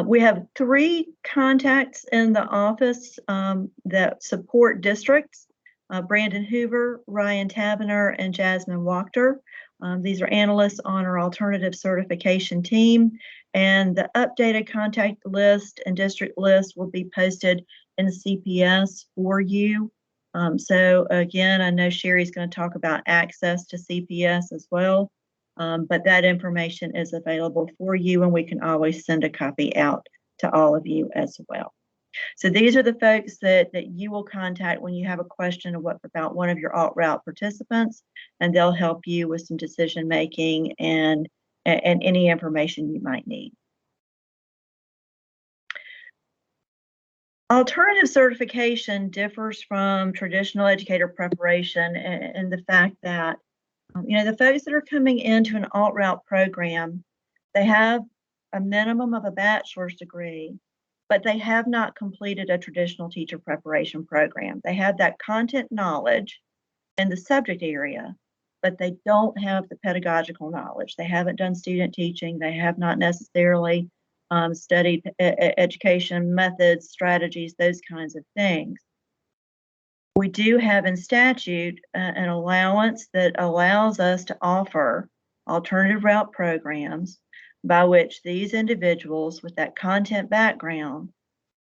Speaker 5: We have three contacts in the office that support districts, Brandon Hoover, Ryan Tavener, and Jasmine Wachter. These are analysts on our alternative certification team, and the updated contact list and district list will be posted in CPS for you. So again, I know Sherry's going to talk about access to CPS as well. But that information is available for you, and we can always send a copy out to all of you as well. So these are the folks that you will contact when you have a question about one of your alt route participants, and they'll help you with some decision making and any information you might need. Alternative certification differs from traditional educator preparation in the fact that the folks that are coming into an alt route program, they have a minimum of a bachelor's degree, but they have not completed a traditional teacher preparation program. They have that content knowledge, in the subject area, but they don't have the pedagogical knowledge. They haven't done student teaching. They have not necessarily studied education methods, strategies, those kinds of things. We do have in statute an allowance that allows us to offer alternative route programs by which these individuals with that content background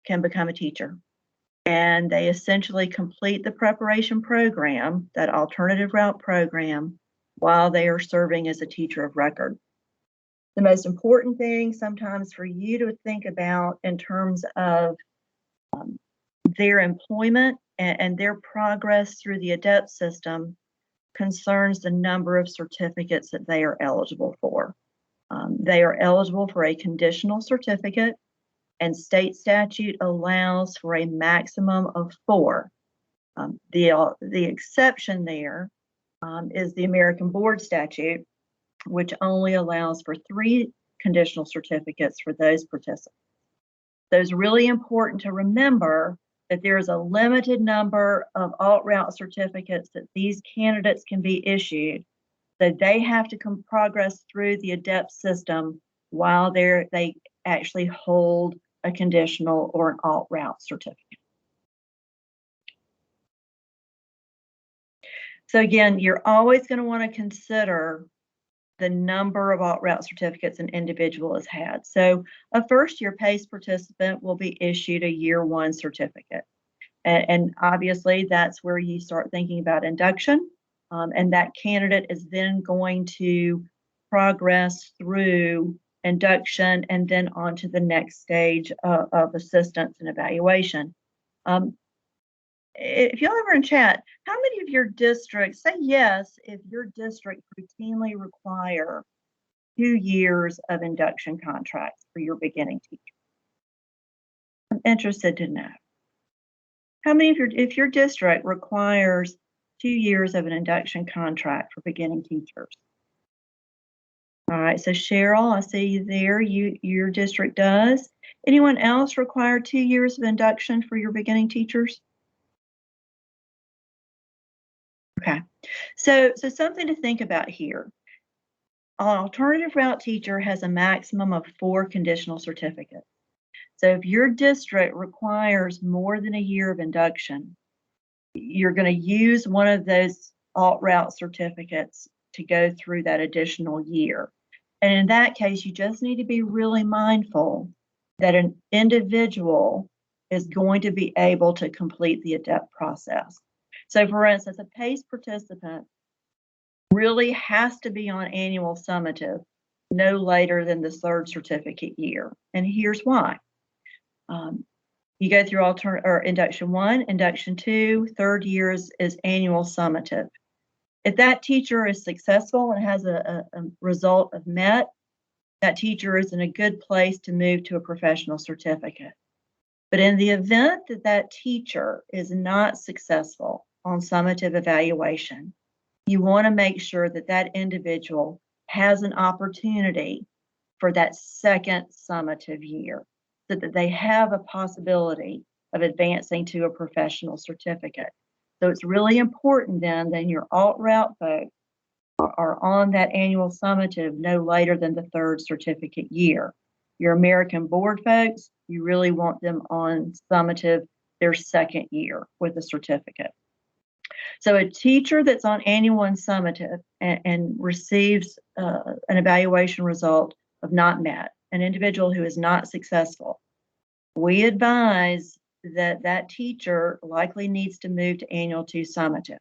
Speaker 5: can become a teacher. And they essentially complete the preparation program, that alternative route program, while they are serving as a teacher of record. The most important thing sometimes for you to think about in terms of their employment and their progress through the ADEPT system concerns the number of certificates that they are eligible for. They are eligible for a conditional certificate, and state statute allows for a maximum of 4. The exception there is the American Board statute, which only allows for 3 conditional certificates for those participants. So it's really important to remember that there is a limited number of alt-route certificates that these candidates can be issued, that they have to progress through the ADEPT system while they actually hold a conditional or an alt-route certificate. So again, you're always going to want to consider the number of alt-route certificates an individual has had. So a first-year PACE participant will be issued a year 1 certificate. And obviously, that's where you start thinking about induction. And that candidate is then going to progress through induction and then on to the next stage of assistance and evaluation. If y'all ever in chat, how many of your districts, say yes, if your district routinely require 2 years of induction contracts for your beginning teacher? I'm interested to know. How many of if your district requires 2 years of an induction contract for beginning teachers? All right, so Cheryl, I see you there. Your district does. Anyone else require 2 years of induction for your beginning teachers? Okay, so something to think about here. An alternative route teacher has a maximum of 4 conditional certificates. So if your district requires more than a year of induction, you're going to use one of those alt-route certificates to go through that additional year. And in that case, you just need to be really mindful that an individual is going to be able to complete the ADEPT process. So for instance, a PACE participant really has to be on annual summative no later than the 3rd certificate year. And here's why. You go through induction 1, induction 2, 3rd year is annual summative. If that teacher is successful and has a result of MET, that teacher is in a good place to move to a professional certificate. But in the event that that teacher is not successful on summative evaluation, you want to make sure that that individual has an opportunity for that 2nd summative year, so that they have a possibility of advancing to a professional certificate. So it's really important then that your alt-route folks are on that annual summative no later than the 3rd certificate year. Your American Board folks, you really want them on summative their 2nd year with a certificate. So a teacher that's on annual and summative and receives an evaluation result of not met, an individual who is not successful, we advise that that teacher likely needs to move to annual 2 summative.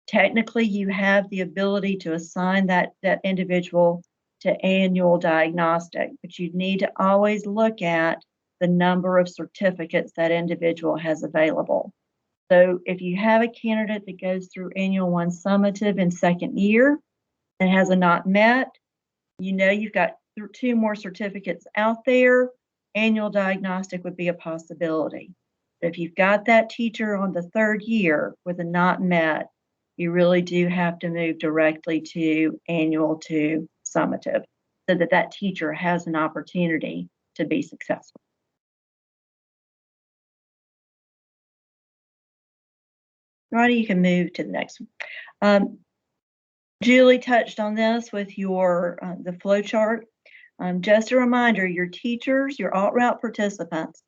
Speaker 5: Technically, you have the ability to assign that individual to annual diagnostic, but you need to always look at the number of certificates that individual has available. So if you have a candidate that goes through annual 1 summative in 2nd year and has a not met, you know you've got 2 more certificates out there, annual diagnostic would be a possibility. But if you've got that teacher on the 3rd year with a not met, you really do have to move directly to annual 2 summative so that that teacher has an opportunity to be successful. Roddy, you can move to the next one. Julie touched on this with your the flow chart. Just a reminder, your teachers, your alt-route participants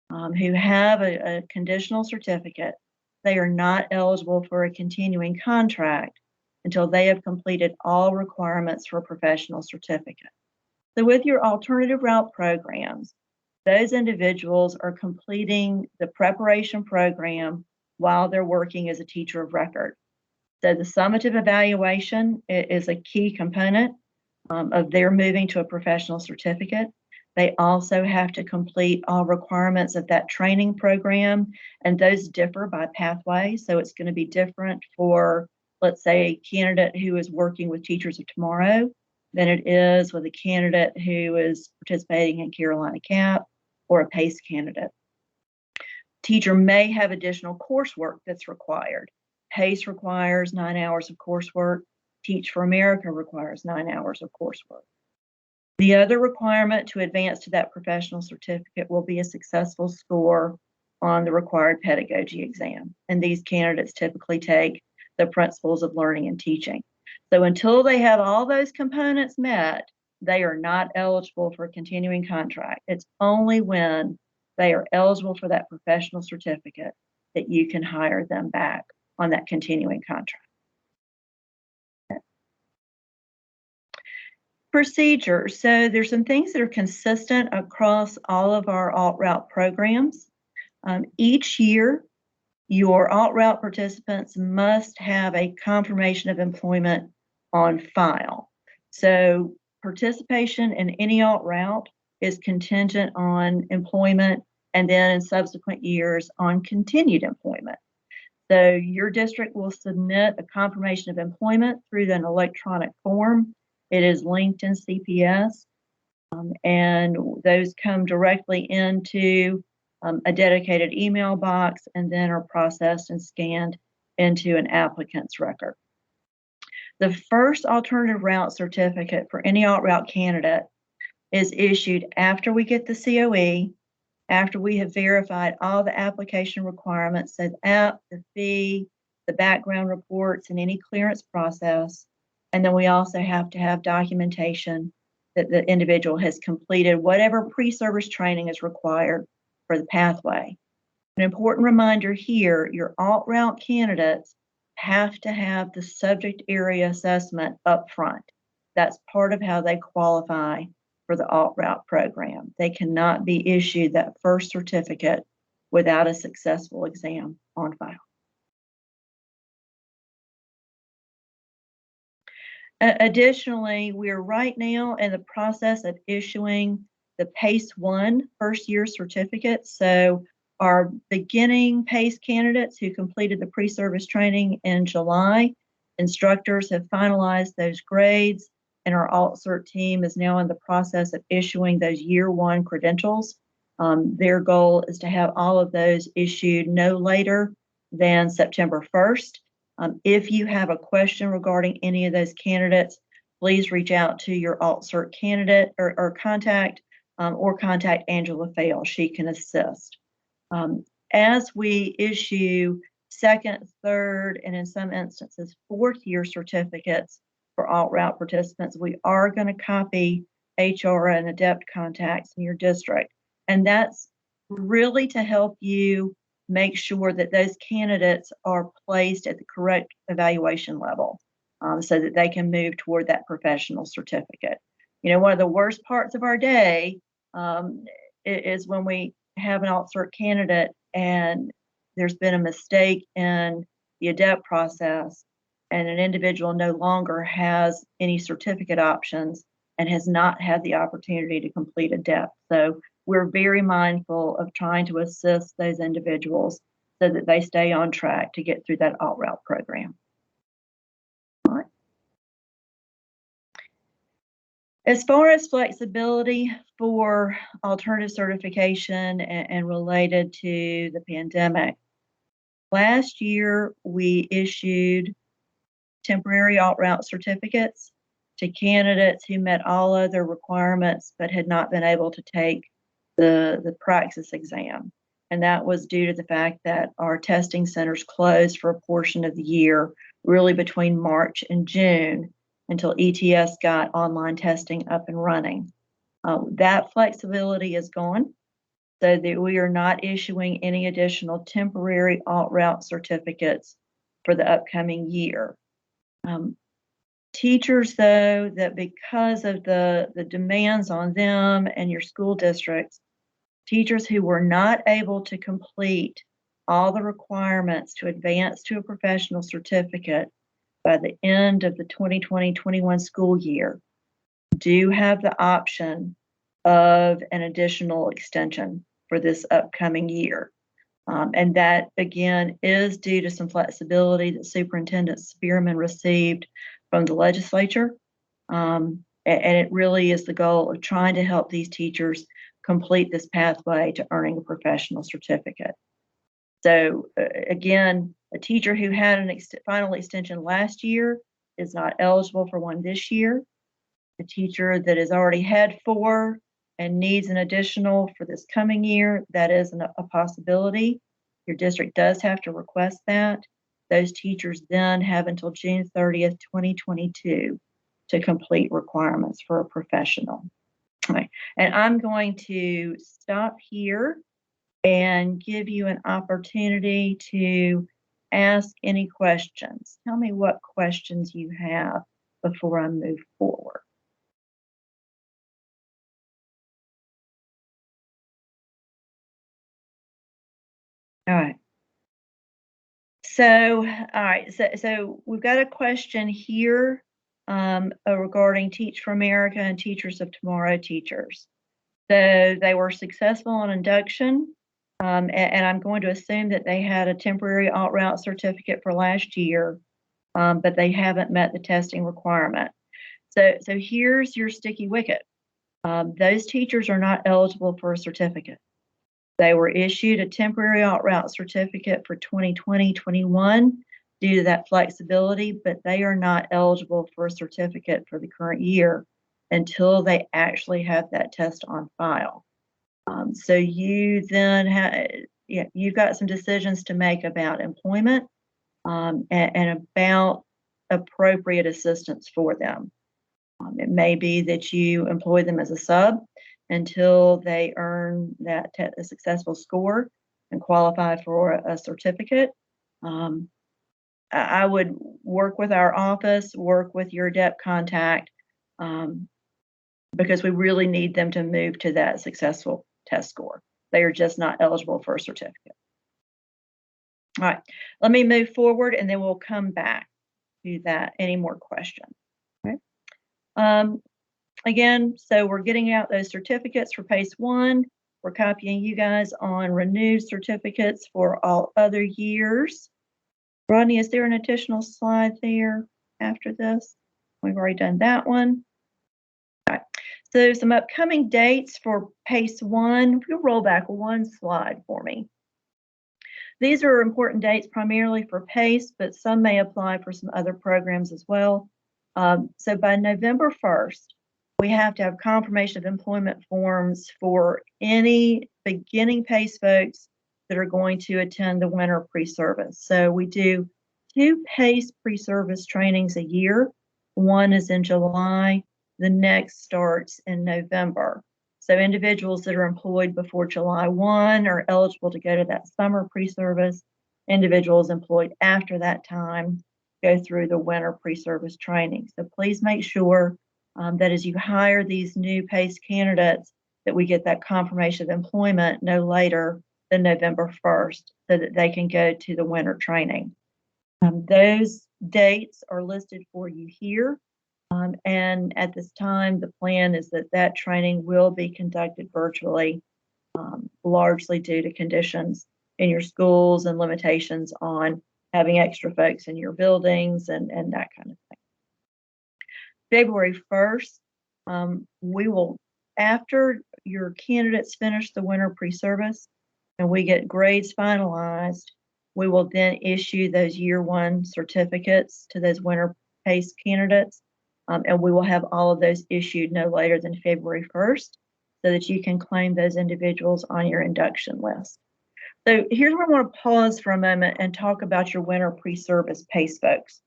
Speaker 5: who have a conditional certificate, they are not eligible for a continuing contract until they have completed all requirements for a professional certificate. So with your alternative route programs, those individuals are completing the preparation program while they're working as a teacher of record. So the summative evaluation is a key component of their moving to a professional certificate. They also have to complete all requirements of that training program, and those differ by pathway. So it's going to be different for, let's say, a candidate who is working with Teachers of Tomorrow than it is with a candidate who is participating in Carolina CAP or a PACE candidate. Teacher may have additional coursework that's required. PACE requires 9 hours of coursework. Teach for America requires 9 hours of coursework. The other requirement to advance to that professional certificate will be a successful score on the required pedagogy exam. And these candidates typically take the principles of learning and teaching. So until they have all those components met, they are not eligible for a continuing contract. It's only when they are eligible for that professional certificate that you can hire them back on that continuing contract. Procedures. So there's some things that are consistent across all of our alt-route programs. Each year, your alt-route participants must have a confirmation of employment on file. So participation in any alt-route is contingent on employment and then in subsequent years on continued employment. So your district will submit a confirmation of employment through an electronic form. It is linked in CPS, and those come directly into a dedicated email box and then are processed and scanned into an applicant's record. The first alternative route certificate for any alt-route candidate is issued after we get the COE, after we have verified all the application requirements, so the app, the fee, the background reports, and any clearance process. And then we also have to have documentation that the individual has completed whatever pre-service training is required for the pathway. An important reminder here, your alt-route candidates have to have the subject area assessment up front. That's part of how they qualify for the alt-route program. They cannot be issued that first certificate without a successful exam on file. Additionally, we are right now in the process of issuing the PACE 1 first year certificate. So our beginning PACE candidates who completed the pre-service training in July, instructors have finalized those grades, and our alt-cert team is now in the process of issuing those year 1 credentials. Their goal is to have all of those issued no later than September 1st. If you have a question regarding any of those candidates, please reach out to your alt-cert candidate or contact Angela Fail. She can assist. As we issue second, third, and in some instances, fourth year certificates for alt-route participants, we are going to copy HR and ADEPT contacts in your district. And that's really to help you make sure that those candidates are placed at the correct evaluation level so that they can move toward that professional certificate. You know, one of the worst parts of our day is when we have an alt-cert candidate and there's been a mistake in the ADEPT process and an individual no longer has any certificate options and has not had the opportunity to complete ADEPT. So we're very mindful of trying to assist those individuals so that they stay on track to get through that alt-route program. All right. As far as flexibility for alternative certification and related to the pandemic, last year we issued temporary alt-route certificates to candidates who met all other requirements but had not been able to take the praxis exam. And that was due to the fact that our testing centers closed for a portion of the year, really between March and June, until ETS got online testing up and running. That flexibility is gone, so that we are not issuing any additional temporary alt route certificates for the upcoming year. Teachers, though, that because of the demands on them and your school districts, teachers who were not able to complete all the requirements to advance to a professional certificate by the end of the 2020-21 school year do have the option of an additional extension for this upcoming year. And that, again, is due to some flexibility that Superintendent Spearman received from the legislature. And it really is the goal of trying to help these teachers complete this pathway to earning a professional certificate. So again, a teacher who had an final extension last year is not eligible for one this year. A teacher that has already had 4 and needs an additional for this coming year, that is a possibility. Your district does have to request that. Those teachers then have until June 30th, 2022 to complete requirements for a professional. All right. And I'm going to stop here and give you an opportunity to ask any questions. Tell me what questions you have before I move forward. All right. So we've got a question here regarding Teach for America and Teachers of Tomorrow teachers. So they were successful on induction, and I'm going to assume that they had a temporary alt route certificate for last year, but they haven't met the testing requirement. So here's your sticky wicket. Those teachers are not eligible for a certificate. They were issued a temporary alt route certificate for 2020-21 due to that flexibility, but they are not eligible for a certificate for the current year until they actually have that test on file. So you then you've got some decisions to make about employment and about appropriate assistance for them. It may be that you employ them as a sub until they earn that a successful score and qualify for a certificate. I would work with our office, work with your DEP contact, because we really need them to move to that successful test score. They are just not eligible for a certificate. All right, let me move forward and then we'll come back to that. Any more questions? Okay. Again, so we're getting out those certificates for PACE 1. We're copying you guys on renewed certificates for all other years. Rodney, is there an additional slide there after this? We've already done that one. All right, so some upcoming dates for PACE 1. If you'll roll back one slide for me. These are important dates primarily for PACE, but some may apply for some other programs as well. So by November 1st, we have to have confirmation of employment forms for any beginning PACE folks that are going to attend the winter pre-service. So we do 2 PACE pre-service trainings a year. One is in July, the next starts in November. So individuals that are employed before July 1 are eligible to go to that summer pre-service. Individuals employed after that time go through the winter pre-service training. So please make sure that as you hire these new PACE candidates, that we get that confirmation of employment no later than November 1st so that they can go to the winter training. Those dates are listed for you here. And at this time, the plan is that that training will be conducted virtually, largely due to conditions in your schools and limitations on having extra folks in your buildings and that kind of thing. February 1st, we will, after your candidates finish the winter pre-service and we get grades finalized, we will then issue those year 1 certificates to those winter PACE candidates. And we will have all of those issued no later than February 1st so that you can claim those individuals on your induction list. So here's where I want to pause for a moment and talk about your winter pre-service PACE folks.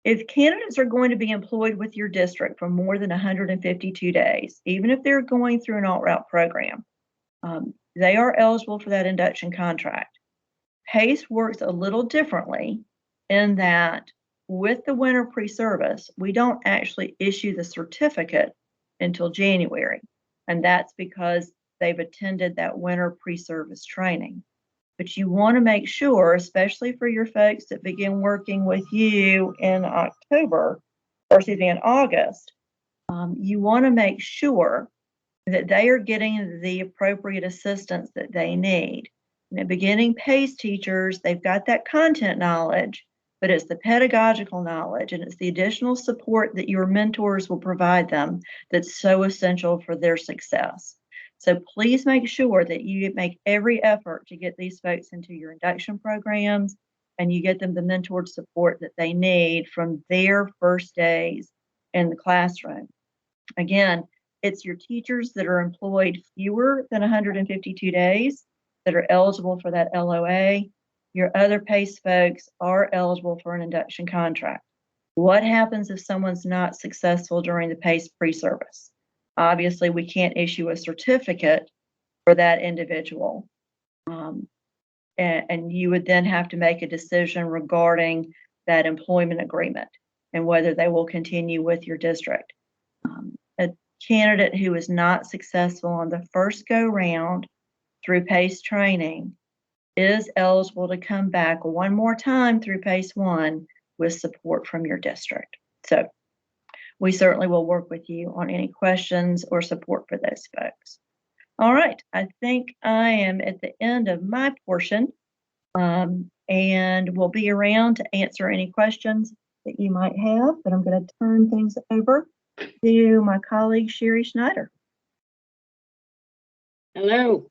Speaker 5: If candidates are going to be employed with your district for more than 152 days, even if they're going through an alt-route program, they are eligible for that induction contract. PACE works a little differently in that with the winter pre-service, we don't actually issue the certificate until January. And that's because they've attended that winter pre-service training. But you want to make sure, especially for your folks that begin working with you in October, or excuse me, in August, you want to make sure that they are getting the appropriate assistance that they need. In the beginning PACE teachers, they've got that content knowledge, but it's the pedagogical knowledge and it's the additional support that your mentors will provide them that's so essential for their success. So please make sure that you make every effort to get these folks into your induction programs and you get them the mentored support that they need from their first days in the classroom. Again, it's your teachers that are employed fewer than 152 days that are eligible for that LOA. Your other PACE folks are eligible for an induction contract. What happens if someone's not successful during the PACE pre-service? Obviously, we can't issue a certificate for that individual. And you would then have to make a decision regarding that employment agreement and whether they will continue with your district. A candidate who is not successful on the first go round through PACE training is eligible to come back one more time through PACE 1 with support from your district. So we certainly will work with you on any questions or support for those folks. All right, I think I am at the end of my portion and we'll be around to answer any questions that you might have, but I'm going to turn things over to my colleague, Sherry Schneider.
Speaker 8: Hello,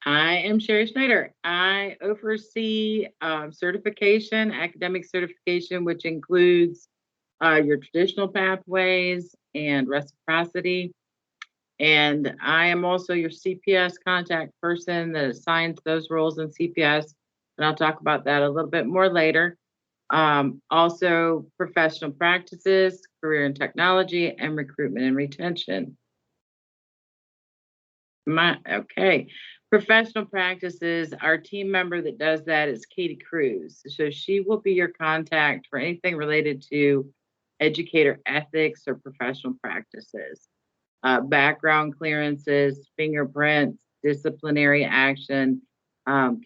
Speaker 8: I am Sherry Schneider. I oversee certification, academic certification, which includes your traditional pathways and reciprocity. And I am also your CPS contact person that assigns those roles in CPS. And I'll talk about that a little bit more later. Also professional practices, career and technology, and recruitment and retention. Okay. Professional practices, our team member that does that is Katie Cruz. So she will be your contact for anything related to educator ethics or professional practices, background clearances, fingerprints, disciplinary action.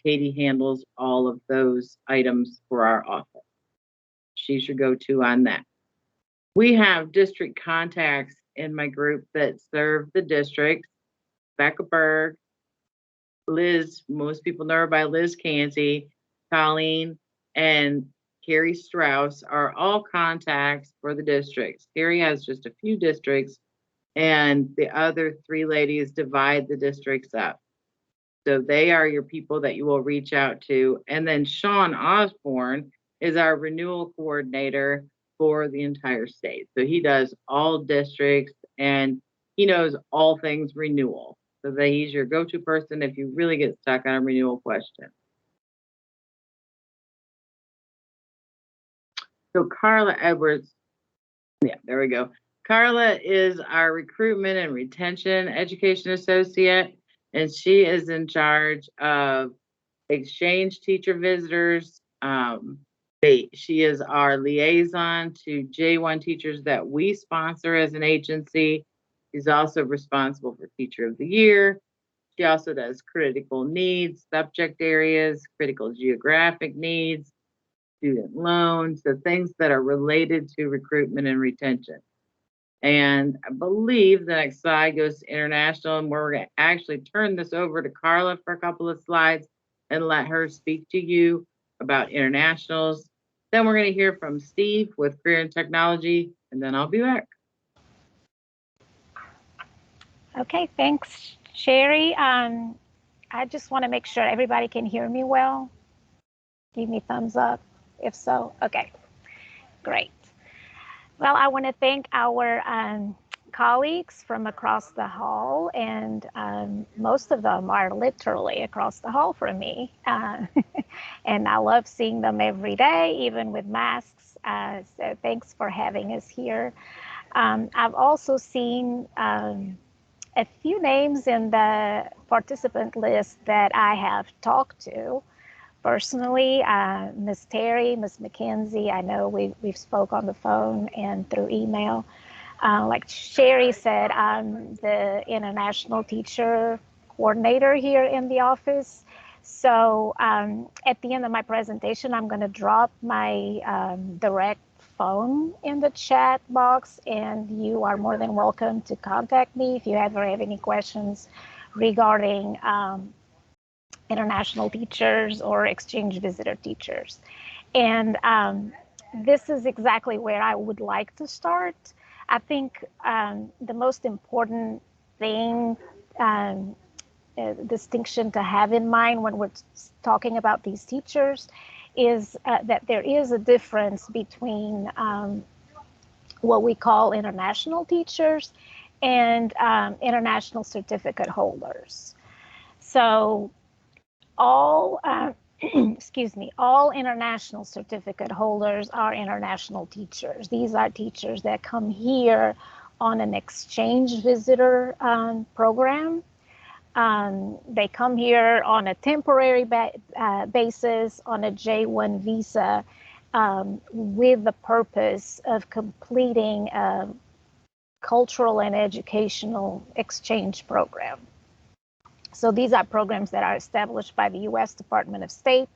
Speaker 8: Katie handles all of those items for our office. She's your go-to on that. We have district contacts in my group that serve the districts. Becca Berg, Liz, most people know her by Liz Canty, Colleen, and Carrie Strauss are all contacts for the districts. Carrie has just a few districts, and the other three ladies divide the districts up. So they are your people that you will reach out to. And then Sean Osborne is our renewal coordinator for the entire state. So he does all districts and he knows all things renewal. So that he's your go-to person if you really get stuck on a renewal question. So Carla Edwards, yeah, there we go. Carla is our recruitment and retention education associate, and she is in charge of exchange teacher visitors. She is our liaison to J1 teachers that we sponsor as an agency. She's also responsible for Teacher of the Year. She also does critical needs, subject areas, critical geographic needs, student loans, so things that are related to recruitment and retention. And I believe the next slide goes to international, and we're going to actually turn this over to Carla for a couple of slides and let her speak to you about internationals. Then we're going to hear from Steve with career and technology, and then I'll be back.
Speaker 7: Okay, thanks, Sherry. I just want to make sure everybody can hear me well. Give me thumbs up if so. Okay, great. Well, I want to thank our colleagues from across the hall, and most of them are literally across the hall from me. And I love seeing them every day, even with masks. So thanks for having us here. I've also seen a few names in the participant list that I have talked to personally. Ms. Terry, Ms. McKenzie, I know we've spoke on the phone and through email. Like Sherry said, I'm the international teacher coordinator here in the office. So at the end of my presentation, I'm going to drop my direct phone in the chat box, and you are more than welcome to contact me if you ever have any questions regarding international teachers or exchange visitor teachers. And this is exactly where I would like to start. I think the most important thing, distinction to have in mind when we're talking about these teachers is that there is a difference between what we call international teachers and international certificate holders. So all, excuse me, all international certificate holders are international teachers. These are teachers that come here on an exchange visitor program. They come here on a temporary basis on a J-1 visa with the purpose of completing a cultural and educational exchange program. So these are programs that are established by the U.S. Department of State.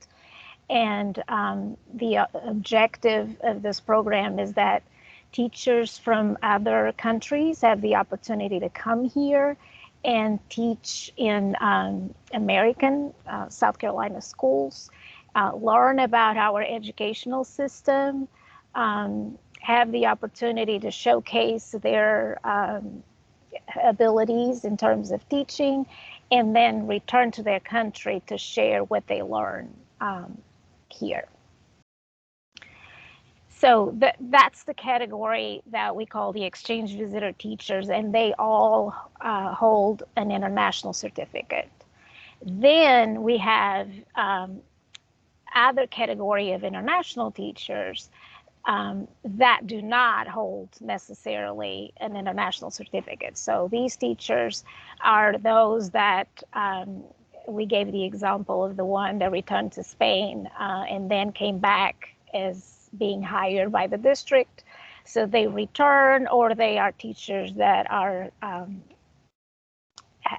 Speaker 7: And the objective of this program is that teachers from other countries have the opportunity to come here and teach in American South Carolina schools, learn about our educational system, have the opportunity to showcase their abilities in terms of teaching, and then return to their country to share what they learn here. So that's the category that we call the exchange visitor teachers, and they all hold an international certificate. Then we have other category of international teachers that do not hold necessarily an international certificate. So these teachers are those that we gave the example of the one that returned to Spain and then came back as being hired by the district. So they return, or they are teachers that are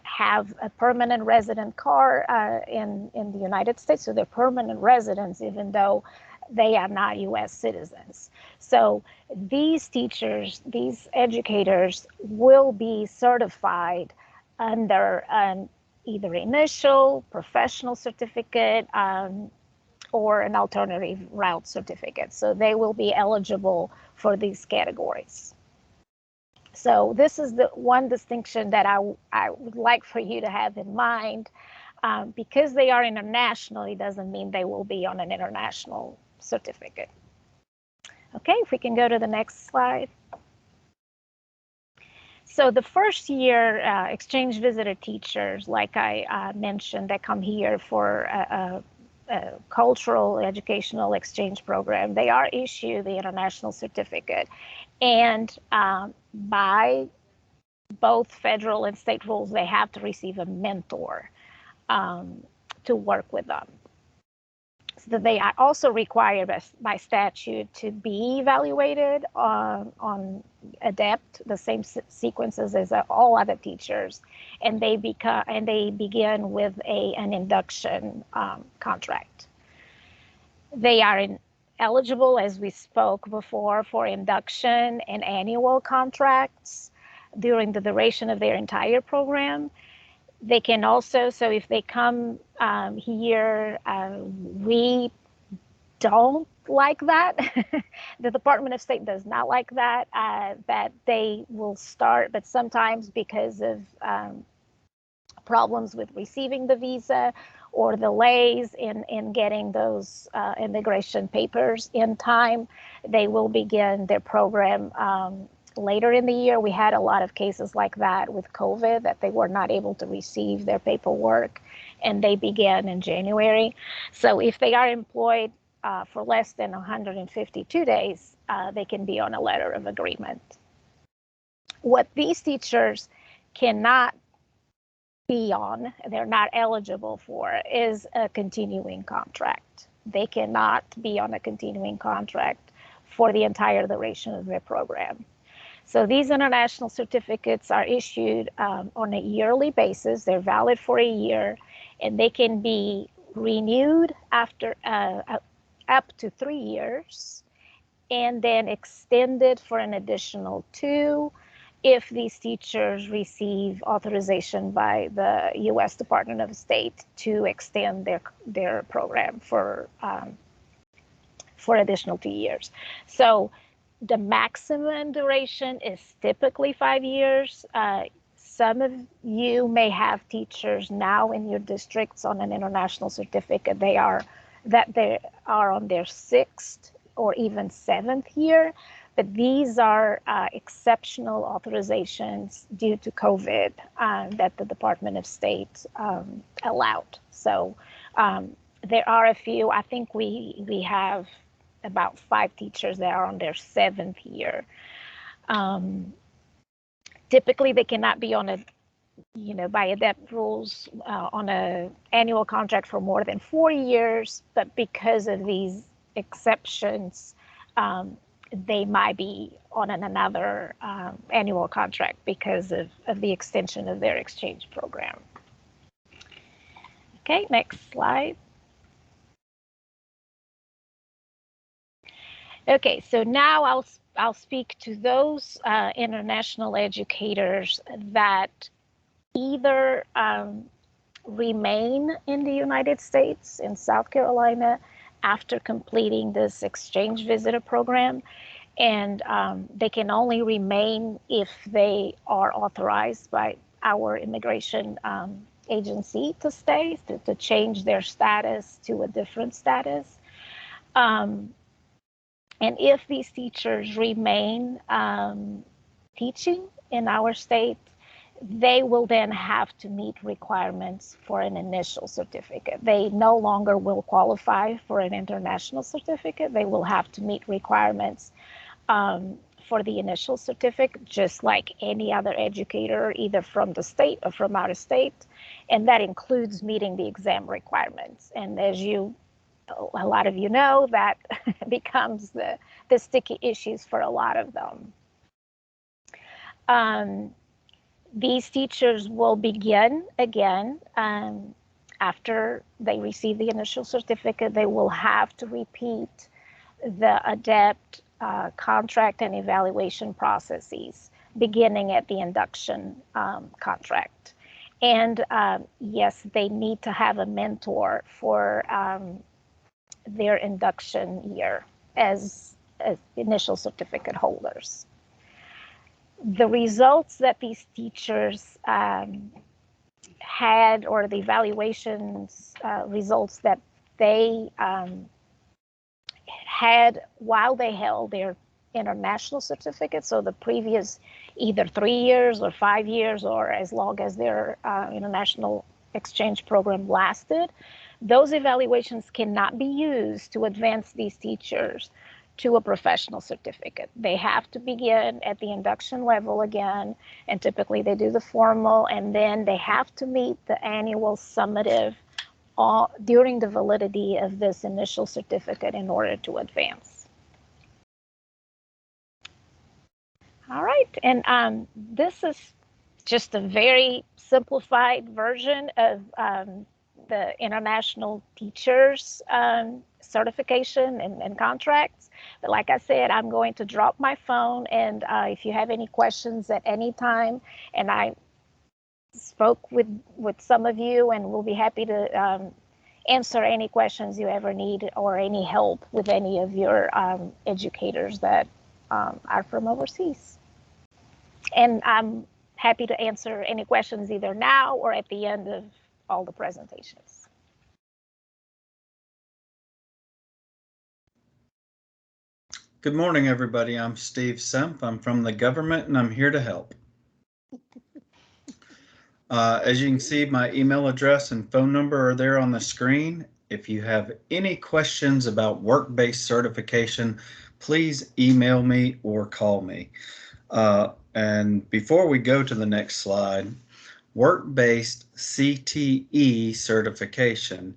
Speaker 7: have a permanent resident card in the United States. So they're permanent residents, even though they are not U.S. citizens. So these teachers, these educators will be certified under an either initial professional certificate or an alternative route certificate. So they will be eligible for these categories. So this is the one distinction that I would like for you to have in mind. Because they are international, it doesn't mean they will be on an international certificate. Okay, if we can go to the next slide. So the first year exchange visitor teachers, like I mentioned, that come here for a cultural educational exchange program, they are issued the international certificate. And by both federal and state rules, they have to receive a mentor to work with them. So they are also required by statute to be evaluated on ADEPT, the same sequences as all other teachers, and they begin with an induction contract. They are eligible, as we spoke before, for induction and annual contracts during the duration of their entire program. They can also, so if they come here, we don't like that. The Department of State does not like that, that they will start, but sometimes because of problems with receiving the visa or delays in getting those immigration papers in time, they will begin their program later in the year. We had a lot of cases like that with COVID, that they were not able to receive their paperwork, and they began in January. So if they are employed for less than 152 days, they can be on a letter of agreement. What these teachers cannot be on, they're not eligible for, is a continuing contract. They cannot be on a continuing contract for the entire duration of their program. So these international certificates are issued on a yearly basis. They're valid for a year, and they can be renewed after up to 3 years, and then extended for an additional 2 if these teachers receive authorization by the U.S. Department of State to extend their program for additional 2 years. So the maximum duration is typically 5 years. Some of you may have teachers now in your districts on an international certificate. They are on their 6th or even 7th year, but these are exceptional authorizations due to COVID that the Department of State allowed. So there are a few. I think we have about 5 teachers that are on their 7th year. Typically, they cannot be on by ADEPT rules on an annual contract for more than 4 years, but because of these exceptions, they might be on another annual contract because of the extension of their exchange program. Okay, next slide. Okay, so now I'll speak to those international educators that either remain in the United States, in South Carolina, after completing this exchange visitor program, and they can only remain if they are authorized by our immigration agency to stay, to change their status to a different status. And if these teachers remain teaching in our state, they will then have to meet requirements for an initial certificate. They no longer will qualify for an international certificate. They will have to meet requirements for the initial certificate, just like any other educator, either from the state or from out of state. And that includes meeting the exam requirements. And as a lot of you know, that becomes the sticky issues for a lot of them. These teachers will begin again after they receive the initial certificate. They will have to repeat the ADEPT contract and evaluation processes, beginning at the induction contract. And yes, they need to have a mentor for their induction year as initial certificate holders. The results that these teachers had, or the evaluations results that they had while they held their international certificate, so the previous either 3 years or 5 years, or as long as their international exchange program lasted, those evaluations cannot be used to advance these teachers to a professional certificate. They have to begin at the induction level again, and typically they do the formal, and then they have to meet the annual summative during the validity of this initial certificate in order to advance. All right, and this is just a very simplified version of the international teachers certification and contracts. But like I said, I'm going to drop my phone, and if you have any questions at any time, and I spoke with some of you, and we'll be happy to answer any questions you ever need, or any help with any of your educators that are from overseas. And I'm happy to answer any questions either now or at the end of all the presentations.
Speaker 9: Good morning, everybody. I'm Steve Semp. I'm from the government and I'm here to help. As you can see, my email address and phone number are there on the screen. If you have any questions about work-based certification, please email me or call me. And before we go to the next slide, work-based CTE certification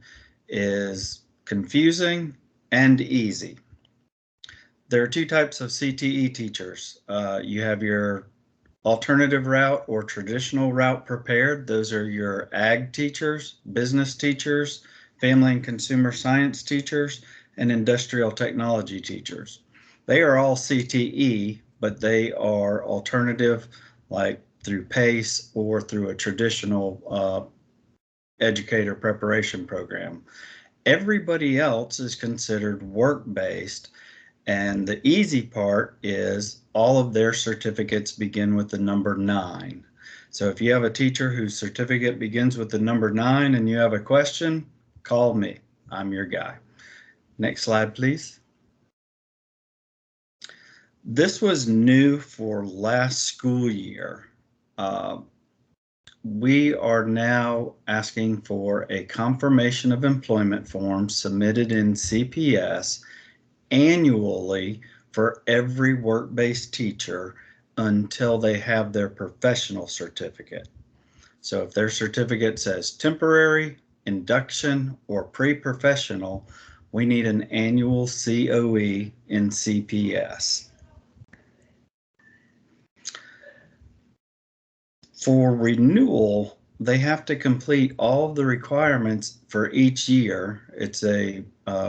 Speaker 9: is confusing and easy. There are two types of CTE teachers. You have your alternative route or traditional route prepared. Those are your ag teachers, business teachers, family and consumer science teachers, and industrial technology teachers. They are all CTE, but they are alternative, like through PACE or through a traditional educator preparation program. Everybody else is considered work-based. And the easy part is all of their certificates begin with the number 9. So if you have a teacher whose certificate begins with the number 9 and you have a question, call me. I'm your guy. Next slide, please. This was new for last school year. We are now asking for a confirmation of employment form submitted in CPS annually for every work-based teacher until they have their professional certificate. So if their certificate says temporary, induction, or pre-professional, we need an annual COE in CPS. For renewal, they have to complete all of the requirements for each year. It's a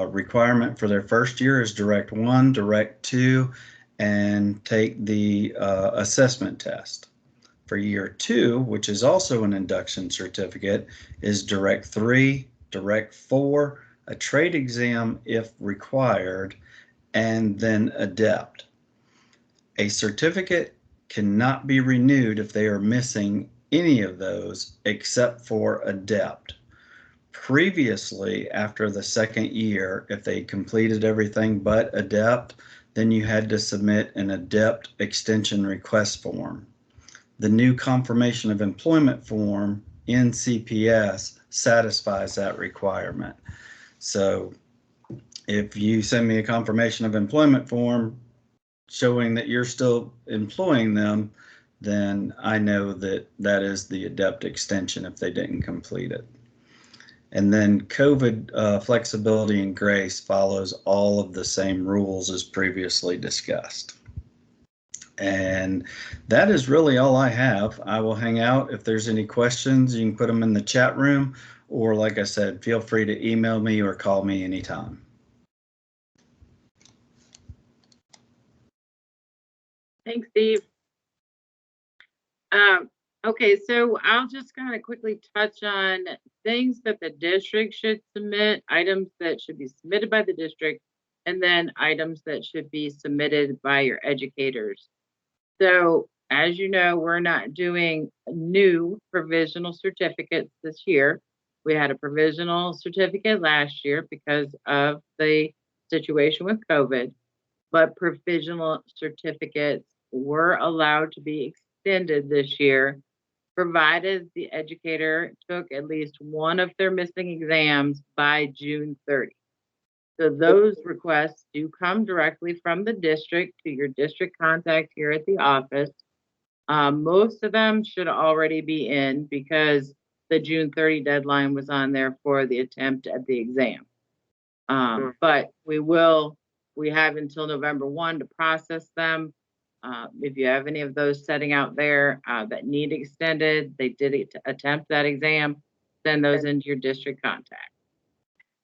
Speaker 9: requirement for their first year is Direct 1, Direct 2, and take the assessment test. For year 2, which is also an induction certificate, is Direct 3, Direct 4, a trade exam if required, and then ADEPT. A certificate cannot be renewed if they are missing any of those except for ADEPT. Previously, after the second year, if they completed everything but ADEPT, then you had to submit an ADEPT extension request form. The new confirmation of employment form in CPS satisfies that requirement. So if you send me a confirmation of employment form showing that you're still employing them, then I know that that is the ADEPT extension if they didn't complete it. And then COVID flexibility and grace follows all of the same rules as previously discussed. And that is really all I have. I will hang out. If there's any questions, you can put them in the chat room, or like I said, feel free to email me or call me anytime.
Speaker 8: Thanks, Steve. Okay, so I'll just kind of quickly touch on things that the district should submit, items that should be submitted by the district, and then items that should be submitted by your educators. So as you know, we're not doing new provisional certificates this year. We had a provisional certificate last year because of the situation with COVID, but provisional certificates were allowed to be extended this year, provided the educator took at least one of their missing exams by June 30. So those requests do come directly from the district to your district contact here at the office. Most of them should already be in because the June 30 deadline was on there for the attempt at the exam. But we have until November 1 to process them. If you have any of those setting out there that need extended, they did attempt that exam, send those into your district contact.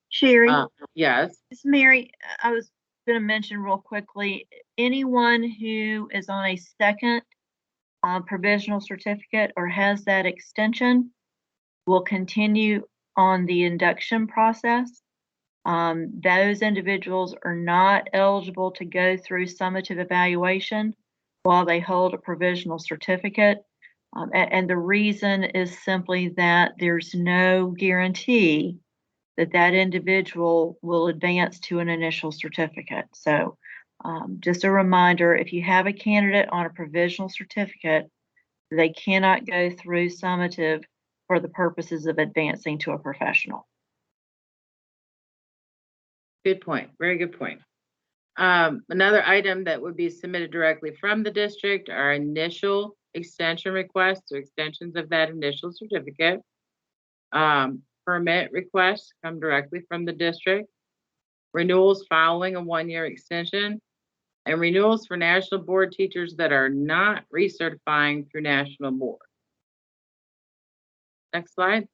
Speaker 5: Sherry,
Speaker 8: Yes.
Speaker 5: it's Mary. I was going to mention real quickly, anyone who is on a second provisional certificate or has that extension will continue on the induction process. Those individuals are not eligible to go through summative evaluation while they hold a provisional certificate. And the reason is simply that there's no guarantee that that individual will advance to an initial certificate. So Just a reminder, if you have a candidate on a provisional certificate, they cannot go through summative for the purposes of advancing to a professional.
Speaker 8: Good point. Very good point. Another item that would be submitted directly from the district are initial extension requests or extensions of that initial certificate. Permit requests come directly from the district. Renewals following a 1-year extension, and renewals for national board teachers that are not recertifying through national board. Next slide.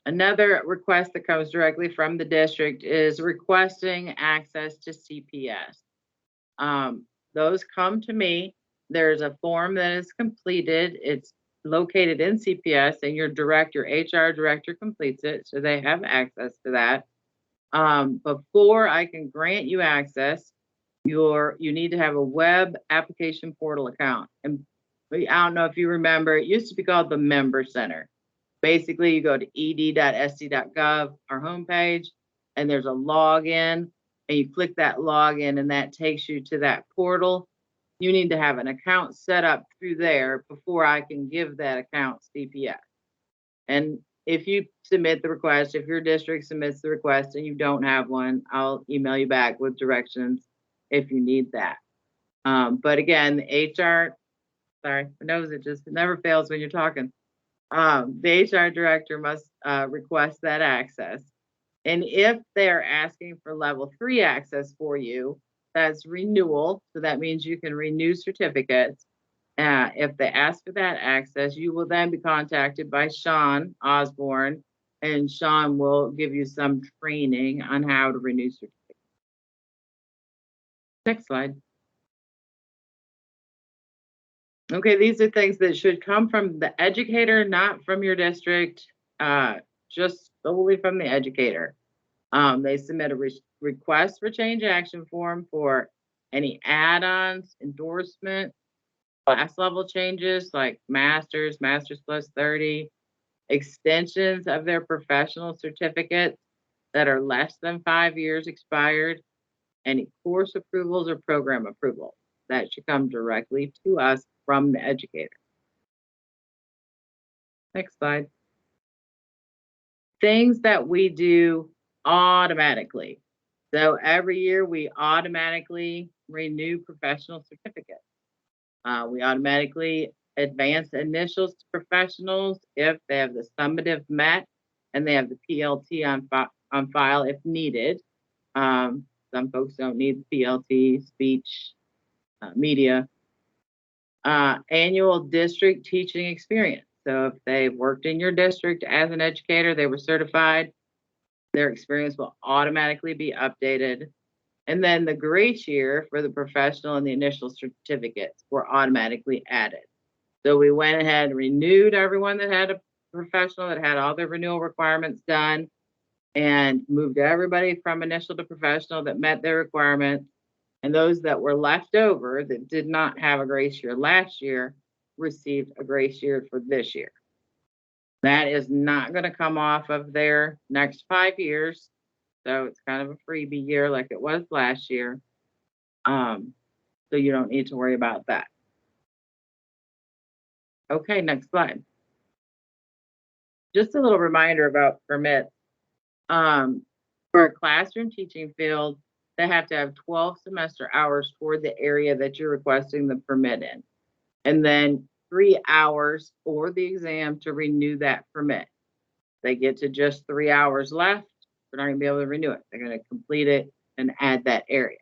Speaker 8: Another request that comes directly from the district is requesting access to CPS. Those come to me. There's a form that is completed. It's located in CPS, and your HR director completes it, so they have access to that. Before I can grant you access, you need to have a web application portal account. And I don't know if you remember, it used to be called the Member Center. Basically, you go to ed.sc.gov, our homepage, and there's a login, and you click that login, and that takes you to that portal. You need to have an account set up through there before I can give that account CPS. And if you submit the request, if your district submits the request and you don't have one, I'll email you back with directions if you need that. But again, the HR, sorry, my nose, it never fails when you're talking. The HR director must request that access. And if they're asking for level 3 access for you, that's renewal. So that means you can renew certificates. If they ask for that access, you will then be contacted by Sean Osborne, and Sean will give you some training on how to renew certificates. Next slide. Okay, these are things that should come from the educator, not from your district, just solely from the educator. They submit a request for change action form for any add-ons, endorsement, class level changes like Masters plus 30, extensions of their professional certificates that are less than 5 years expired, any course approvals or program approval. That should come directly to us from the educator. Next slide. Things that we do automatically. So every year we automatically renew professional certificates. We automatically advance initials to professionals if they have the summative met and they have the PLT on file if needed. Some folks don't need the PLT, speech, media. Annual district teaching experience. So if they worked in your district as an educator, they were certified, their experience will automatically be updated. And then the grace year for the professional and the initial certificates were automatically added. So we went ahead and renewed everyone that had a professional, that had all their renewal requirements done, and moved everybody from initial to professional that met their requirements. And those that were left over that did not have a grace year last year received a grace year for this year. That is not going to come off of their next 5 years. So it's kind of a freebie year like it was last year. So you don't need to worry about that. Okay, next slide. Just a little reminder about permits. For a classroom teaching field, they have to have 12 semester hours toward the area that you're requesting the permit in. And then 3 hours for the exam to renew that permit. They get to just 3 hours left, they're not going to be able to renew it. They're going to complete it and add that area.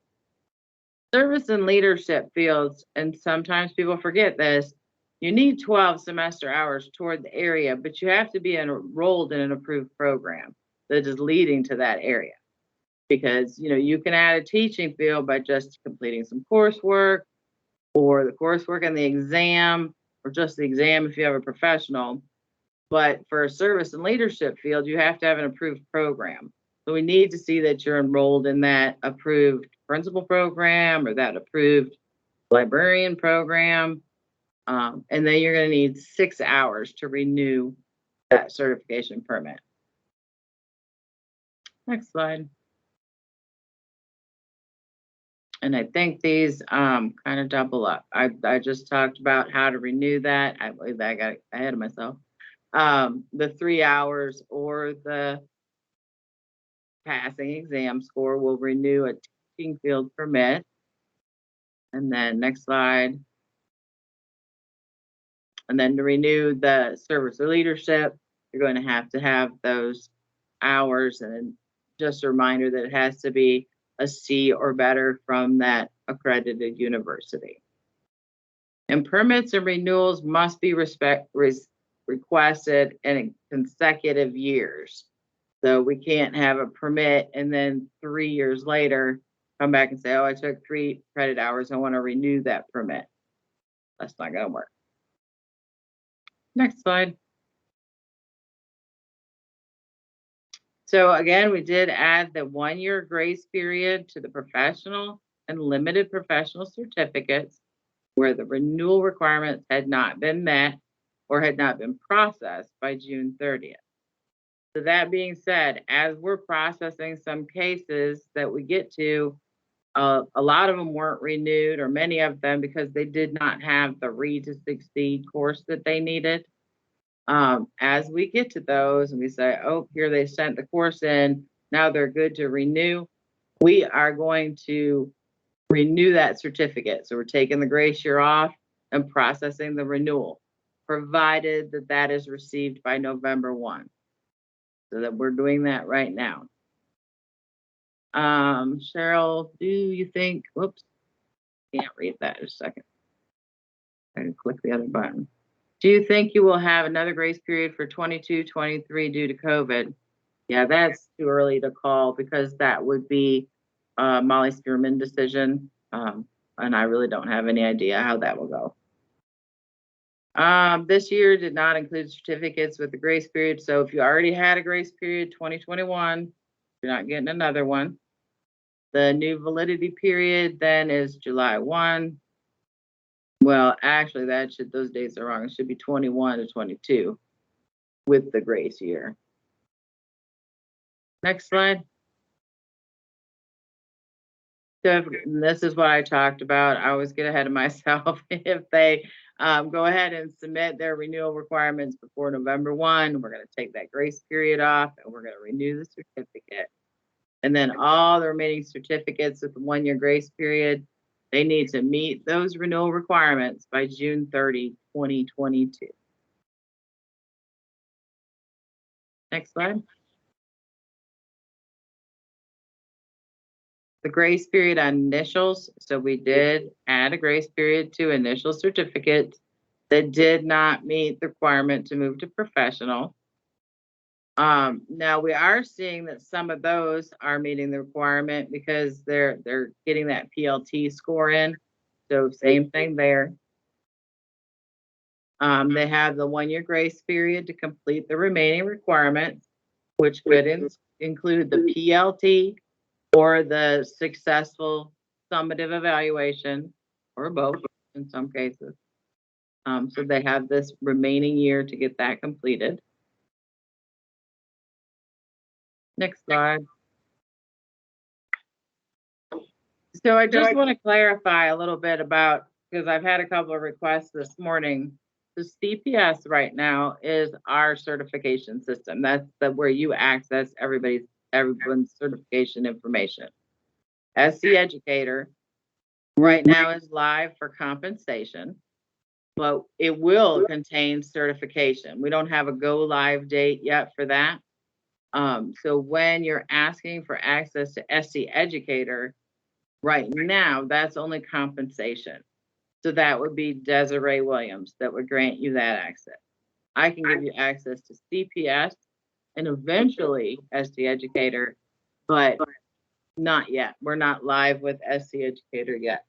Speaker 8: Service and leadership fields, and sometimes people forget this, you need 12 semester hours toward the area, but you have to be enrolled in an approved program that is leading to that area. Because you can add a teaching field by just completing some coursework, or the coursework and the exam, or just the exam if you have a professional. But for a service and leadership field, you have to have an approved program. So we need to see that you're enrolled in that approved principal program or that approved librarian program. And then you're going to need 6 hours to renew that certification permit. Next slide. And I think these kind of double up. I just talked about how to renew that. I believe I got ahead of myself. The 3 hours or the passing exam score will renew a teaching field permit. And then next slide. And then to renew the service or leadership, you're going to have those hours. And just a reminder that it has to be a C or better from that accredited university. And permits and renewals must be requested in consecutive years. So we can't have a permit and then 3 years later come back and say, oh, I took 3 credit hours. I want to renew that permit. That's not going to work. Next slide. So again, we did add the 1-year grace period to the professional and limited professional certificates where the renewal requirements had not been met or had not been processed by June 30th. So that being said, as we're processing some cases that we get to, a lot of them weren't renewed, or many of them, because they did not have the Read to Succeed course that they needed. As we get to those and we say, oh, here they sent the course in, now they're good to renew, we are going to renew that certificate. So we're taking the grace year off and processing the renewal, provided that that is received by November 1. So that we're doing that right now. Cheryl, do you think, whoops, can't read that in a second. I can click the other button. Do you think you will have another grace period for 22-23 due to COVID? Yeah, that's too early to call because that would be Molly Spearman decision. And I really don't have any idea how that will go. This year did not include certificates with the grace period. So if you already had a grace period 2021, you're not getting another one. The new validity period then is July 1. Well, actually, those dates are wrong. It should be 21 to 22 with the grace year. Next slide. So this is what I talked about. I always get ahead of myself. If they go ahead and submit their renewal requirements before November 1, we're going to take that grace period off and we're going to renew the certificate. And then all the remaining certificates with the 1-year grace period, they need to meet those renewal requirements by June 30, 2022. Next slide. The grace period on initials. So we did add a grace period to initial certificates that did not meet the requirement to move to professional. Now we are seeing that some of those are meeting the requirement because they're getting that PLT score in. So same thing there. They have the 1-year grace period to complete the remaining requirements, which could include the PLT or the successful summative evaluation, or both in some cases. So they have this remaining year to get that completed. Next slide. So I just want to clarify a little bit about, because I've had a couple of requests this morning. The CPS right now is our certification system. That's where you access everyone's certification information. SC Educator right now is live for compensation, but it will contain certification. We don't have a go live date yet for that. So when you're asking for access to SC Educator, right now, that's only compensation. So that would be Desiree Williams that would grant you that access. I can give you access to CPS and eventually SC Educator, but not yet. We're not live with SC Educator yet.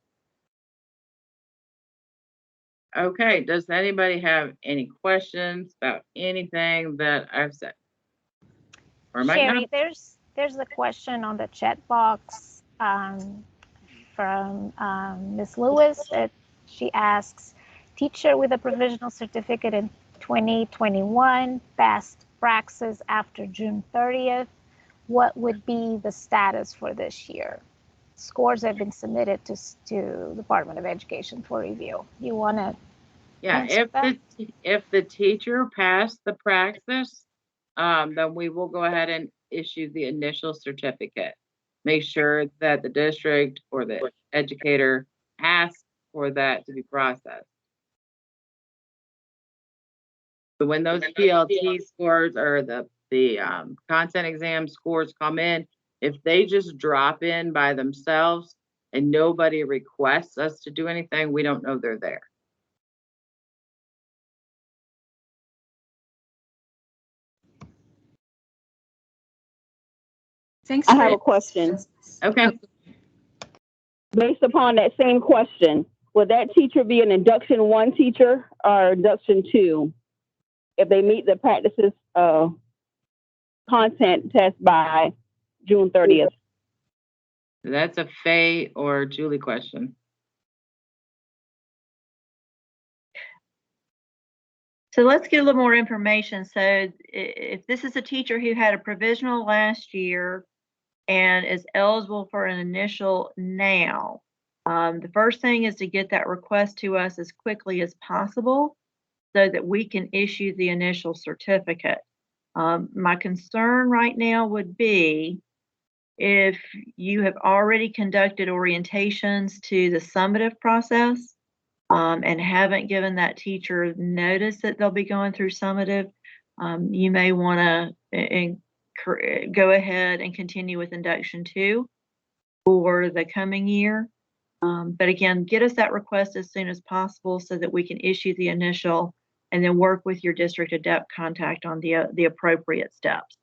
Speaker 8: Okay, does anybody have any questions about anything that I've said?
Speaker 7: Sherry, there's a question on the chat box from Ms. Lewis. She asks, teacher with a provisional certificate in 2021 passed praxis after June 30th. What would be the status for this year? scores have been submitted to Department of Education for review. You want to
Speaker 8: Yeah,
Speaker 7: answer that?
Speaker 8: if the teacher passed the praxis, then we will go ahead and issue the initial certificate. Make sure that the district or the educator asks for that to be processed. So when those PLT scores or the content exam scores come in, if they just drop in by themselves and nobody requests us to do anything, we don't know they're there.
Speaker 2: Thanks.
Speaker 10: I have a question.
Speaker 8: Okay.
Speaker 10: Based upon that same question, would that teacher be an induction 1 teacher or induction 2 if they meet the practices content test by June 30th?
Speaker 8: That's a Faye or Julie question.
Speaker 5: So let's get a little more information. So if this is a teacher who had a provisional last year and is eligible for an initial now, the first thing is to get that request to us as quickly as possible so that we can issue the initial certificate. My concern right now would be if you have already conducted orientations to the summative process and haven't given that teacher notice that they'll be going through summative, you may want to go ahead and continue with induction 2 for the coming year. But again, get us that request as soon as possible so that we can issue the initial and then work with your district adept contact on the appropriate steps.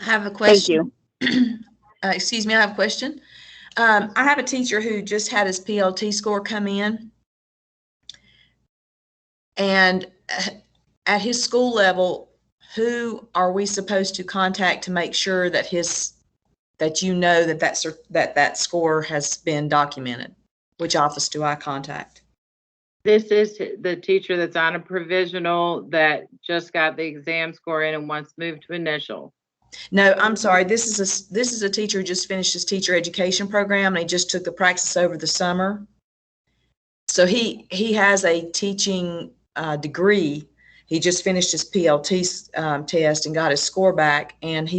Speaker 11: I have a question.
Speaker 10: Thank you.
Speaker 11: Excuse me, I have a question. I have a teacher who just had his PLT score come in. And at his school level, who are we supposed to contact to make sure that that score has been documented? Which office do I contact?
Speaker 8: This is the teacher that's on a provisional that just got the exam score in and wants moved to initial.
Speaker 11: No, I'm sorry. This is a teacher who just finished his teacher education program and he just took the practice over the summer. So he has a teaching degree. He just finished his PLT test and got his score back. And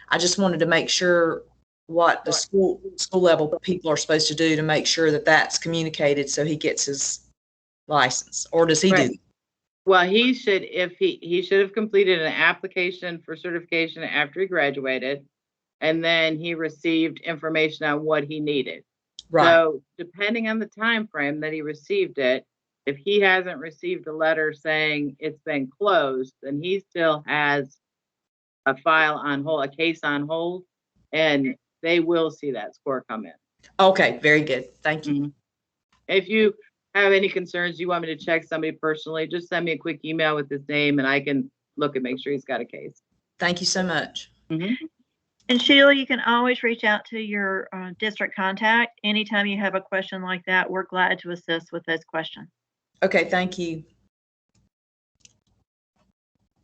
Speaker 11: I just wanted to make sure what the school level people are supposed to do to make sure that that's communicated so he gets his license. Or does he do?
Speaker 8: Well, he should have completed an application for certification after he graduated, and then he received information on what he needed. Right. So depending on the time frame that he received it, if he hasn't received a letter saying it's been closed, then he still has a file on hold, a case on hold, and they will see that score come in.
Speaker 11: Okay, very good. Thank you.
Speaker 8: Mm-hmm. If you have any concerns, you want me to check somebody personally, just send me a quick email with his name and I can look and make sure he's got a case.
Speaker 11: Thank you so much.
Speaker 8: Mm-hmm.
Speaker 5: And Sheila, you can always reach out to your district contact. Anytime you have a question like that, we're glad to assist with those questions.
Speaker 11: Okay, thank you.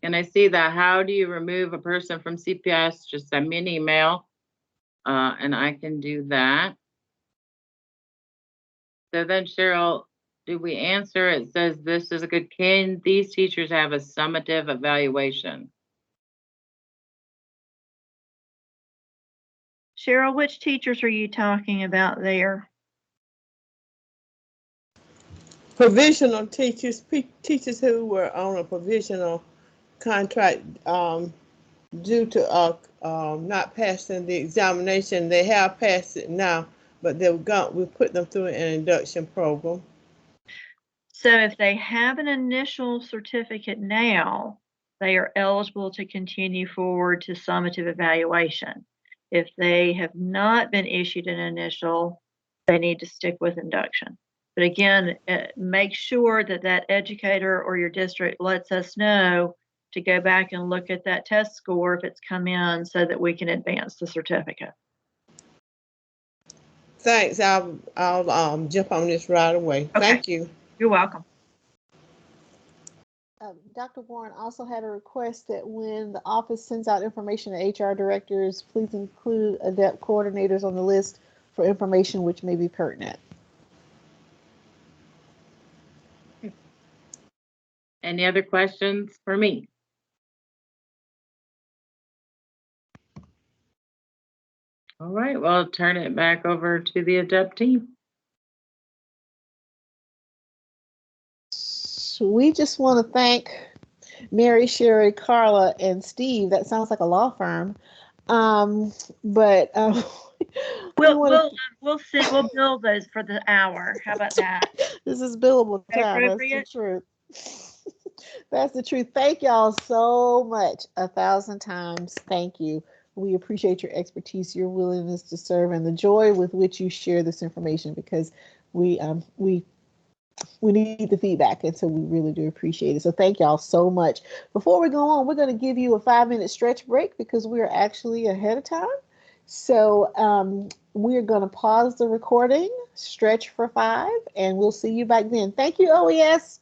Speaker 8: And I see that. How do you remove a person from CPS? Just send me an email and I can do that. So then, Cheryl, did we answer? It says this is a good, can these teachers have a summative evaluation?
Speaker 5: Cheryl, which teachers are you talking about there?
Speaker 1: Provisional teachers, teachers who were on a provisional contract due to not passing the examination. They have passed it now, but we put them through an induction program.
Speaker 5: So if they have an initial certificate now, they are eligible to continue forward to summative evaluation. If they have not been issued an initial, they need to stick with induction. But again, make sure that educator or your district lets us know to go back and look at that test score if it's come in so that we can advance the certificate.
Speaker 1: Thanks. I'll jump on this right away. Okay. Thank you.
Speaker 5: You're welcome.
Speaker 1: Dr. Warren also had a request that when the office sends out information to HR directors, please include ADEPT coordinators on the list for information which may be pertinent.
Speaker 8: Any other questions for me? All right, well, I'll turn it back over to the ADEPT team.
Speaker 1: So we just want to thank Mary, Sherry, Carla, and Steve. That sounds like a law firm. But
Speaker 5: we'll build those for the hour. How about that?
Speaker 1: This is billable time. That's the truth. That's the truth. Thank y'all so much. 1,000 times. Thank you. We appreciate your expertise, your willingness to serve, and the joy with which you share this information, because we need the feedback, and so we really do appreciate it. So thank y'all so much. Before we go on, we're going to give you a 5-minute stretch break because we're actually ahead of time. So we're going to pause the recording, stretch for 5, and we'll see you back then. Thank you, OES.